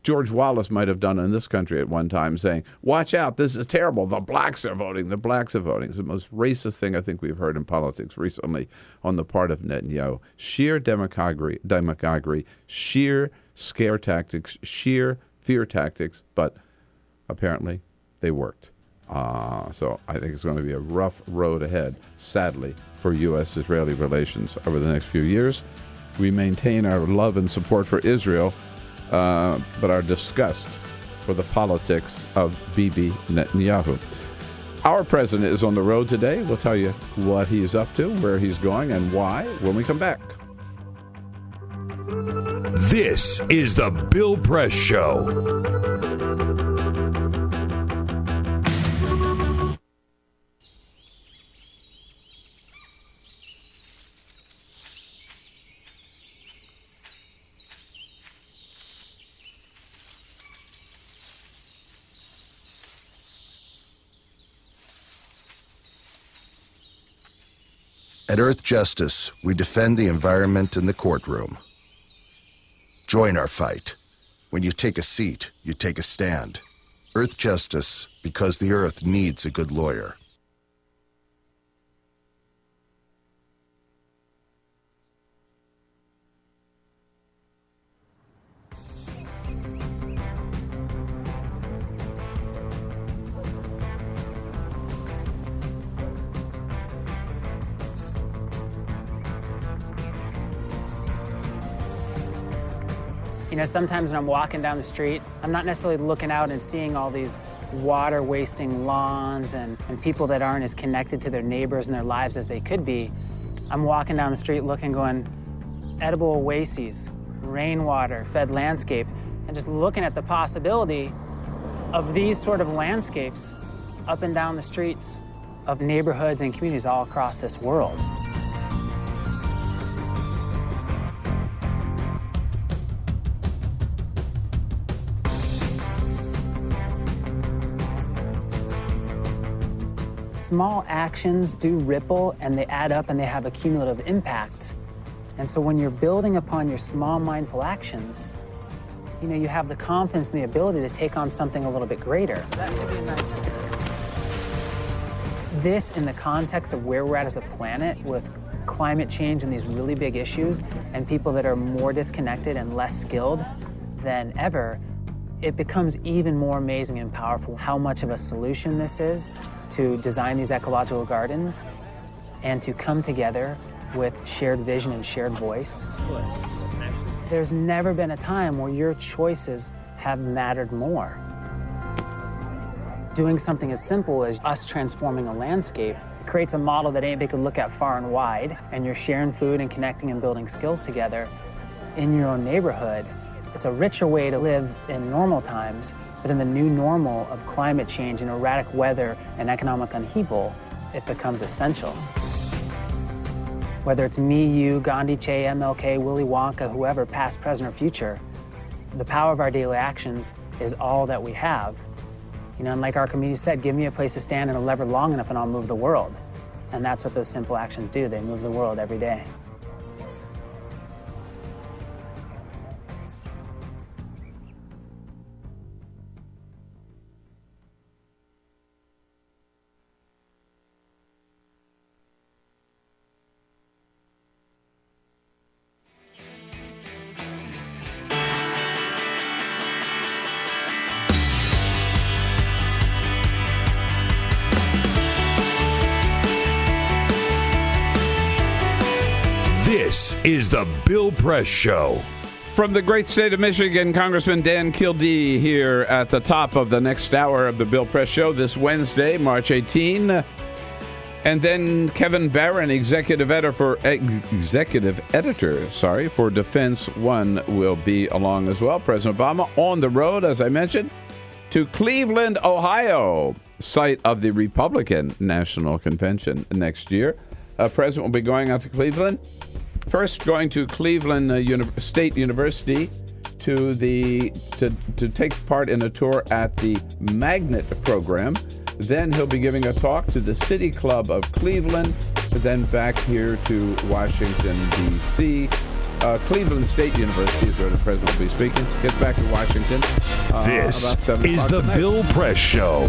George Wallace might have done in this country at one time, saying, "Watch out, this is terrible. The blacks are voting. The blacks are voting." It's the most racist thing I think we've heard in politics recently on the part of Netanyahu. Sheer demagoguery, sheer scare tactics, sheer fear tactics, but apparently they worked. So I think it's going to be a rough road ahead, sadly, for U.S.-Israeli relations over the next few years. We maintain our love and support for Israel, but our disgust for the politics of Bibi Netanyahu. Our president is on the road today. We'll tell you what he's up to, where he's going, and why when we come back. This is the Bill Press Show. At Earth Justice, we defend the environment in the courtroom. Join our fight. When you take a seat, you take a stand. Earth Justice, because the Earth needs a good lawyer. You know, sometimes when I'm walking down the street, I'm not necessarily looking out and seeing all these water-wasting lawns and people that aren't as connected to their neighbors and their lives as they could be. I'm walking down the street looking, going, edible oases, rainwater, fed landscape, and just looking at the possibility of these sort of landscapes up and down the streets of neighborhoods and communities all across this world. Small actions do ripple and they add up and they have a cumulative impact. And so when you're building upon your small mindful actions, you know, you have the confidence and the ability to take on something a little bit greater. So that could be nice. This, in the context of where we're at as a planet with climate change and these really big issues and people that are more disconnected and less skilled than ever, it becomes even more amazing and powerful how much of a solution this is to design these ecological gardens and to come together with shared vision and shared voice. There's never been a time where your choices have mattered more. Doing something as simple as us transforming a landscape creates a model that anybody can look at far and wide, and you're sharing food and connecting and building skills together in your own neighborhood. It's a richer way to live in normal times, but in the new normal of climate change and erratic weather and economic upheaval, it becomes essential. Whether it's me, you, Gandhi, Che, MLK, Willy Wonka, whoever, past, present, or future, the power of our daily actions is all that we have. You know, and like our community said, give me a place to stand and a lever long enough and I'll move the world. And that's what those simple actions do. They move the world every day. This is the Bill Press Show. From the great state of Michigan, Congressman Dan Kildee here at the top of the next hour of the Bill Press Show this Wednesday, March 18. And then Kevin Barron, executive editor for Defense One, will be along as well. President Obama on the road, as I mentioned, to Cleveland, Ohio, site of the Republican National Convention next year. President will be going out to Cleveland. First, going to Cleveland State University to take part in a tour at the Magnet program. Then he'll be giving a talk to the City Club of Cleveland. Then back here to Washington, D.C. Cleveland State University is where the president will be speaking. Gets back to Washington. This about 7 is the tonight. Bill Press Show.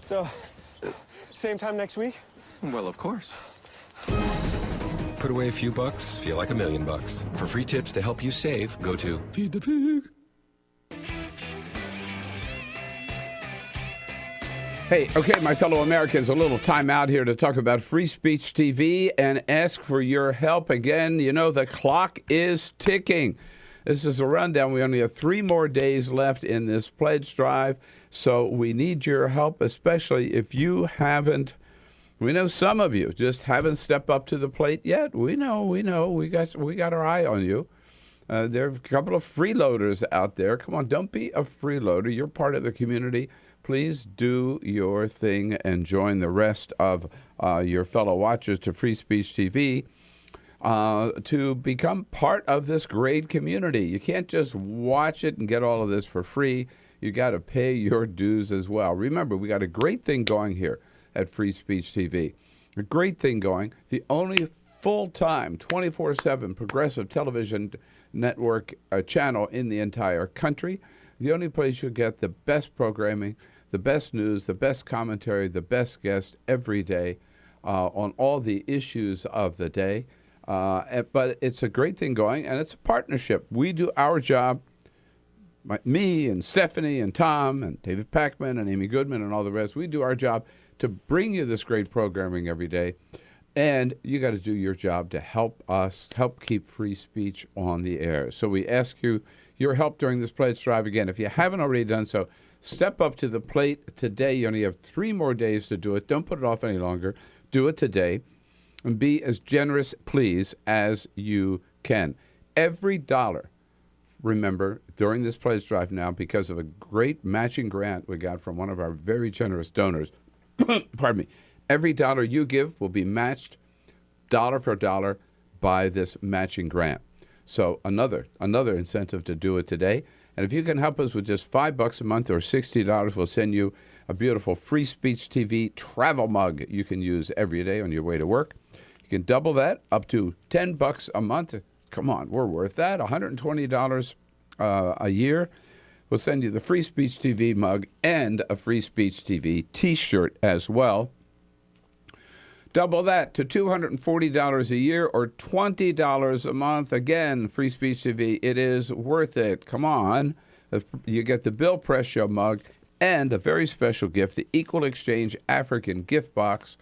So, same time next week? Well, of course. Put away a few bucks, feel like $1 million. For free tips to help you save, go to Feed the Pig. Hey, okay, my fellow Americans, a little time out here to talk about Free Speech TV and ask for your help. Again, you know, the clock is ticking. This is a rundown. We only have 3 more days left in this pledge drive, so we need your help, especially if you haven't. We know some of you just haven't stepped up to the plate yet. We know. We got our eye on you. There are a couple of freeloaders out there. Come on, don't be a freeloader. You're part of the community. Please do your thing and join the rest of your fellow watchers to Free Speech TV to become part of this great community. You can't just watch it and get all of this for free. You got to pay your dues as well. Remember, we got a great thing going here at Free Speech TV. A great thing going. The only full-time, 24/7 progressive television network channel in the entire country. The only place you'll get the best programming, the best news, the best commentary, the best guests every day on all the issues of the day. But it's a great thing going, and it's a partnership. We do our job, me and Stephanie and Tom and David Packman and Amy Goodman and all the rest. We do our job to bring you this great programming every day. And you got to do your job to help us, help keep free speech on the air. So we ask you your help during this pledge drive. Again, if you haven't already done so, step up to the plate today. You only have 3 more days to do it. Don't put it off any longer. Do it today. And be as generous, please, as you can. Every dollar, remember, during this pledge drive now, because of a great matching grant we got from one of our very generous donors, pardon me, every dollar you give will be matched dollar for dollar by this matching grant. So another incentive to do it today. And if you can help us with just $5 a month or $60, we'll send you a beautiful Free Speech TV travel mug you can use every day on your way to work. You can double that up to $10 a month. Come on, we're worth that. $120 a year. We'll send you the Free Speech TV mug and a Free Speech TV T-shirt as well. Double that to $240 a year or $20 a month. Again, Free Speech TV, it is worth it. Come on. You get the Bill Press Show mug and a very special gift, the Equal Exchange African gift box,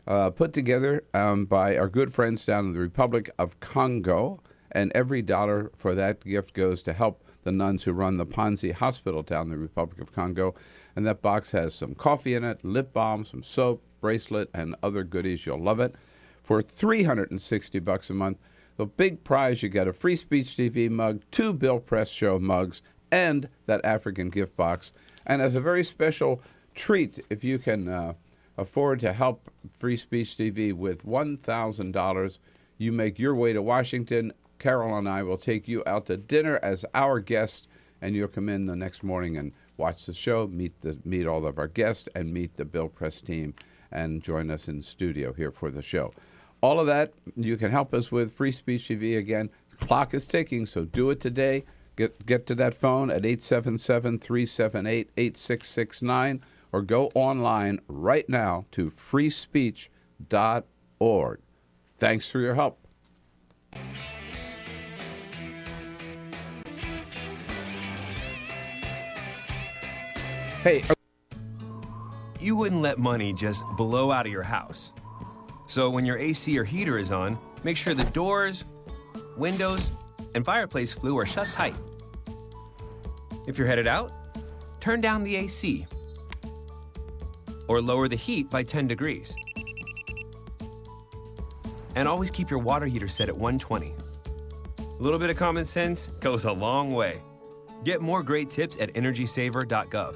put together by our good friends down in the Republic of Congo. And every dollar for that gift goes to help the nuns who run the Panzi Hospital down in the Republic of Congo. And that box has some coffee in it, lip balm, some soap, bracelet, and other goodies. You'll love it. For $360 a month, the big prize, you get a Free Speech TV mug, 2 Bill Press Show mugs, and that African gift box. And as a very special treat, if you can afford to help Free Speech TV with $1,000, you make your way to Washington. Carol and I will take you out to dinner as our guest, and you'll come in the next morning and watch the show, meet all of our guests, and meet the Bill Press team, and join us in studio here for the show. All of that you can help us with. Free Speech TV. Again, the clock is ticking, so do it today. Get to that phone at 877-378-8669 or go online right now to freespeech.org. Thanks for your help. Hey, you wouldn't let money just blow out of your house. So when your AC or heater is on, make sure the doors, windows, and fireplace flue are shut tight. If you're headed out, turn down the AC or lower the heat by 10 degrees. And always keep your water heater set at 120. A little bit of common sense goes a long way. Get more great tips at energysaver.gov.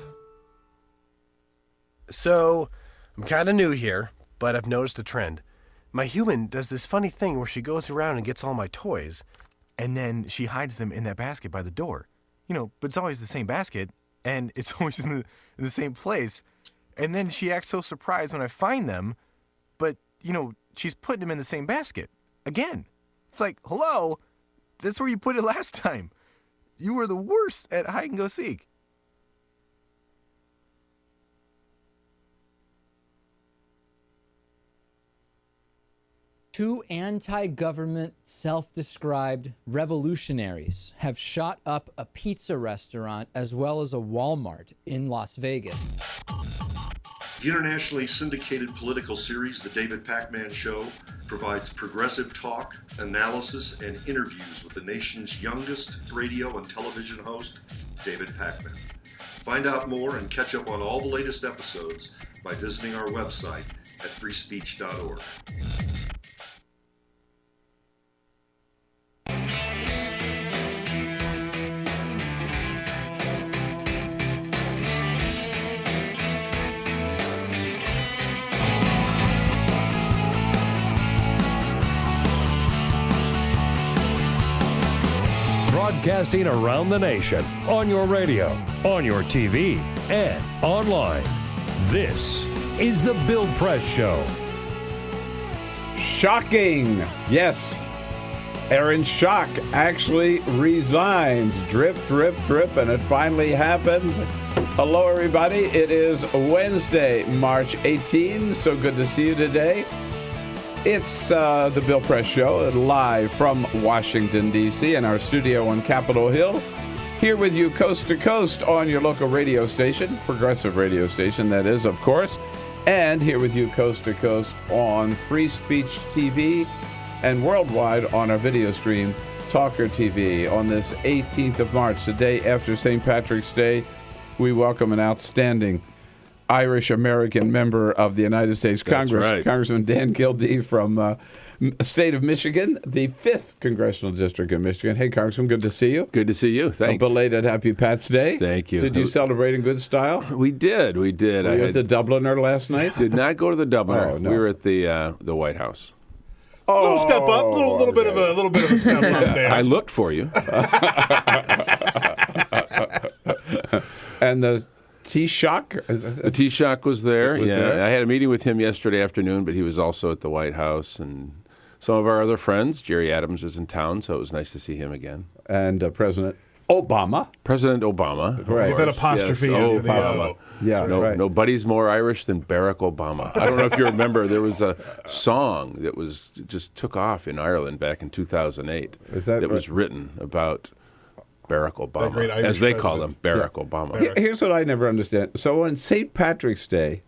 So, I'm kind of new here, but I've noticed a trend. My human does this funny thing where she goes around and gets all my toys, and then she hides them in that basket by the door. You know, but it's always the same basket, and it's always in the same place. And then she acts so surprised when I find them, but, you know, she's putting them in the same basket. Again. It's like, hello? That's where you put it last time. You were the worst at hide and go seek. Two anti-government, self-described revolutionaries have shot up a pizza restaurant as well as a Walmart in Las Vegas. The internationally syndicated political series, The David Pakman Show, provides progressive talk, analysis, and interviews with the nation's youngest radio and television host, David Pakman. Find out more and catch up on all the latest episodes by visiting our website at freespeech.org. Broadcasting around the nation, on your radio, on your TV, and online. This is the Bill Press Show. Shocking. Yes. Aaron Schock actually resigns. Drip, drip, drip, and it finally happened. Hello, everybody. It is Wednesday, March 18. So good to see you today. It's the Bill Press Show, live from Washington, D.C., in our studio on Capitol Hill. Here with you coast to coast on your local radio station, progressive radio station, that is, of course. And here with you coast to coast on Free Speech TV and worldwide on our video stream, Talker TV. On this 18th of March, the day after St. Patrick's Day, we welcome an outstanding Irish-American member of the United States Congress, right. Congressman Dan Kildee from state of Michigan, the 5th Congressional District of Michigan. Hey, Congressman, good to see you. Good to see you. Thanks. A belated Happy Pat's Day. Thank you. Did you celebrate in good style? We did. Were you at the Dubliner last night? Did not go to the Dubliner. Oh, no. We were at the White House. A little step up, little bit of a step up there. I looked for you. And the Taoiseach? The Taoiseach was there. Was there? I had a meeting with him yesterday afternoon, but he was also at the White House, and some of our other friends. Jerry Adams was in town, so it was nice to see him again. And President Obama. President Obama. Right. That apostrophe. Yes, after the Obama. Yeah, right. Nobody's more Irish than Barack Obama. I don't know if you remember, there was a song that was just took off in Ireland back in 2008 that was written about Barack Obama, as they call him, Barack Obama. Here's what I never understand. So on St. Patrick's Day,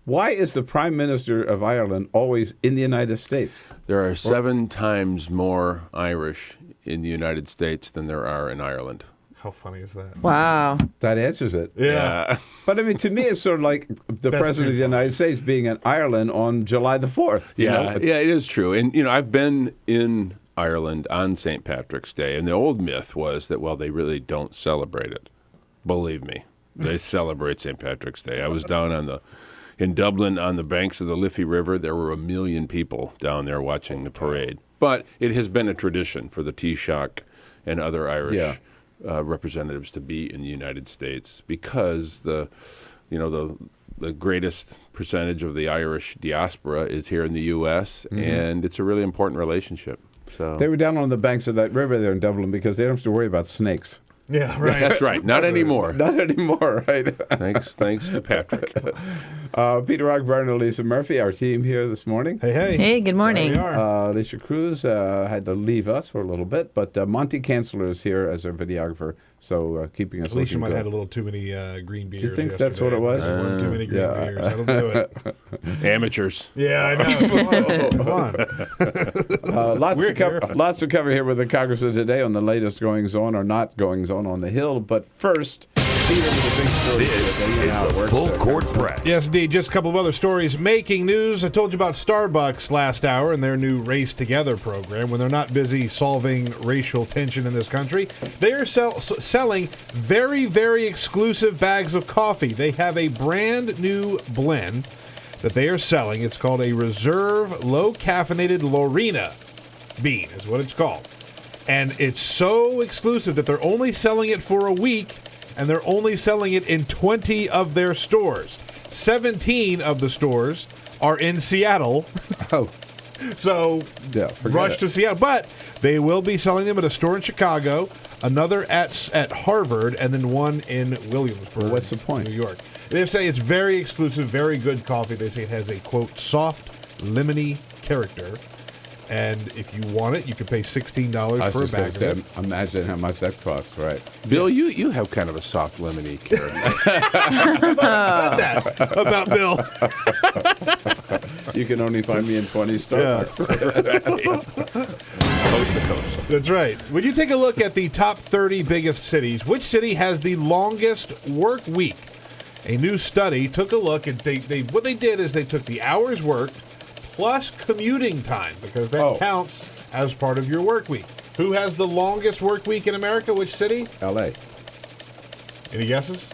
why is the Prime Minister of Ireland always in the United States? There are 7 times more Irish in the United States than there are in Ireland. How funny is that? Wow. That answers it. Yeah. But I mean, to me, it's sort of like the President of the United States being in Ireland on July the 4th. Yeah, it is true. And, I've been in Ireland on St. Patrick's Day, and the old myth was that, well, they really don't celebrate it. Believe me, they celebrate St. Patrick's Day. I was down in Dublin on the banks of the Liffey River. There were 1 million people down there watching the parade. But it has been a tradition for the Taoiseach and other Irish representatives to be in the United States because the greatest percentage of the Irish diaspora is here in the U.S., and it's a really important relationship. So they were down on the banks of that river there in Dublin because they don't have to worry about snakes. Yeah, right. That's right. Not anymore. Not anymore, right? Thanks to Patrick. Peter Ogburn and Lisa Murphy, our team here this morning. Hey. Hey, good morning. There we are. Alicia Cruz had to leave us for a little bit, but Monty Kanzler is here as our videographer, so keeping us Alicia looking might good. have had a little too many green beers. Do you think yesterday. that's what it was? One too many green beers. That'll do it. Amateurs. Yeah, I know. Come on. Lots to cover here with the Congressman today on the latest goings-on or not goings-on on the Hill. But first, this is the Full Court Press. Yes, indeed. Just a couple of other stories making news. I told you about Starbucks last hour and their new Race Together program. When they're not busy solving racial tension in this country, they are selling very, very exclusive bags of coffee. They have a brand new blend that they are selling. It's called a Reserve Low Caffeinated Lorena bean is what it's called. And it's so exclusive that they're only selling it for a week, and they're only selling it in 20 of their stores. 17 of the stores are in Seattle. So rush to Seattle. But they will be selling them at a store in Chicago, another at Harvard, and then one in Williamsburg. Well, what's the point? New York. They say it's very exclusive, very good coffee. They say it has a, quote, soft, lemony character. And if you want it, you can pay $16 for a bag of it. Imagine how much that costs, right? Bill, you have kind of a soft lemony character. I said that about Bill. You can only find me in 20 Starbucks. Coast to coast. That's right. When you take a look at the top 30 biggest cities, which city has the longest work week? A new study took a look, and what they did is they took the hours worked plus commuting time, because that counts as part of your work week. Who has the longest work week in America? Which city? L.A. Any guesses?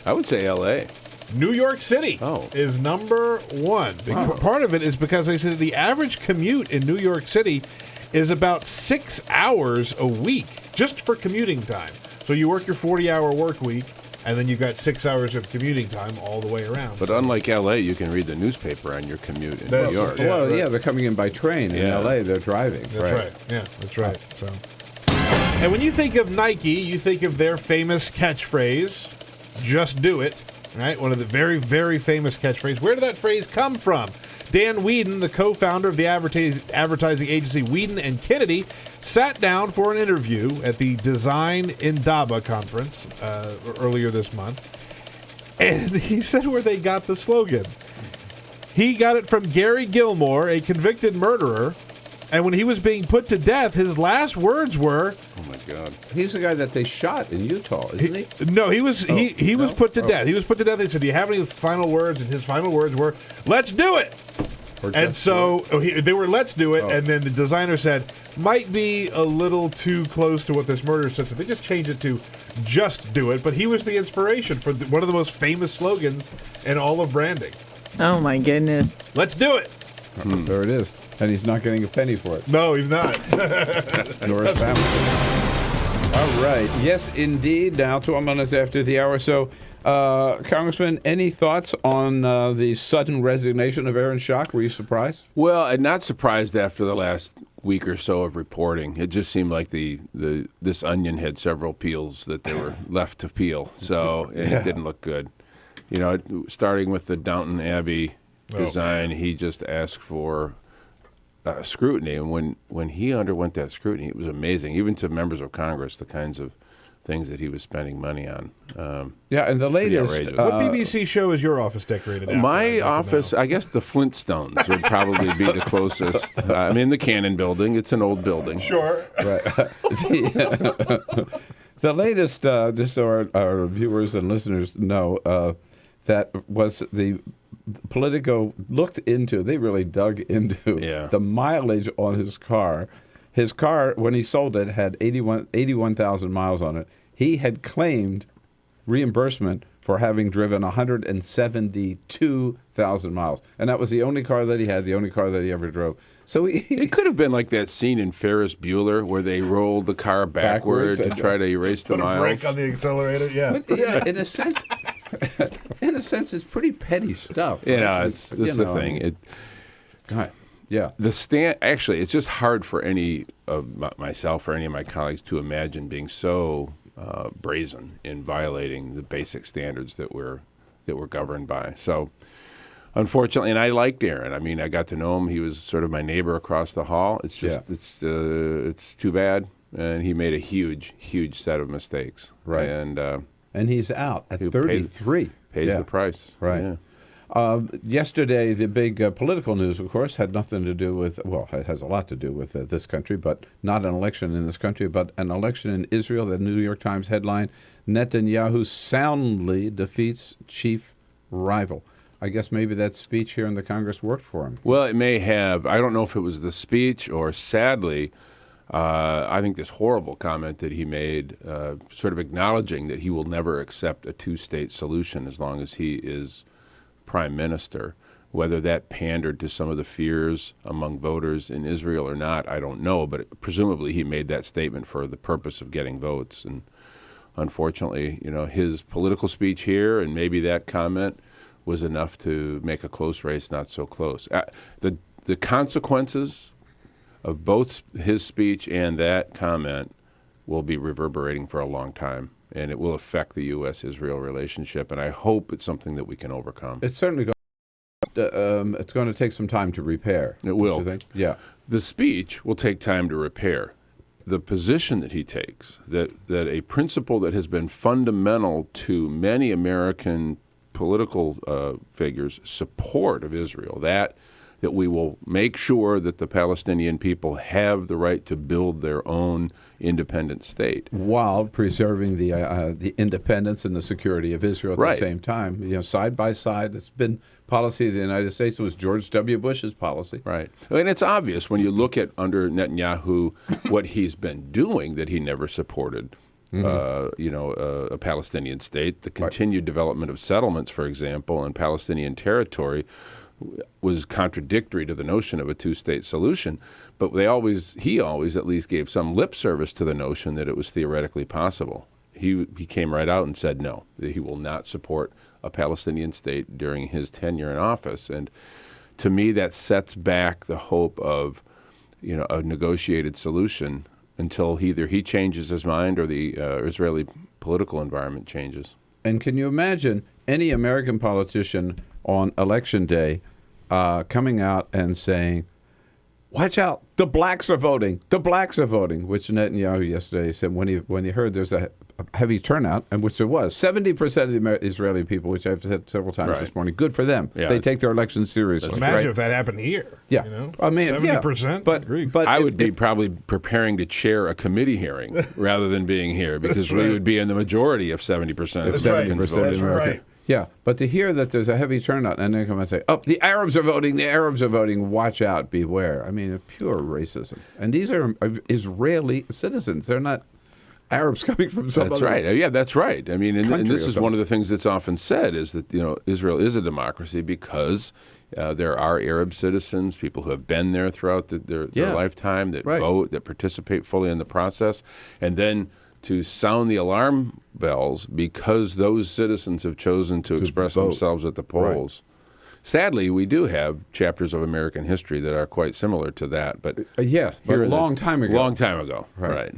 I would say L.A. New York City is number one. Part of it is because they said the average commute in New York City is about 6 hours a week just for commuting time. So you work your 40-hour work week, and then you've got 6 hours of commuting time all the way around. But unlike L.A., you can read the newspaper on your commute in New York. Yeah, they're coming in by train. In L.A., they're driving. That's right. Yeah, that's right. So, and when you think of Nike, you think of their famous catchphrase, "Just do it." Right? One of the very, very famous catchphrases. Where did that phrase come from? Dan Whedon, the co-founder of the advertising agency Whedon and Kennedy, sat down for an interview at the Design Indaba conference earlier this month, and he said where they got the slogan. He got it from Gary Gilmore, a convicted murderer, and when he was being put to death, his last words were, "Oh my God!" He's the guy that they shot in Utah, isn't he? No, he was he was put to death. He was put to death. They said, "Do you have any final words?" And his final words were, "Let's do it." And so they were, "Let's do it." And then the designer said, "Might be a little too close to what this murderer said." So they just changed it to "Just do it." But he was the inspiration for one of the most famous slogans in all of branding. Oh my goodness! Let's do it. There it is. And he's not getting a penny for it. No, he's not. Nor his family. All right. Yes, indeed. Now, 12 minutes after the hour. So, Congressman, any thoughts on the sudden resignation of Aaron Schock? Were you surprised? Well, I'm not surprised after the last week or so of reporting. It just seemed like this onion had several peels that they were left to peel. So it didn't look good. You know, starting with the Downton Abbey design, he just asked for scrutiny, and when he underwent that scrutiny, it was amazing, even to members of Congress, the kinds of things that he was spending money on. And the latest... what BBC show is your office decorated after? My office, I guess the Flintstones would probably be the closest. I'm in the Cannon building. It's an old building. Sure. Right. The latest, just so our viewers and listeners know, that was the... Politico looked into, they really dug into the mileage on his car. His car, when he sold it, had 81,000 miles on it. He had claimed reimbursement for having driven 172,000 miles. And that was the only car that he had, the only car that he ever drove. So it could have been like that scene in Ferris Bueller where they rolled the car backwards to try to erase the miles. Put a brake on the accelerator, But, in a sense... In a sense, it's pretty petty stuff. You know, that's the thing. Actually, it's just hard for any of myself or any of my colleagues to imagine being so brazen in violating the basic standards that we're governed by. So, unfortunately, and I liked Aaron. I mean, I got to know him. He was sort of my neighbor across the hall. It's just it's too bad, and he made a huge set of mistakes. Right. And he's out at 33. Pays the price. Right. Yeah. Yesterday, the big political news, of course, had nothing to do with, well, it has a lot to do with this country, but not an election in this country, but an election in Israel. The New York Times headline, Netanyahu soundly defeats chief rival. I guess maybe that speech here in the Congress worked for him. Well, it may have. I don't know if it was the speech or, sadly, I think this horrible comment that he made, sort of acknowledging that he will never accept a two-state solution as long as he is prime minister. Whether that pandered to some of the fears among voters in Israel or not, I don't know. But presumably he made that statement for the purpose of getting votes. And unfortunately, you know, his political speech here and maybe that comment was enough to make a close race not so close. The consequences of both his speech and that comment will be reverberating for a long time, and it will affect the U.S.-Israel relationship, and I hope it's something that we can overcome. It's certainly it's going to take some time to repair. It will. You think? Yeah. The speech will take time to repair. The position that he takes, that a principle that has been fundamental to many American political figures' support of Israel, that we will make sure that the Palestinian people have the right to build their own independent state, while preserving the independence and the security of Israel at the same time. You know, side by side. It's been policy of the United States. It was George W. Bush's policy. Right. And it's obvious when you look at under Netanyahu what he's been doing that he never supported. A Palestinian state. The continued development of settlements, for example, in Palestinian territory was contradictory to the notion of a two-state solution. But he always at least gave some lip service to the notion that it was theoretically possible. He came right out and said no, that he will not support a Palestinian state during his tenure in office. And to me, that sets back the hope of, a negotiated solution until either he changes his mind or the Israeli political environment changes. And can you imagine any American politician on Election Day coming out and saying, watch out, the blacks are voting, which Netanyahu yesterday said when he heard there's a heavy turnout, and which there was. 70% of the Israeli people, which I've said several times this morning, good for them. Yeah, they take their elections seriously. Imagine if that happened here. Yeah. I mean, 70%. But I would be probably preparing to chair a committee hearing rather than being here, because we would be in the majority of 70% of Americans voting. That's right. Yeah, but to hear that there's a heavy turnout and then come and say, oh, the Arabs are voting, watch out, beware. I mean, pure racism. And these are Israeli citizens. They're not Arabs coming from some That's other right. Yeah, that's right. I mean, and this is something. one of the things that's often said is that, Israel is a democracy because there are Arab citizens, people who have been there throughout their lifetime, that vote, that participate fully in the process. And then to sound the alarm bells because those citizens have chosen to express themselves at the polls. Right. Sadly, we do have chapters of American history that are quite similar to that. But yes, but a long time ago. Long time ago, right.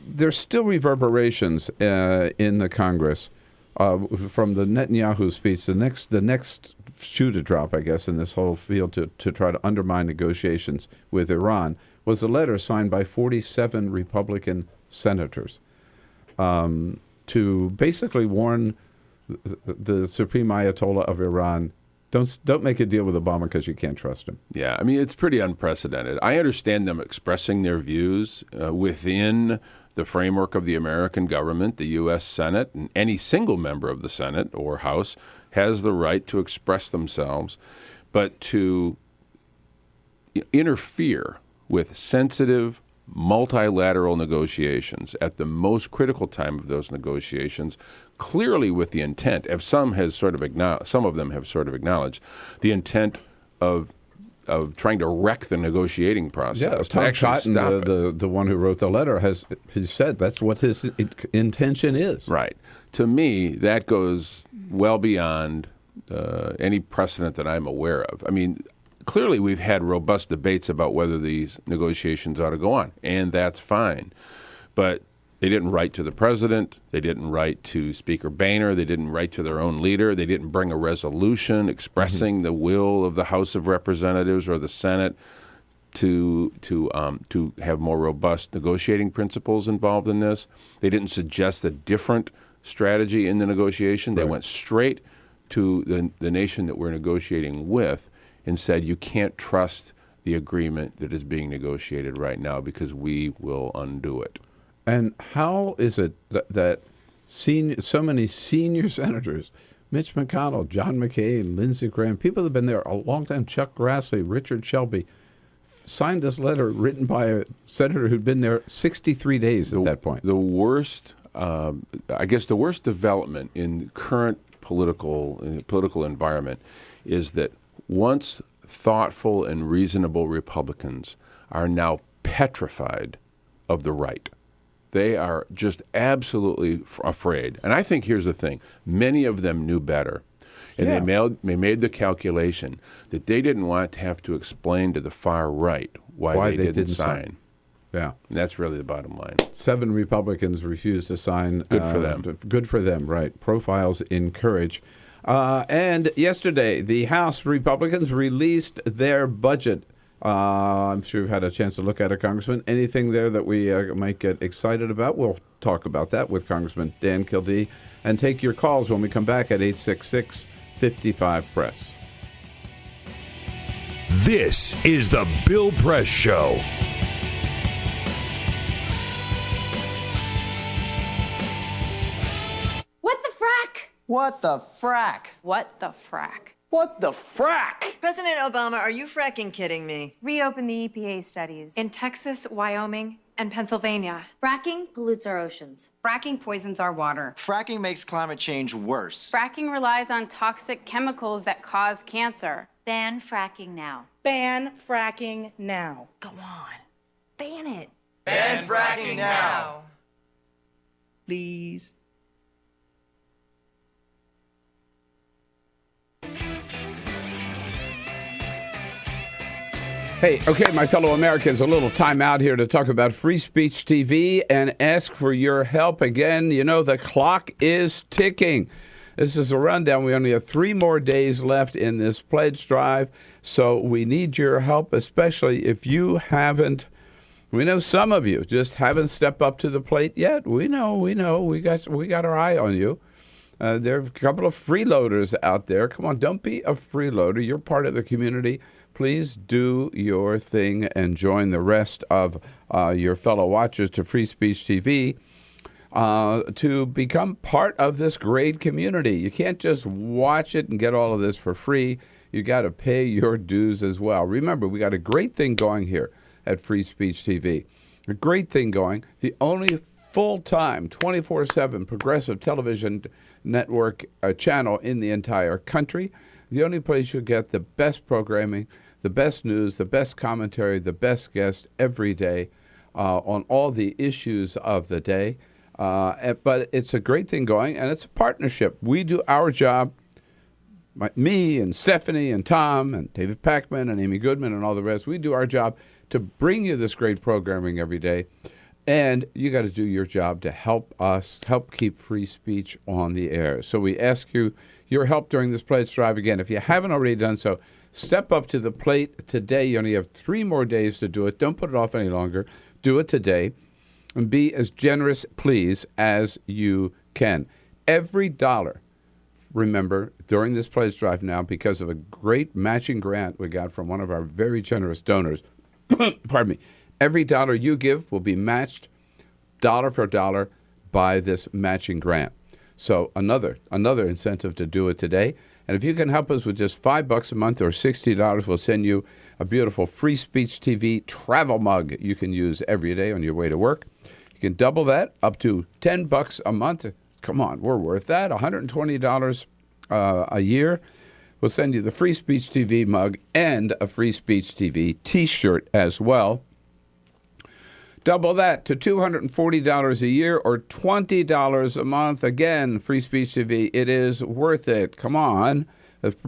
There's still reverberations in the Congress from the Netanyahu speech. The next shoe to drop, I guess, in this whole field to try to undermine negotiations with Iran was a letter signed by 47 Republican senators to basically warn the Supreme Ayatollah of Iran, don't make a deal with Obama because you can't trust him. Yeah, I mean, it's pretty unprecedented. I understand them expressing their views within the framework of the American government. The U.S. Senate and any single member of the Senate or House has the right to express themselves, but to interfere with sensitive multilateral negotiations at the most critical time of those negotiations, clearly with the intent, as some of them have sort of acknowledged, the intent of trying to wreck the negotiating process. Yeah, Tom Cotton, the one who wrote the letter, has said that's what his intention is. Right. To me, that goes well beyond any precedent that I'm aware of. I mean, clearly we've had robust debates about whether these negotiations ought to go on, and that's fine. But they didn't write to the president. They didn't write to Speaker Boehner. They didn't write to their own leader. They didn't bring a resolution expressing the will of the House of Representatives or the Senate to have more robust negotiating principles involved in this. They didn't suggest a different strategy in the negotiation. They went straight to the nation that we're negotiating with and said, you can't trust the agreement that is being negotiated right now because we will undo it. And how is it that so many senior senators, Mitch McConnell, John McCain, Lindsey Graham, people that have been there a long time, Chuck Grassley, Richard Shelby, signed this letter written by a senator who'd been there 63 days at that point? The worst development in current political environment is that once thoughtful and reasonable Republicans are now petrified of the right. They are just absolutely afraid. And I think here's the thing. Many of them knew better. And they made the calculation that they didn't want to have to explain to the far right why they didn't sign. Yeah. And that's really the bottom line. 7 Republicans refused to sign. Good for them. Good for them, right. Profiles encourage. And yesterday, the House Republicans released their budget I'm sure you've had a chance to look at it, Congressman. Anything there that we might get excited about? We'll talk about that with Congressman Dan Kildee and take your calls when we come back at 866-55-PRESS. This is the Bill Press Show. What the frack? What the frack? What the frack? What the frack? President Obama, are you fracking kidding me? Reopen the EPA studies in Texas, Wyoming, and Pennsylvania. Fracking pollutes our oceans. Fracking poisons our water. Fracking makes climate change worse. Fracking relies on toxic chemicals that cause cancer. Ban fracking now. Ban fracking now. Go on. Ban it. Ban fracking now. Please. Hey, okay, my fellow Americans, a little time out here to talk about Free Speech TV and ask for your help. Again, you know, the clock is ticking. This is a rundown. We only have 3 more days left in this pledge drive, so we need your help, especially if you haven't. We know some of you just haven't stepped up to the plate yet. We know. We got our eye on you. There are a couple of freeloaders out there. Come on, don't be a freeloader. You're part of the community. Please do your thing and join the rest of your fellow watchers to Free Speech TV to become part of this great community. You can't just watch it and get all of this for free. You got to pay your dues as well. Remember, we got a great thing going here at Free Speech TV. A great thing going. The only full-time, 24/7 progressive television network channel in the entire country. The only place you'll get the best programming, the best news, the best commentary, the best guests every day on all the issues of the day. But it's a great thing going, and it's a partnership. We do our job, me and Stephanie and Tom and David Packman and Amy Goodman and all the rest. We do our job to bring you this great programming every day. And you got to do your job to help us, help keep free speech on the air. So we ask you your help during this pledge drive. Again, if you haven't already done so, step up to the plate today. You only have 3 more days to do it. Don't put it off any longer. Do it today. And be as generous, please, as you can. Every dollar, remember, during this pledge drive now, because of a great matching grant we got from one of our very generous donors, pardon me, every dollar you give will be matched dollar for dollar by this matching grant. So another incentive to do it today. And if you can help us with just $5 a month or $60, we'll send you a beautiful Free Speech TV travel mug you can use every day on your way to work. You can double that up to $10 a month. Come on, we're worth that. $120 a year. We'll send you the Free Speech TV mug and a Free Speech TV T-shirt as well. Double that to $240 a year or $20 a month. Again, Free Speech TV, it is worth it. Come on.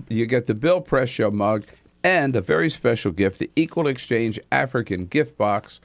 You get the Bill Press Show mug and a very special gift, the Equal Exchange African gift box,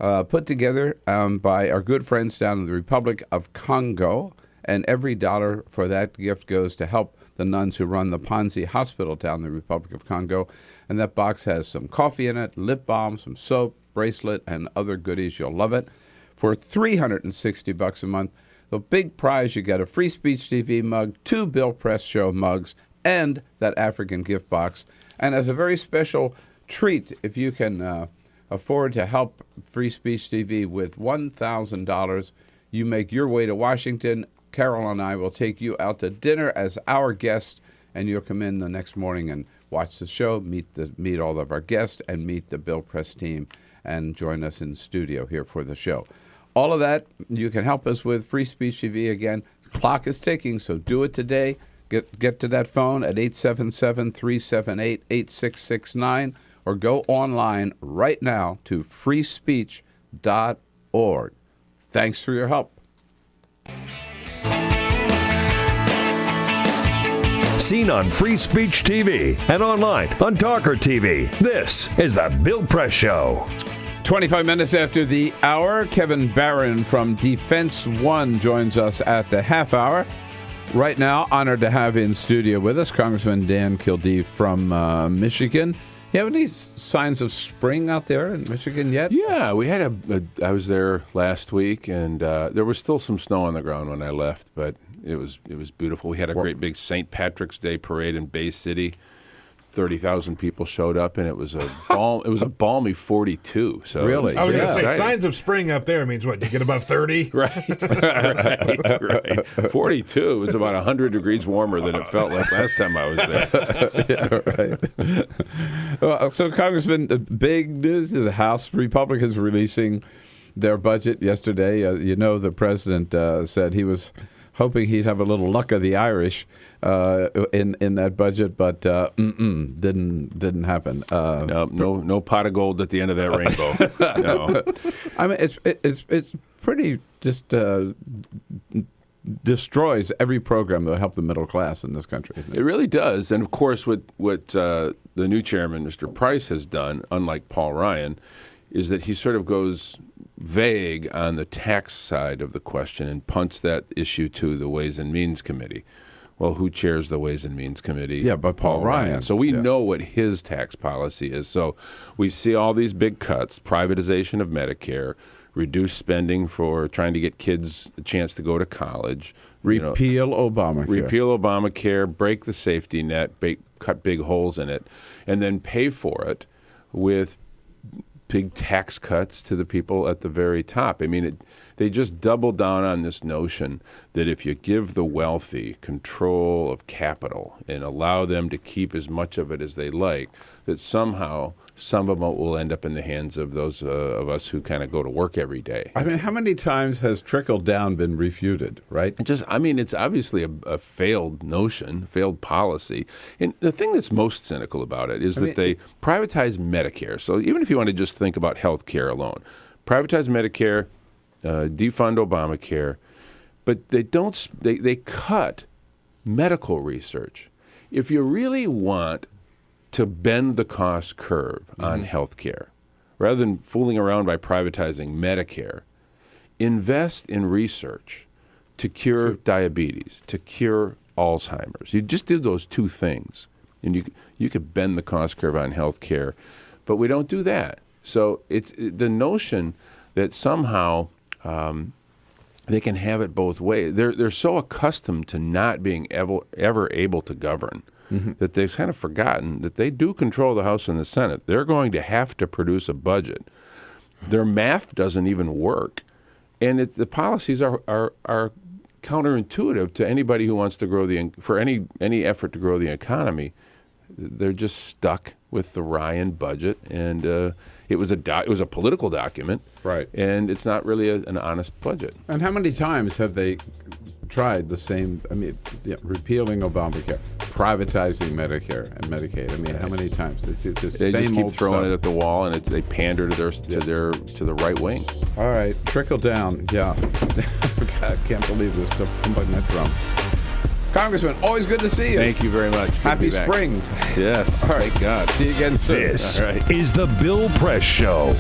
put together by our good friends down in the Republic of Congo. And every dollar for that gift goes to help the nuns who run the Panzi Hospital down in the Republic of Congo. And that box has some coffee in it, lip balm, some soap, bracelet, and other goodies. You'll love it. For $360 a month, the big prize, you get a Free Speech TV mug, 2 Bill Press Show mugs, and that African gift box. And as a very special treat, if you can afford to help Free Speech TV with $1,000, you make your way to Washington. Carol and I will take you out to dinner as our guest, and you'll come in the next morning and watch the show, meet all of our guests, and meet the Bill Press team, and join us in the studio here for the show. All of that you can help us with. Free Speech TV. Again, clock is ticking, so do it today. Get to that phone at 877-378-8669 or go online right now to freespeech.org. Thanks for your help. Seen on Free Speech TV and online on Talker TV. This is the Bill Press Show. 25 minutes after the hour, Kevin Barron from Defense One joins us at the half hour. Right now, honored to have in studio with us Congressman Dan Kildee from Michigan. You have any signs of spring out there in Michigan yet? Yeah, we had I was there last week, and there was still some snow on the ground when I left, but it was beautiful. We had a great big St. Patrick's Day parade in Bay City. 30,000 people showed up, and it was a balmy 42. So really, I was going to say signs of spring up there means what? You get above 30, right? right. 42 was about 100 degrees warmer than it felt like last time I was there. Yeah, right. Well, so, Congressman, the big news: the House Republicans releasing their budget yesterday. The president said he was hoping he'd have a little luck of the Irish in that budget, but didn't happen. No pot of gold at the end of that rainbow. No. I mean, it's pretty just destroys every program that will help the middle class in this country. It really does, and of course, what the new chairman, Mr. Price, has done, unlike Paul Ryan, is that he sort of goes vague on the tax side of the question and punts that issue to the Ways and Means Committee. Well, who chairs the Ways and Means Committee? Yeah, but Paul Ryan. So we know what his tax policy is. So we see all these big cuts, privatization of Medicare, reduced spending for trying to get kids a chance to go to college. Repeal Obamacare. Repeal Obamacare, break the safety net, cut big holes in it, and then pay for it with big tax cuts to the people at the very top. I mean, they just double down on this notion that if you give the wealthy control of capital and allow them to keep as much of it as they like, that somehow some of it will end up in the hands of those of us who kind of go to work every day. I mean, how many times has trickle down been refuted, right? It's obviously a failed notion, failed policy. And the thing that's most cynical about it is that they privatize Medicare. So even if you want to just think about health care alone, privatize Medicare, defund Obamacare, but they cut medical research. If you really want to bend the cost curve on health care, rather than fooling around by privatizing Medicare, invest in research to cure diabetes, to cure Alzheimer's. You just do those two things, and you could bend the cost curve on health care, but we don't do that. So it's the notion that somehow they can have it both ways. They're so accustomed to not being ever able to govern that they've kind of forgotten that they do control the House and the Senate. They're going to have to produce a budget. Their math doesn't even work, and the policies are counterintuitive to anybody who wants to grow for any effort to grow the economy. They're just stuck with the Ryan budget, and it was a political document, right? And it's not really an honest budget. And how many times have they tried the same? I mean, repealing Obamacare, privatizing Medicare and Medicaid. I mean, how many times? It's they same just keep old throwing stuff. it at the wall, and they pander to the right wing. All right, trickle down. Yeah, I can't believe this. Somebody that drum. Congressman, always good to see you. Thank you very much. Happy spring. Yes. All right. Thank God. See you again soon. This All right. is the Bill Press Show.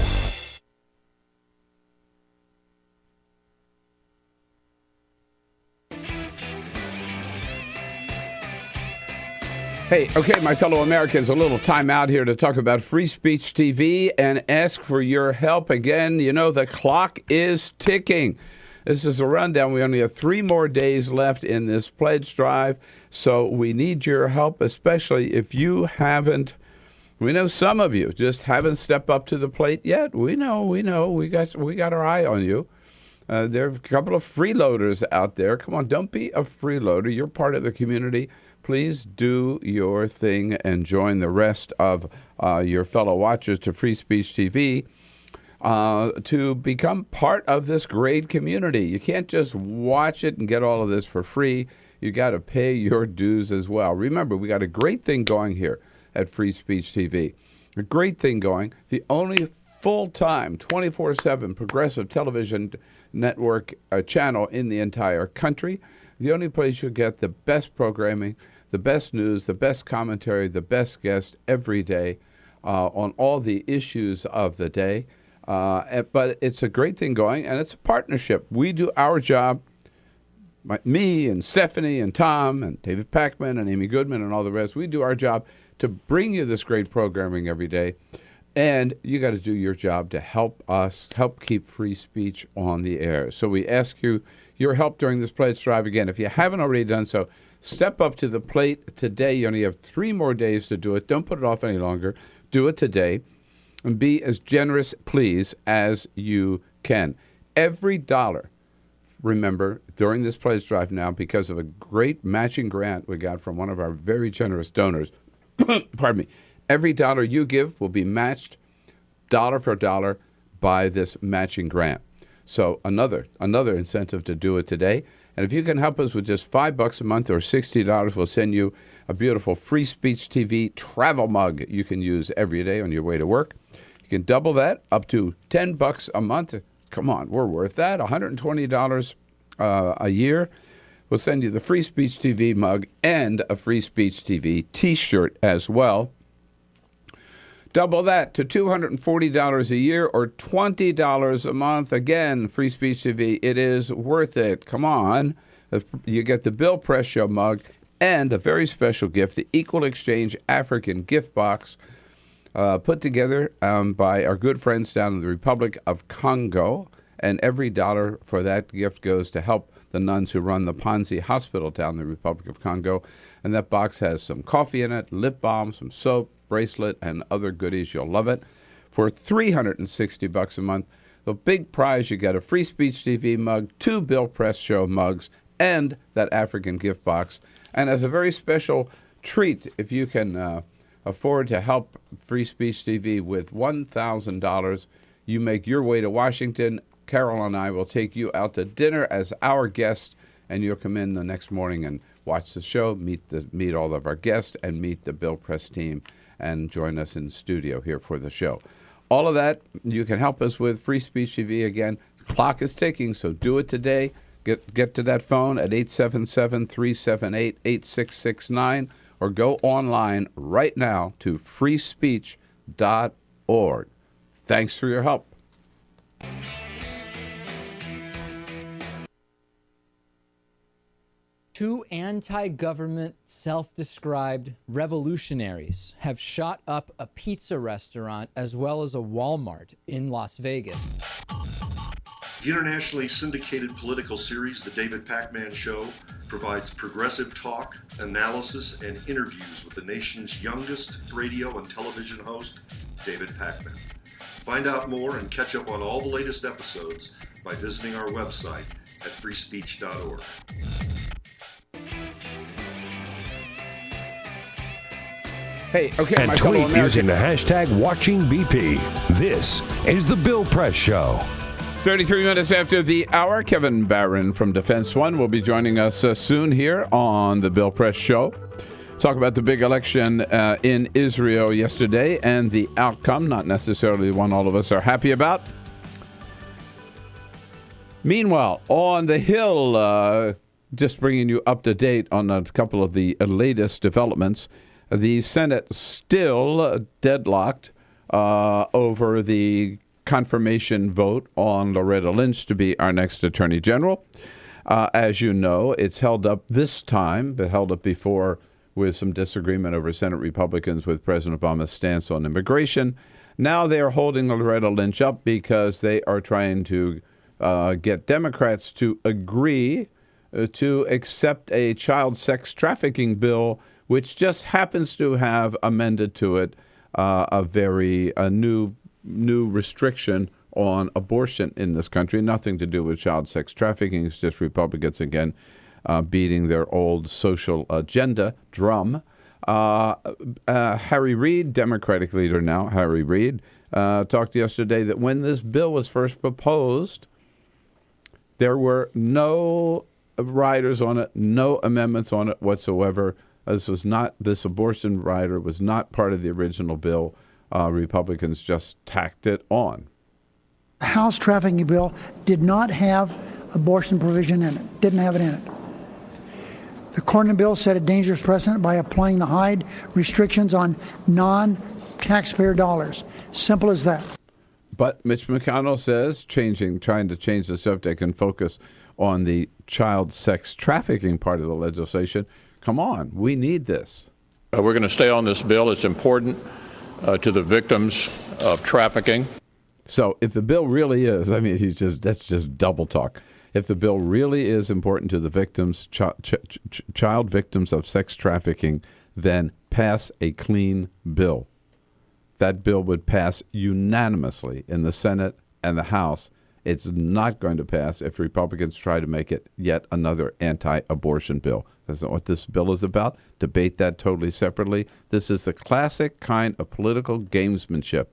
Hey, okay, my fellow Americans, a little time out here to talk about Free Speech TV and ask for your help. Again, the clock is ticking. This is a rundown. We only have 3 more days left in this pledge drive, so we need your help, especially if you haven't. We know some of you just haven't stepped up to the plate yet. We know. We got our eye on you. There are a couple of freeloaders out there. Come on, don't be a freeloader. You're part of the community. Please do your thing and join the rest of your fellow watchers to Free Speech TV. To become part of this great community. You can't just watch it and get all of this for free. You got to pay your dues as well. Remember, we got a great thing going here at Free Speech TV. A great thing going. The only full-time, 24/7 progressive television network channel in the entire country. The only place you'll get the best programming, the best news, the best commentary, the best guests every day on all the issues of the day. But it's a great thing going, and it's a partnership. We do our job, me and Stephanie and Tom and David Packman and Amy Goodman and all the rest. We do our job to to bring you this great programming every day. And you got to do your job to help keep free speech on the air. So we ask you your help during this pledge drive. Again, if you haven't already done so, step up to the plate today. You only have 3 more days to do it. Don't put it off any longer. Do it today. And be as generous, please, as you can. Every dollar, remember, during this pledge drive now, because of a great matching grant we got from one of our very generous donors, pardon me, every dollar you give will be matched dollar for dollar by this matching grant. So another incentive to do it today. And if you can help us with just $5 a month or $60, we'll send you a beautiful Free Speech TV travel mug you can use every day on your way to work. You can double that up to $10 a month. Come on, we're worth that. $120 a year. We'll send you the Free Speech TV mug and a Free Speech TV T-shirt as well. Double that to $240 a year or $20 a month. Again, Free Speech TV, it is worth it. Come on. You get the Bill Press Show mug and a very special gift, the Equal Exchange African gift box, put together by our good friends down in the Republic of Congo. And every dollar for that gift goes to help the nuns who run the Panzi Hospital down in the Republic of Congo. And that box has some coffee in it, lip balm, some soap, bracelet, and other goodies. You'll love it. For $360 a month, the big prize, you get a Free Speech TV mug, 2 Bill Press Show mugs, and that African gift box. And as a very special treat, if you can afford to help Free Speech TV with $1,000, you make your way to Washington. Carol and I will take you out to dinner as our guest, and you'll come in the next morning and watch the show, meet all of our guests, and meet the Bill Press team, and join us in studio here for the show. All of that you can help us with. Free Speech TV. Again, the clock is ticking, so do it today. Get to that phone at 877-378-8669 or go online right now to freespeech.org. Thanks for your help. Two anti-government, self-described revolutionaries have shot up a pizza restaurant as well as a Walmart in Las Vegas. The internationally syndicated political series, The David Pakman Show, provides progressive talk, analysis, and interviews with the nation's youngest radio and television host, David Pakman. Find out more and catch up on all the latest episodes by visiting our website at freespeech.org. Hey, okay, and tweet using the hashtag WatchingBP. This is the Bill Press Show. 33 minutes after the hour, Kevin Barron from Defense One will be joining us soon here on the Bill Press Show. Talk about the big election in Israel yesterday and the outcome, not necessarily the one all of us are happy about. Meanwhile, on the Hill, just bringing you up to date on a couple of the latest developments. The Senate still deadlocked over the confirmation vote on Loretta Lynch to be our next Attorney General. As you know, it's held up this time, but held up before with some disagreement over Senate Republicans with President Obama's stance on immigration. Now they are holding Loretta Lynch up because they are trying to get Democrats to agree to accept a child sex trafficking bill, which just happens to have amended to it a new restriction on abortion in this country. Nothing to do with child sex trafficking. It's just Republicans again beating their old social agenda drum. Harry Reid, Democratic leader now, Harry Reid, talked yesterday that when this bill was first proposed, there were no riders on it, no amendments on it whatsoever. This abortion rider was not part of the original bill. Republicans just tacked it on. The House trafficking bill did not have abortion provision in it, didn't have it in it. The Cornyn bill set a dangerous precedent by applying the Hyde restrictions on non-taxpayer dollars. Simple as that. But Mitch McConnell says trying to change the subject and focus on the child sex trafficking part of the legislation. Come on, we need this. We're going to stay on this bill. It's important to the victims of trafficking. So if the bill really is, I mean, that's just double talk. If the bill really is important to the victims, child victims of sex trafficking, then pass a clean bill. That bill would pass unanimously in the Senate and the House. It's not going to pass if Republicans try to make it yet another anti-abortion bill. That's not what this bill is about. Debate that totally separately. This is the classic kind of political gamesmanship.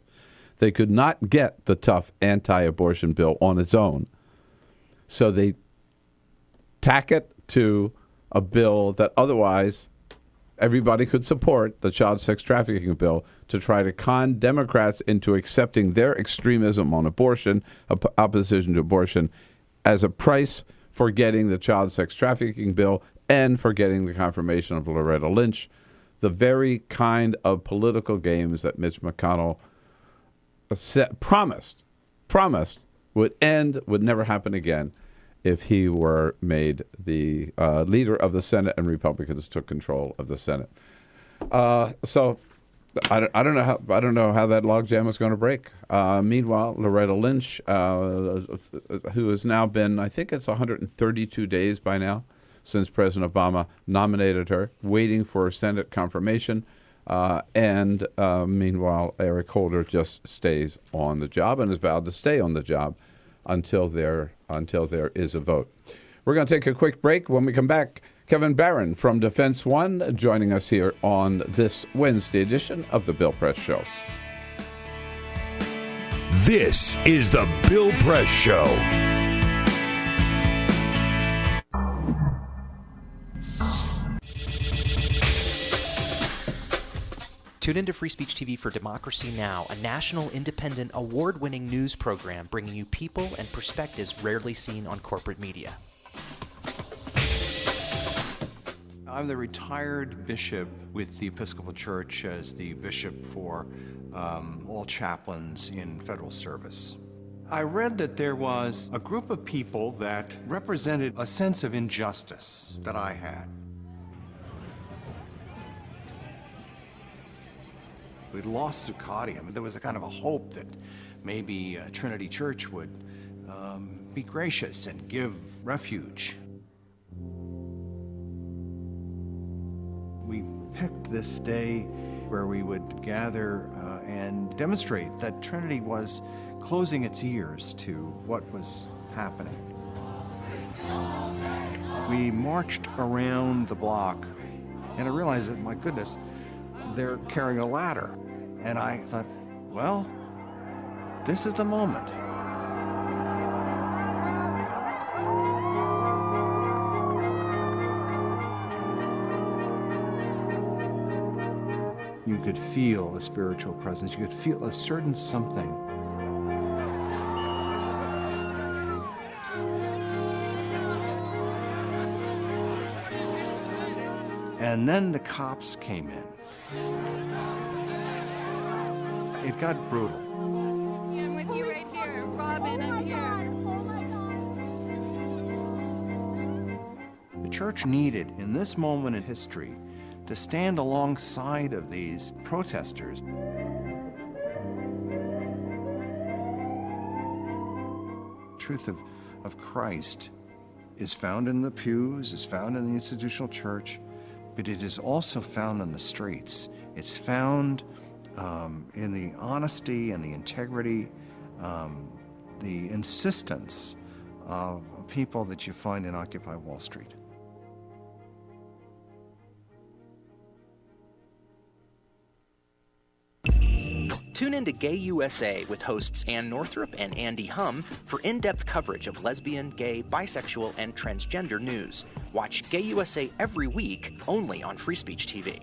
They could not get the tough anti-abortion bill on its own. So they tack it to a bill that otherwise everybody could support, the child sex trafficking bill, to try to con Democrats into accepting their extremism on abortion, opposition to abortion, as a price for getting the child sex trafficking bill and for getting the confirmation of Loretta Lynch, the very kind of political games that Mitch McConnell promised would end, would never happen again if he were made the leader of the Senate and Republicans took control of the Senate. So I don't know how that logjam is going to break. Meanwhile, Loretta Lynch, who has now been, I think it's 132 days by now since President Obama nominated her, waiting for Senate confirmation. And meanwhile, Eric Holder just stays on the job and has vowed to stay on the job until there is a vote. We're going to take a quick break. When we come back, Kevin Barron from Defense One joining us here on this Wednesday edition of the Bill Press Show. This is the Bill Press Show. Tune into Free Speech TV for Democracy Now!, a national, independent, award-winning news program bringing you people and perspectives rarely seen on corporate media. I'm the retired bishop with the Episcopal Church as the bishop for all chaplains in federal service. I read that there was a group of people that represented a sense of injustice that I had. We'd lost Zuccotti. I mean, there was a kind of a hope that maybe Trinity Church would be gracious and give refuge. We picked this day where we would gather and demonstrate that Trinity was closing its ears to what was happening. We marched around the block, and I realized that, my goodness, they're carrying a ladder. And I thought, well, this is the moment. You could feel a spiritual presence. You could feel a certain something. And then the cops came in. It got brutal. I'm with you right here. Robin, I'm here. The church needed, in this moment in history, to stand alongside of these protesters. The truth of Christ is found in the pews, is found in the institutional church, but it is also found on the streets. It's found in the honesty and the integrity, the insistence of people that you find in Occupy Wall Street. Tune in to Gay USA with hosts Ann Northrup and Andy Hum for in-depth coverage of lesbian, gay, bisexual, and transgender news. Watch Gay USA every week, only on Free Speech TV.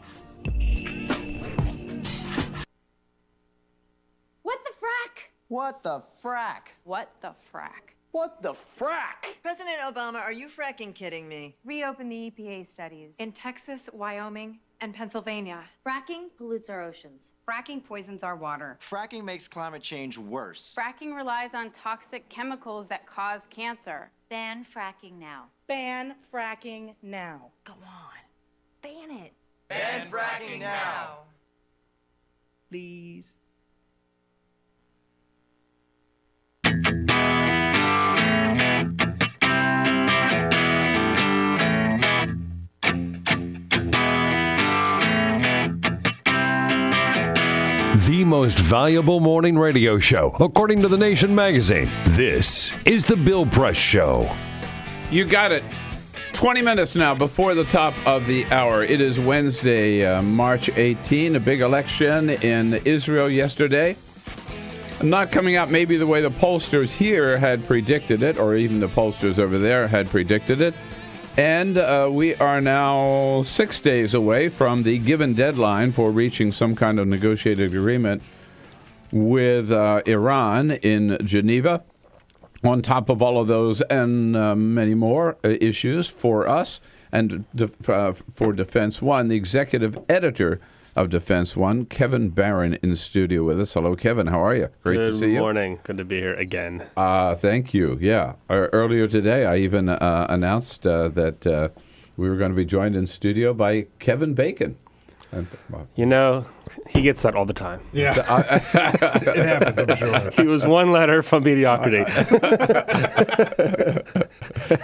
What the frack? What the frack? What the frack? What the frack? President Obama, are you fracking kidding me? Reopen the EPA studies. In Texas, Wyoming, and Pennsylvania. Fracking pollutes our oceans. Fracking poisons our water. Fracking makes climate change worse. Fracking relies on toxic chemicals that cause cancer. Ban fracking now. Ban fracking now. Go on. Ban it. Ban fracking now. Please. The most valuable morning radio show, according to The Nation magazine. This is The Bill Press Show. You got it. 20 minutes now before the top of the hour. It is Wednesday, March 18, a big election in Israel yesterday. Not coming out maybe the way the pollsters here had predicted it, or even the pollsters over there had predicted it. And we are now 6 days away from the given deadline for reaching some kind of negotiated agreement with Iran in Geneva. On top of all of those and many more issues for us and for Defense One, the executive editor of Defense One, Kevin Barron, in the studio with us. Hello, Kevin. How are you? Great to see you. Good morning. Good to be here again. Thank you. Yeah. Earlier today, I even announced that we were going to be joined in studio by Kevin Bacon. You know, he gets that all the time. Yeah. It happens, I'm sure. He was one letter from mediocrity.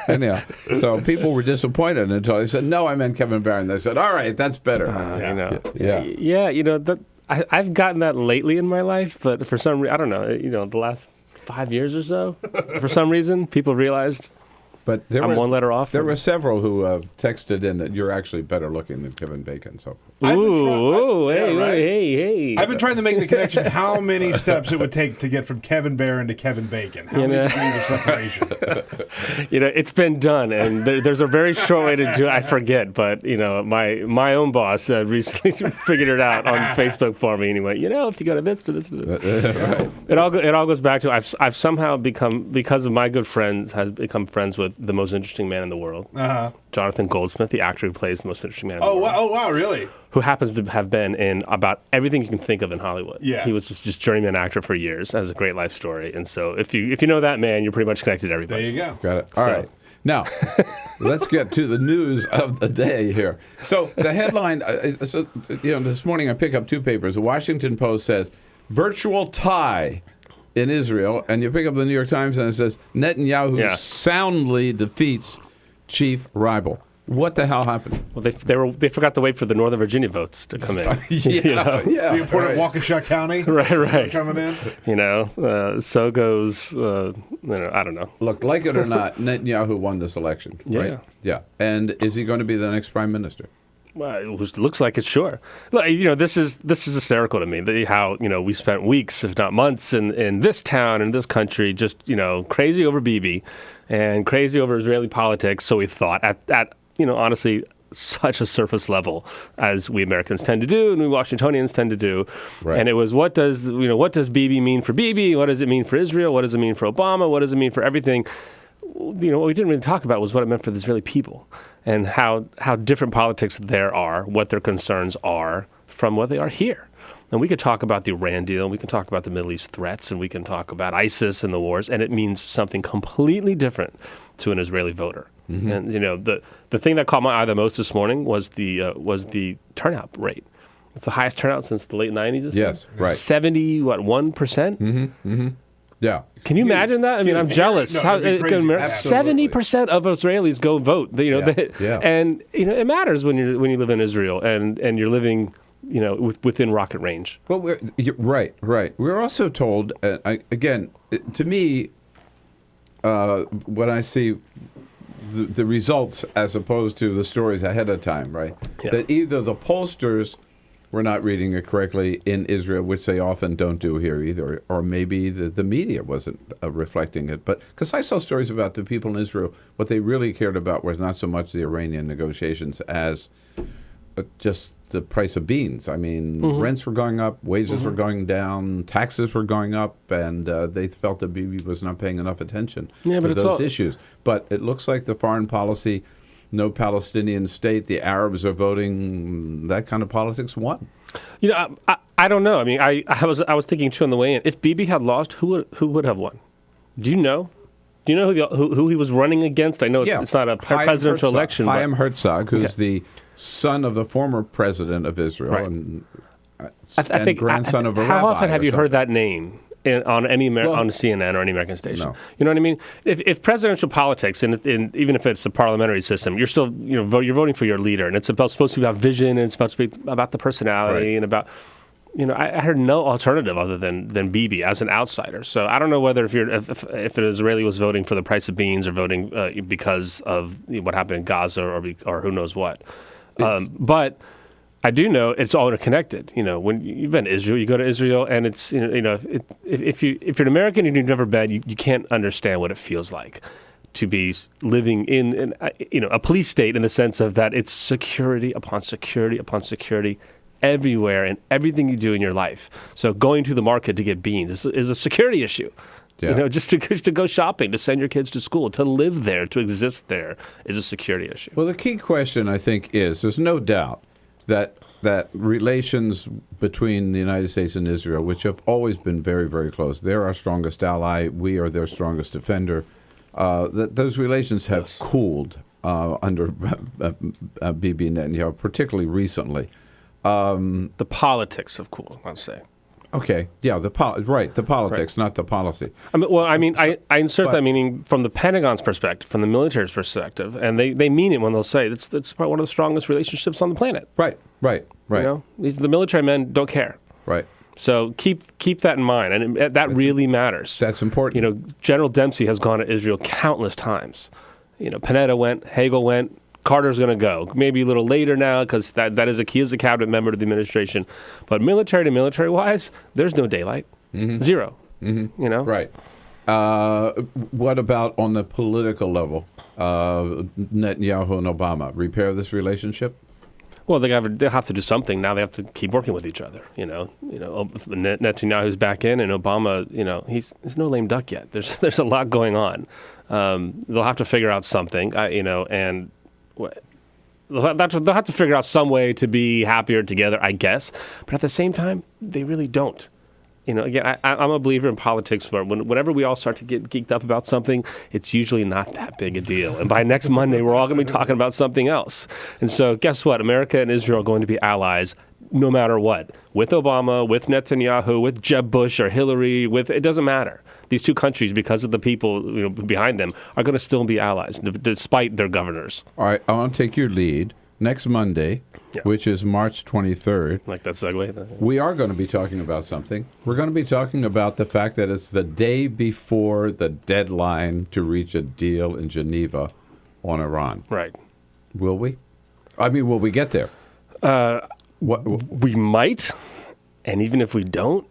Anyhow, so people were disappointed until I said, no, I meant Kevin Barron. They said, all right, that's better. Yeah, you know, I've gotten that lately in my life, but for some reason, I don't know, you know, the last 5 years or so, for some reason, people realized but I'm one letter off. There were several who texted in that you're actually better looking than Kevin Bacon. So, hey. I've been trying to make the connection how many steps it would take to get from Kevin Barron to Kevin Bacon. How many degrees of separation? You know, it's been done, and there's a very short way to do it. I forget, but, you know, my own boss recently figured it out on Facebook for me, and he went, you know, if you go to this, to this, to this. Right. It all goes back to I've somehow become, because of my good friends, has become friends with the most interesting man in the world. Jonathan Goldsmith, the actor who plays the most interesting man in the world. Oh, wow, really? Who happens to have been in about everything you can think of in Hollywood. Yeah. He was just journeyman actor for years. Has a great life story. And so if you know that man, you're pretty much connected to everybody. There you go. Got it. All right. Now, let's get to the news of the day here. So the headline, this morning I pick up two papers. The Washington Post says, virtual tie in Israel, and you pick up the New York Times and it says Netanyahu soundly defeats chief rival. What the hell happened? Well, they forgot to wait for the Northern Virginia votes to come in. The important Waukesha County, right, coming in. You know, so goes. I don't know. Look, like it or not, Netanyahu won this election. Right? Yeah. And is he going to be the next prime minister? Well, it looks like it, sure. Look, you know, this is hysterical to me. How, you know, we spent weeks, if not months, in this town, in this country, just, you know, crazy over Bibi and crazy over Israeli politics. So we thought at you know, honestly, such a surface level, as we Americans tend to do and we Washingtonians tend to do. Right. And it was, what does Bibi mean for Bibi? What does it mean for Israel? What does it mean for Obama? What does it mean for everything? You know, what we didn't really talk about was what it meant for the Israeli people and how different politics there are, what their concerns are from what they are here. And we could talk about the Iran deal, we can talk about the Middle East threats, and we can talk about ISIS and the wars, and it means something completely different to an Israeli voter. Mm-hmm. And, you know, the thing that caught my eye the most this morning was the turnout rate. It's the highest turnout since the late 90s. Yes, right. 1%? Mm-hmm, mm-hmm. Yeah. Can you imagine that? I mean, I'm jealous. 70% of Israelis go vote. You know, and you know it matters when you live in Israel and you're living, you know, within rocket range. Well, right. We're also told, again, to me, when I see the results as opposed to the stories ahead of time, right? Yeah. That either the pollsters were not reading it correctly in Israel, which they often don't do here either, or maybe the media wasn't reflecting it. But because I saw stories about the people in Israel, what they really cared about was not so much the Iranian negotiations as just the price of beans. I mean, rents were going up, wages were going down, taxes were going up, and they felt that Bibi was not paying enough attention to those issues. But it looks like the foreign policy, no Palestinian state, the Arabs are voting, that kind of politics won. You know, I don't know. I mean, I was thinking too on the way in. If Bibi had lost, who would have won? Do you know? Do you know who he was running against? I know it's not a presidential election. Chaim Herzog, who's the son of the former president of Israel, Right. and, I think grandson of a rabbi. How often have or you heard something. that name on any on CNN or any American station? No. You know what I mean? If presidential politics, and even if it's a parliamentary system, you're still you're voting for your leader, and it's supposed to be about vision, and it's supposed to be about the personality, and about. I heard no alternative other than Bibi as an outsider. So I don't know whether if an Israeli was voting for the price of beans or voting because of what happened in Gaza or who knows what. But I do know it's all interconnected. When you've been to Israel, you go to Israel, and it's if you're an American and you've never been, you can't understand what it feels like to be living in a police state in the sense of that it's security upon security upon security everywhere and everything you do in your life. So going to the market to get beans is a security issue. Yeah. Just to go shopping, to send your kids to school, to live there, to exist there is a security issue. Well, the key question, I think, is there's no doubt that relations between the United States and Israel, which have always been very, very close, they're our strongest ally, we are their strongest defender, that those relations have cooled under Bibi Netanyahu, particularly recently. The politics of cool, I'll say. Okay, yeah, the politics, not the policy. I insert that meaning from the Pentagon's perspective, from the military's perspective, and they mean it when they'll say it's probably one of the strongest relationships on the planet. Right. The military men don't care. Right. So keep that in mind, and that really matters. That's important. General Dempsey has gone to Israel countless times. Panetta went, Hagel went. Carter's going to go. Maybe a little later now because that is he is a cabinet member of the administration. But military to military wise, there's no daylight. Mm-hmm. Zero. Mm-hmm. Right. What about on the political level? Netanyahu and Obama repair this relationship? Well, they'll have to do something. Now they have to keep working with each other. Netanyahu's back in, and Obama, he's no lame duck yet. There's a lot going on. They'll have to figure out something, and. They'll have to figure out some way to be happier together, I guess. But at the same time, they really don't. Again, I'm a believer in politics where whenever we all start to get geeked up about something, it's usually not that big a deal. And by next Monday, we're all going to be talking about something else. And so guess what? America and Israel are going to be allies no matter what. With Obama, with Netanyahu, with Jeb Bush or Hillary, it doesn't matter. These two countries, because of the people behind them, are going to still be allies, despite their governors. All right, I want to take your lead. Next Monday, which is March 23rd. Like that segue? We are going to be talking about something. We're going to be talking about the fact that it's the day before the deadline to reach a deal in Geneva on Iran. Right. Will we? Will we get there? We might, and even if we don't,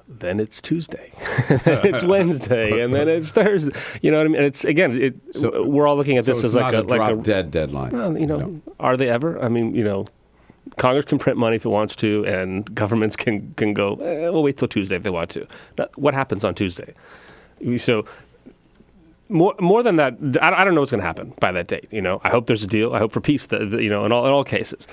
then it's Tuesday, it's Wednesday, and then it's Thursday. You know what I mean? It's again, we're all looking at this as like a dead deadline. No. Are they ever? Congress can print money if it wants to, and governments can go. We'll wait till Tuesday if they want to. Now, what happens on Tuesday? So more than that, I don't know what's going to happen by that date. I hope there's a deal. I hope for peace. In all cases.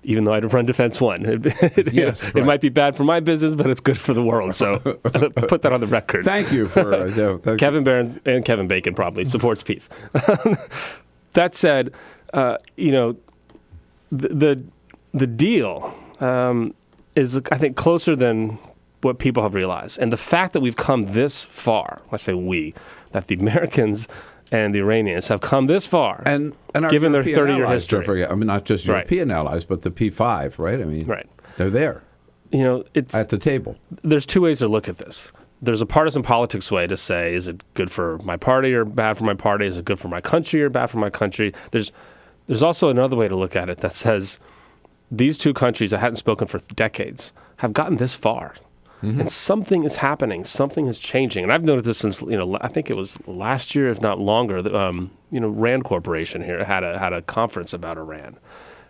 Even though I'd run Defense One. It might be bad for my business, but it's good for the world. So put that on the record. Thank you for Kevin Barron and Kevin Bacon probably supports peace. That said, the deal is, I think, closer than what people have realized. And the fact that we've come this far, I say we, that the Americans and the Iranians have come this far, and given their 30-year history. Not just European allies, but the P5, right? Right. They're there. It's at the table. There's two ways to look at this. There's a partisan politics way to say, is it good for my party or bad for my party? Is it good for my country or bad for my country? There's also another way to look at it that says these two countries that hadn't spoken for decades have gotten this far. Mm-hmm. And something is happening. Something is changing. And I've noticed this since, I think it was last year, if not longer, Rand Corporation here had a conference about Iran.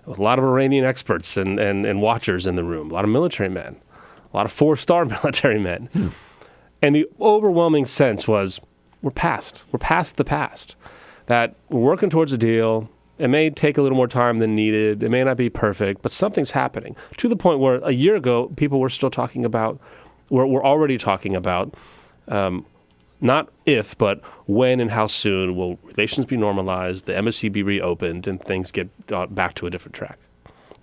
A lot of Iranian experts and watchers in the room, a lot of military men, a lot of 4-star military men. Hmm. And the overwhelming sense was we're past the past, that we're working towards a deal. It may take a little more time than needed. It may not be perfect, but something's happening to the point where a year ago, people were still talking about, we're already talking about, not if, but when and how soon will relations be normalized, the embassy be reopened, and things get back to a different track.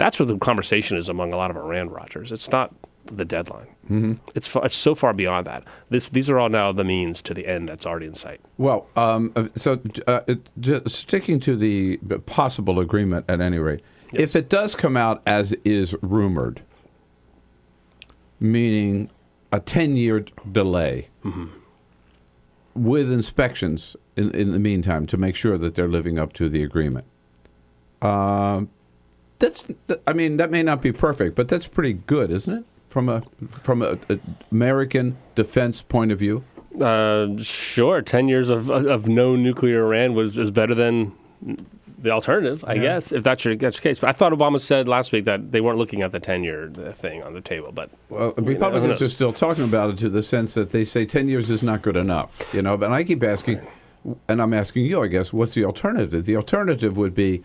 That's where the conversation is among a lot of Iran watchers. It's not the deadline. Mm-hmm. It's so far beyond that. These are all now the means to the end that's already in sight. Well, sticking to the possible agreement at any rate, if it does come out as is rumored, meaning a 10-year delay with inspections in the meantime to make sure that they're living up to the agreement. That may not be perfect, but that's pretty good, isn't it? From a American defense point of view? Sure. 10 years of no nuclear Iran is better than the alternative, I guess, if that's your case. But I thought Obama said last week that they weren't looking at the 10-year thing on the table. But Republicans are still talking about it to the sense that they say 10 years is not good enough. But I keep asking, and I'm asking you, I guess, what's the alternative? The alternative would be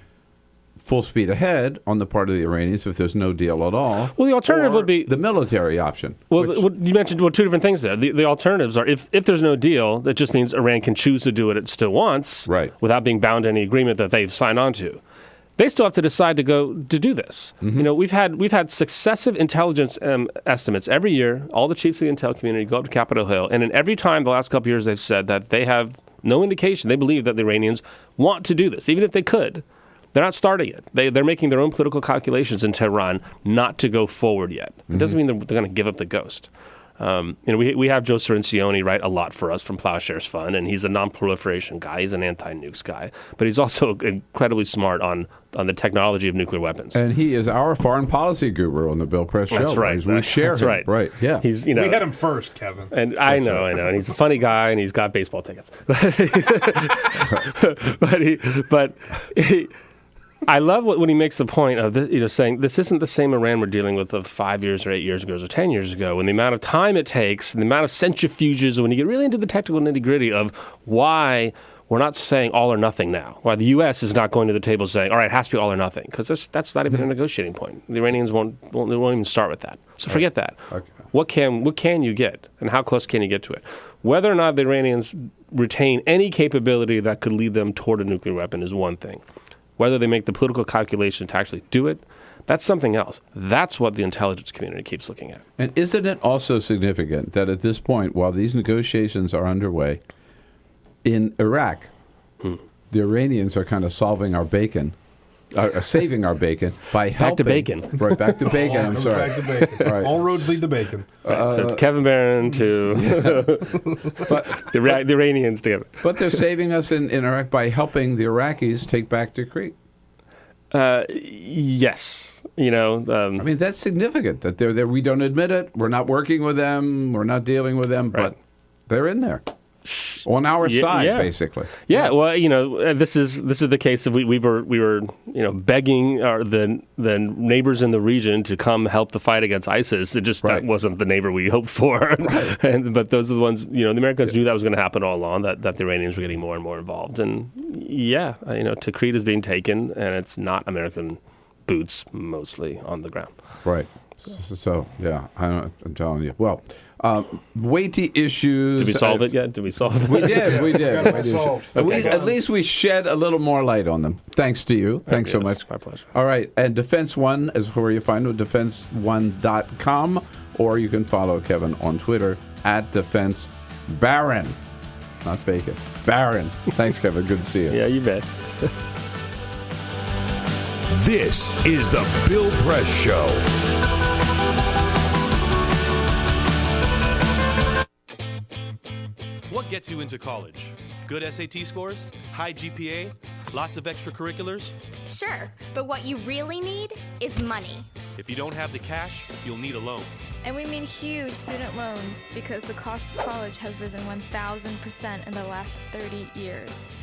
full speed ahead on the part of the Iranians if there's no deal at all. Well, the alternative would be the military option. Well, you mentioned two different things there. The alternatives are if there's no deal, that just means Iran can choose to do what it still wants, right, without being bound to any agreement that they've signed on to. They still have to decide to do this. We've had successive intelligence estimates every year. All the chiefs of the intel community go up to Capitol Hill, and in every time the last couple of years they've said that they have no indication. They believe that the Iranians want to do this, even if they could. They're not starting it. They're making their own political calculations in Tehran not to go forward yet. It doesn't mean they're going to give up the ghost. We have Joe Cirincione write a lot for us from Plowshares Fund, and he's a non-proliferation guy. He's an anti-nukes guy, but he's also incredibly smart on the technology of nuclear weapons. And he is our foreign policy guru on the Bill Press show. That's right. We share him. Right. Yeah. We had him first, Kevin. And I know. And he's a funny guy, and he's got baseball tickets. but I love when he makes the point of saying this isn't the same Iran we're dealing with of 5 years or 8 years ago or 10 years ago, and the amount of time it takes, and the amount of centrifuges, when you get really into the technical nitty-gritty of why we're not saying all or nothing now, why the U.S. is not going to the table saying, all right, it has to be all or nothing, because that's not even a negotiating point. The Iranians won't even start with that. So forget that. Okay. What can you get, and how close can you get to it? Whether or not the Iranians retain any capability that could lead them toward a nuclear weapon is one thing. Whether they make the political calculation to actually do it, that's something else. That's what the intelligence community keeps looking at. And isn't it also significant that at this point, while these negotiations are underway, in Iraq, the Iranians are kind of solving our bacon, saving our bacon by helping. Back to bacon. Right, back to bacon. I'm sorry. Back to bacon. Right. All roads lead to bacon. So it's Kevin Barron to the Iranians together. But they're saving us in Iraq by helping the Iraqis take back Tikrit. Yes. That's significant that they're there. We don't admit it. We're not working with them. We're not dealing with them, but they're in there. On our side, basically. Yeah. Well, this is the case of we were begging the neighbors in the region to come help the fight against ISIS. It just that wasn't the neighbor we hoped for. Right. But those are the ones. The Americans knew that was going to happen all along. That the Iranians were getting more and more involved. And Tikrit is being taken, and it's not American boots mostly on the ground. Right. So yeah, I'm telling you. Well. Weighty issues. Did we solve it yet? Did we solve it? We did. At least we shed a little more light on them. Thanks to you. Thanks so much. My pleasure. All right. And Defense One is where you find it, defense1.com, or you can follow Kevin on Twitter at Defense Baron. Not Bacon. Baron. Thanks, Kevin. Good to see you. Yeah, you bet. This is the Bill Press Show. What gets you into college? Good SAT scores? High GPA? Lots of extracurriculars? Sure, but what you really need is money. If you don't have the cash, you'll need a loan. And we mean huge student loans because the cost of college has risen 1,000% in the last 30 years.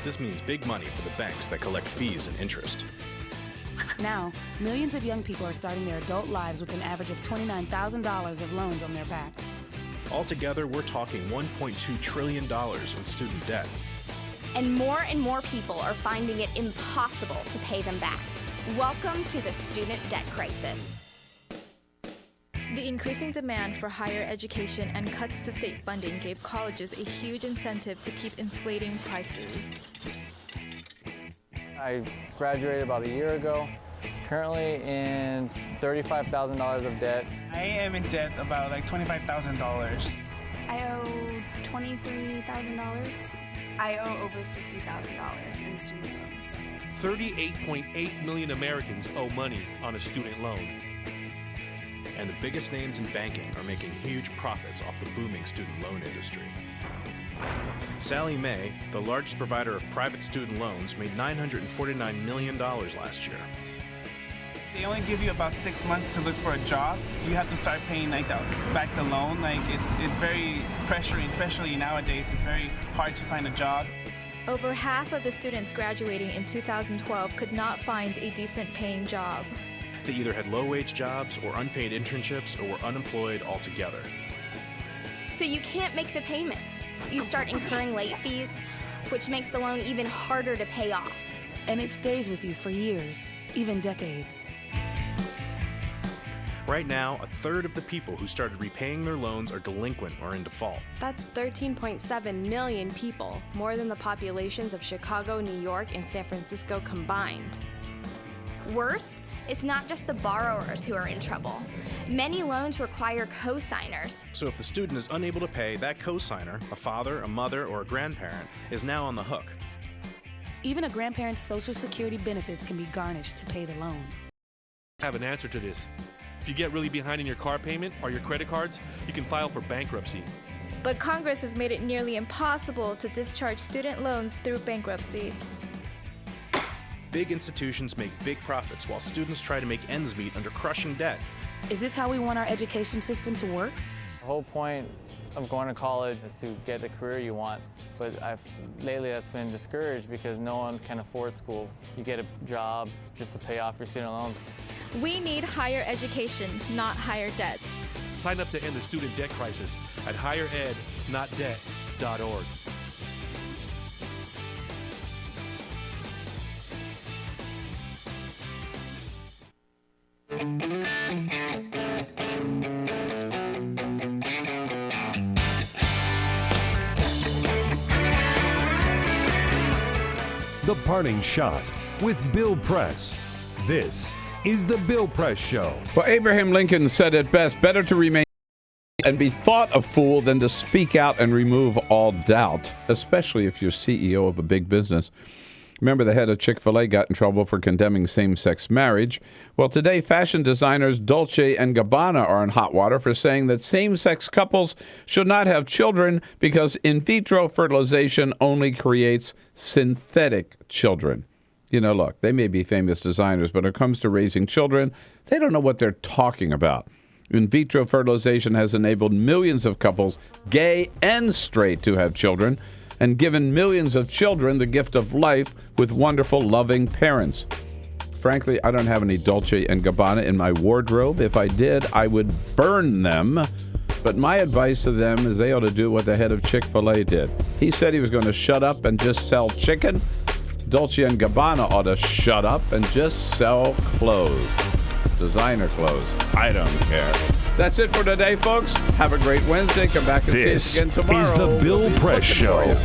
This means big money for the banks that collect fees and interest. Now, millions of young people are starting their adult lives with an average of $29,000 of loans on their backs. Altogether, we're talking $1.2 trillion in student debt. And more people are finding it impossible to pay them back. Welcome to the student debt crisis. The increasing demand for higher education and cuts to state funding gave colleges a huge incentive to keep inflating prices. I graduated about a year ago. currently in $35,000 of debt. I am in debt about like $25,000. I owe $23,000. I owe over $50,000 in student loans. 38.8 million Americans owe money on a student loan. And the biggest names in banking are making huge profits off the booming student loan industry. Sallie Mae, the largest provider of private student loans, made $949 million last year. They only give you about 6 months to look for a job. You have to start paying back the loan. It's very pressuring, especially nowadays. It's very hard to find a job. Over half of the students graduating in 2012 could not find a decent paying job. They either had low-wage jobs or unpaid internships or were unemployed altogether. So you can't make the payments. You start incurring late fees, which makes the loan even harder to pay off. And it stays with you for years, even decades. Right now, a third of the people who started repaying their loans are delinquent or in default. That's 13.7 million people, more than the populations of Chicago, New York, and San Francisco combined. Worse, it's not just the borrowers who are in trouble. Many loans require co-signers. So if the student is unable to pay, that co-signer, a father, a mother, or a grandparent, is now on the hook. Even a grandparent's Social Security benefits can be garnished to pay the loan. I have an answer to this. If you get really behind in your car payment or your credit cards, you can file for bankruptcy. But Congress has made it nearly impossible to discharge student loans through bankruptcy. Big institutions make big profits while students try to make ends meet under crushing debt. Is this how we want our education system to work? The whole point of going to college is to get the career you want, but lately that's been discouraged because no one can afford school. You get a job just to pay off your student loans. We need higher education, not higher debt. Sign up to end the student debt crisis at higherednotdebt.org. The Parting Shot with Bill Press. This is the Bill Press Show. Well, Abraham Lincoln said it best, better to remain and be thought a fool than to speak out and remove all doubt, especially if you're CEO of a big business. Remember, the head of Chick-fil-A got in trouble for condemning same-sex marriage. Well, today, fashion designers Dolce & Gabbana are in hot water for saying that same-sex couples should not have children because in vitro fertilization only creates synthetic children. You know, look, they may be famous designers, but when it comes to raising children, they don't know what they're talking about. In vitro fertilization has enabled millions of couples, gay and straight, to have children, and given millions of children the gift of life with wonderful, loving parents. Frankly, I don't have any Dolce & Gabbana in my wardrobe. If I did, I would burn them. But my advice to them is they ought to do what the head of Chick-fil-A did. He said he was going to shut up and just sell chicken. Dolce & Gabbana ought to shut up and just sell clothes. Designer clothes. I don't care. That's it for today, folks. Have a great Wednesday. Come back and see us again tomorrow. This is the Bill Press Show.